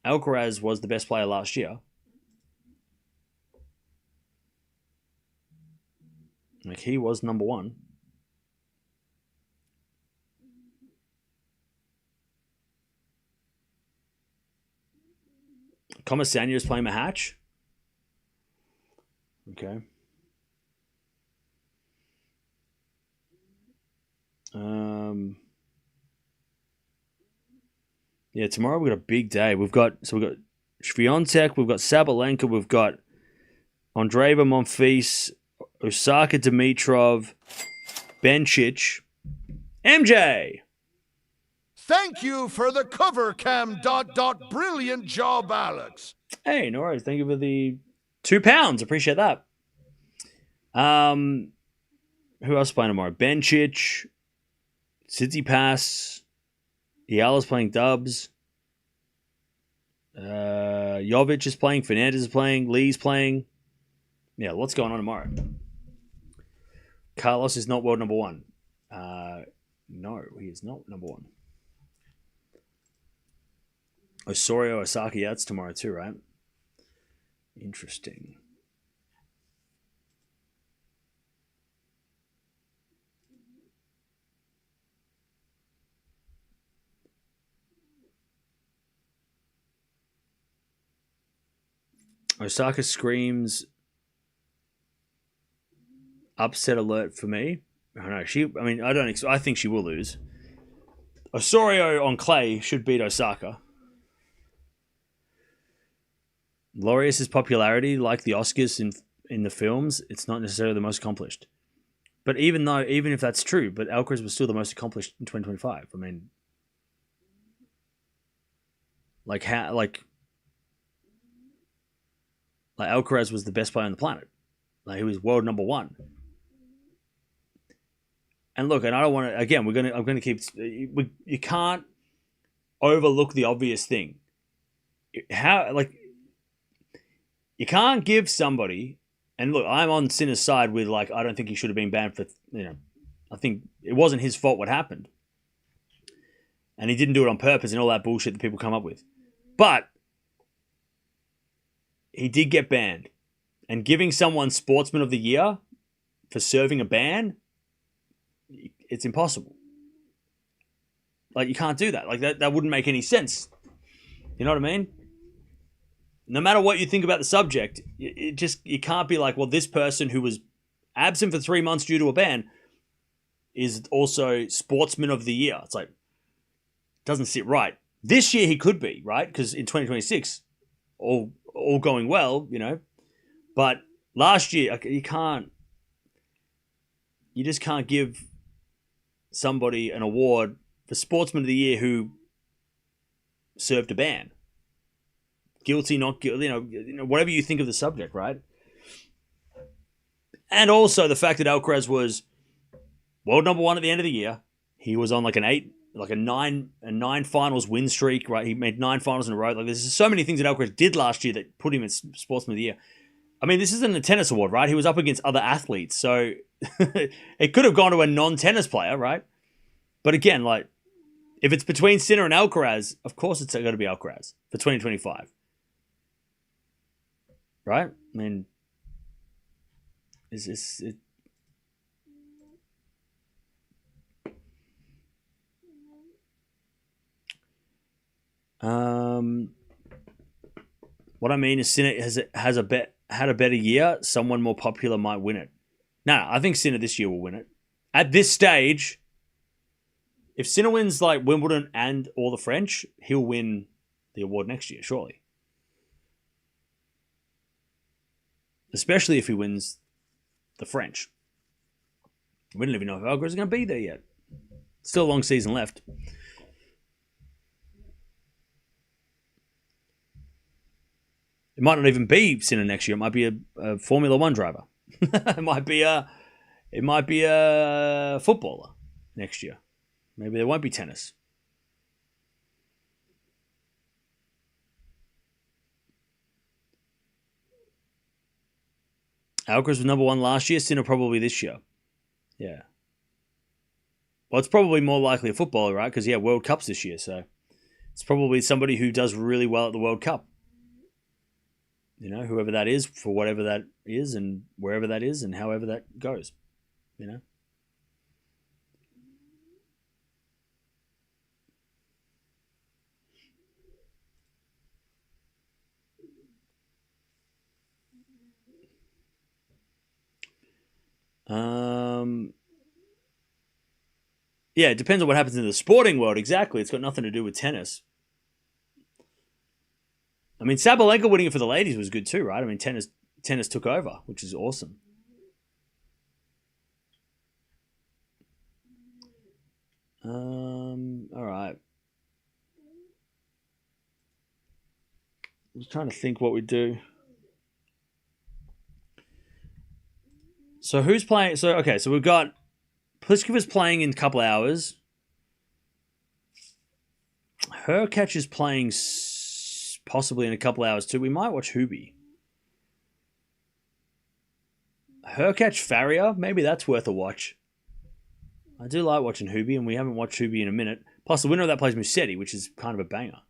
Alcaraz was the best player last year. Like he was number one. Comasanya is playing Mahatch. Okay. Yeah, tomorrow we've got a big day. We've got Swiatek, we've got Sabalenka, we've got Andreeva, Monfils, Osaka, Dimitrov, Bencic, MJ. Thank you for the cover cam ... Brilliant job, Alex. Hey, no worries. Thank you for the £2. Appreciate that. Who else is playing tomorrow? Bencic, Tsitsipas, Eala's playing dubs. Jovic is playing. Fernandez is playing. Lee's playing. Yeah, what's going on tomorrow? Carlos is not world number one. No, he is not number one. Osorio, Osaka, yeah, that's tomorrow too, right? Interesting. Osaka screams upset alert for me. I don't know. I think she will lose. Osorio on clay should beat Osaka. Laureus' popularity, like the Oscars in the films, it's not necessarily the most accomplished. But even if that's true, but Alcaraz was still the most accomplished in 2025. I mean, like Alcaraz was the best player on the planet. Like he was world number one. And look, and I don't want to. Again, I'm going to keep. You can't overlook the obvious thing. You can't give somebody, and look, I'm on Sinner's side with I don't think he should have been banned for, I think it wasn't his fault what happened. And he didn't do it on purpose and all that bullshit that people come up with. But he did get banned. And giving someone Sportsman of the Year for serving a ban, it's impossible. You can't do that. That wouldn't make any sense. You know what I mean? No matter what you think about the subject, you can't be like, well, this person who was absent for 3 months due to a ban is also Sportsman of the Year. It's like, doesn't sit right. This year he could be, right? Because in 2026, all going well, But last year, you just can't give somebody an award for Sportsman of the Year who served a ban. Guilty, not guilty, whatever you think of the subject, right? And also the fact that Alcaraz was world number one at the end of the year. He was on a nine finals win streak, right? He made 9 finals in a row. There's so many things that Alcaraz did last year that put him as Sportsman of the Year. I mean, this isn't a tennis award, right? He was up against other athletes, so it could have gone to a non-tennis player, right? But again, if it's between Sinner and Alcaraz, of course it's got to be Alcaraz for 2025. Right? I mean, is this it? What I mean is Sinner had a better year. Someone more popular might win it. No, I think Sinner this year will win it. At this stage, if Sinner wins Wimbledon and all the French, he'll win the award next year, surely. Especially if he wins the French. We don't even know if Alcaraz is going to be there yet. Still a long season left. It might not even be Sinner next year. It might be a Formula One driver. It might be It might be a footballer next year. Maybe there won't be tennis. Alcaraz was number 1 last year. Sinner probably this year. Yeah. Well, it's probably more likely a footballer, right? Because, World Cup's this year. So it's probably somebody who does really well at the World Cup. You know, whoever that is, for whatever that is, and wherever that is, and however that goes. You know? Yeah, it depends on what happens in the sporting world. Exactly. It's got nothing to do with tennis. I mean, Sabalenka winning it for the ladies was good too, right? I mean, tennis took over, which is awesome. All right. I was trying to think what we do. So who's playing? So we've got Pliskova's playing in a couple hours. Hurkacz is playing possibly in a couple hours too. We might watch Hubie. Hurkacz Farrier, maybe that's worth a watch. I do like watching Hubie, and we haven't watched Hubie in a minute. Plus, the winner of that plays Musetti, which is kind of a banger.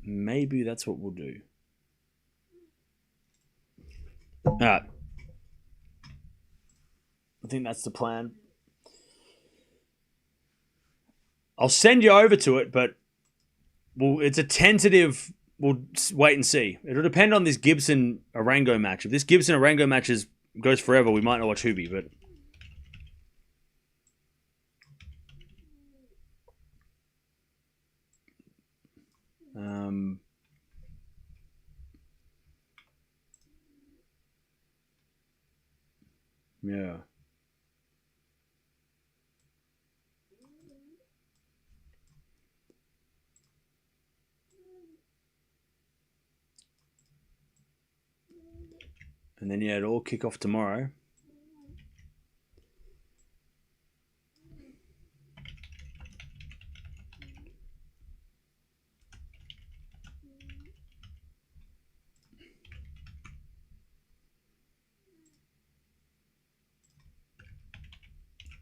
Maybe that's what we'll do. All right. I think that's the plan. I'll send you over to it, but it's a tentative. We'll wait and see. It'll depend on this Gibson-Arango match. If this Gibson-Arango match goes forever, we might not watch Hubie, but... yeah. And then, it'll all kick off tomorrow.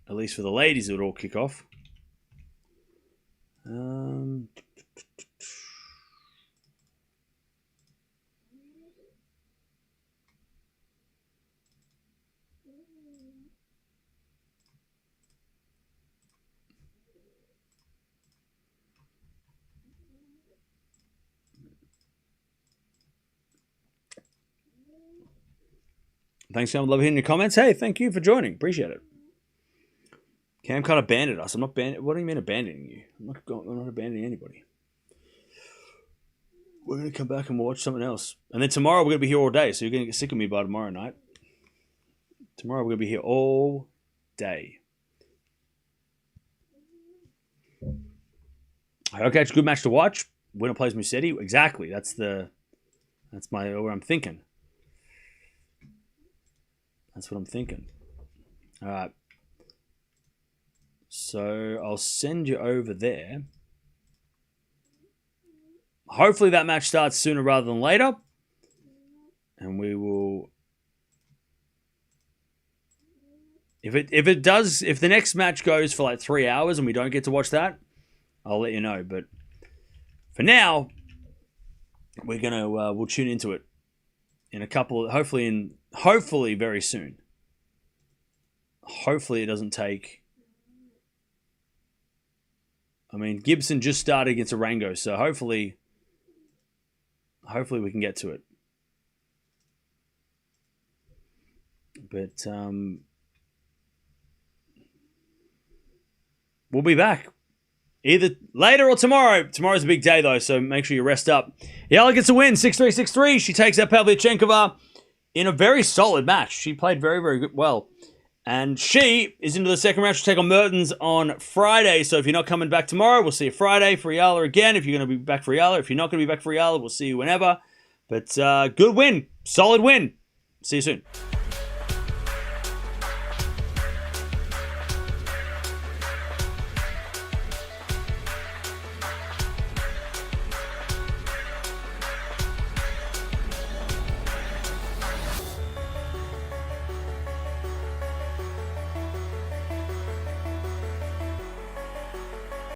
At least for the ladies, it would all kick off. Thanks, Cam. Love hearing your comments. Hey, thank you for joining. Appreciate it. Cam kind of abandoned us. I'm not What do you mean abandoning you? I'm not abandoning anybody. We're going to come back and watch something else. And then tomorrow we're going to be here all day, so you're going to get sick of me by tomorrow night. Tomorrow we're going to be here all day. Okay, it's a good match to watch. Winner plays Musetti. Exactly. That's what I'm thinking. That's what I'm thinking. All right. So I'll send you over there. Hopefully that match starts sooner rather than later. And we will... If the next match goes for like 3 hours and we don't get to watch that, I'll let you know. But for now, we'll tune into it in a couple, hopefully very soon. Hopefully it doesn't take... I mean, Gibson just started against Arango, so hopefully we can get to it. But we'll be back either later or tomorrow. Tomorrow's a big day, though, so make sure you rest up. Eala gets a win, 6-3, 6-3. She takes out Pavlyuchenkova in a very solid match. She played very, very good, well. And she is into the second round. She'll take on Mertens on Friday. So if you're not coming back tomorrow, we'll see you Friday for Eala again. If you're going to be back for Eala. If you're not going to be back for Eala, we'll see you whenever. But good win. Solid win. See you soon.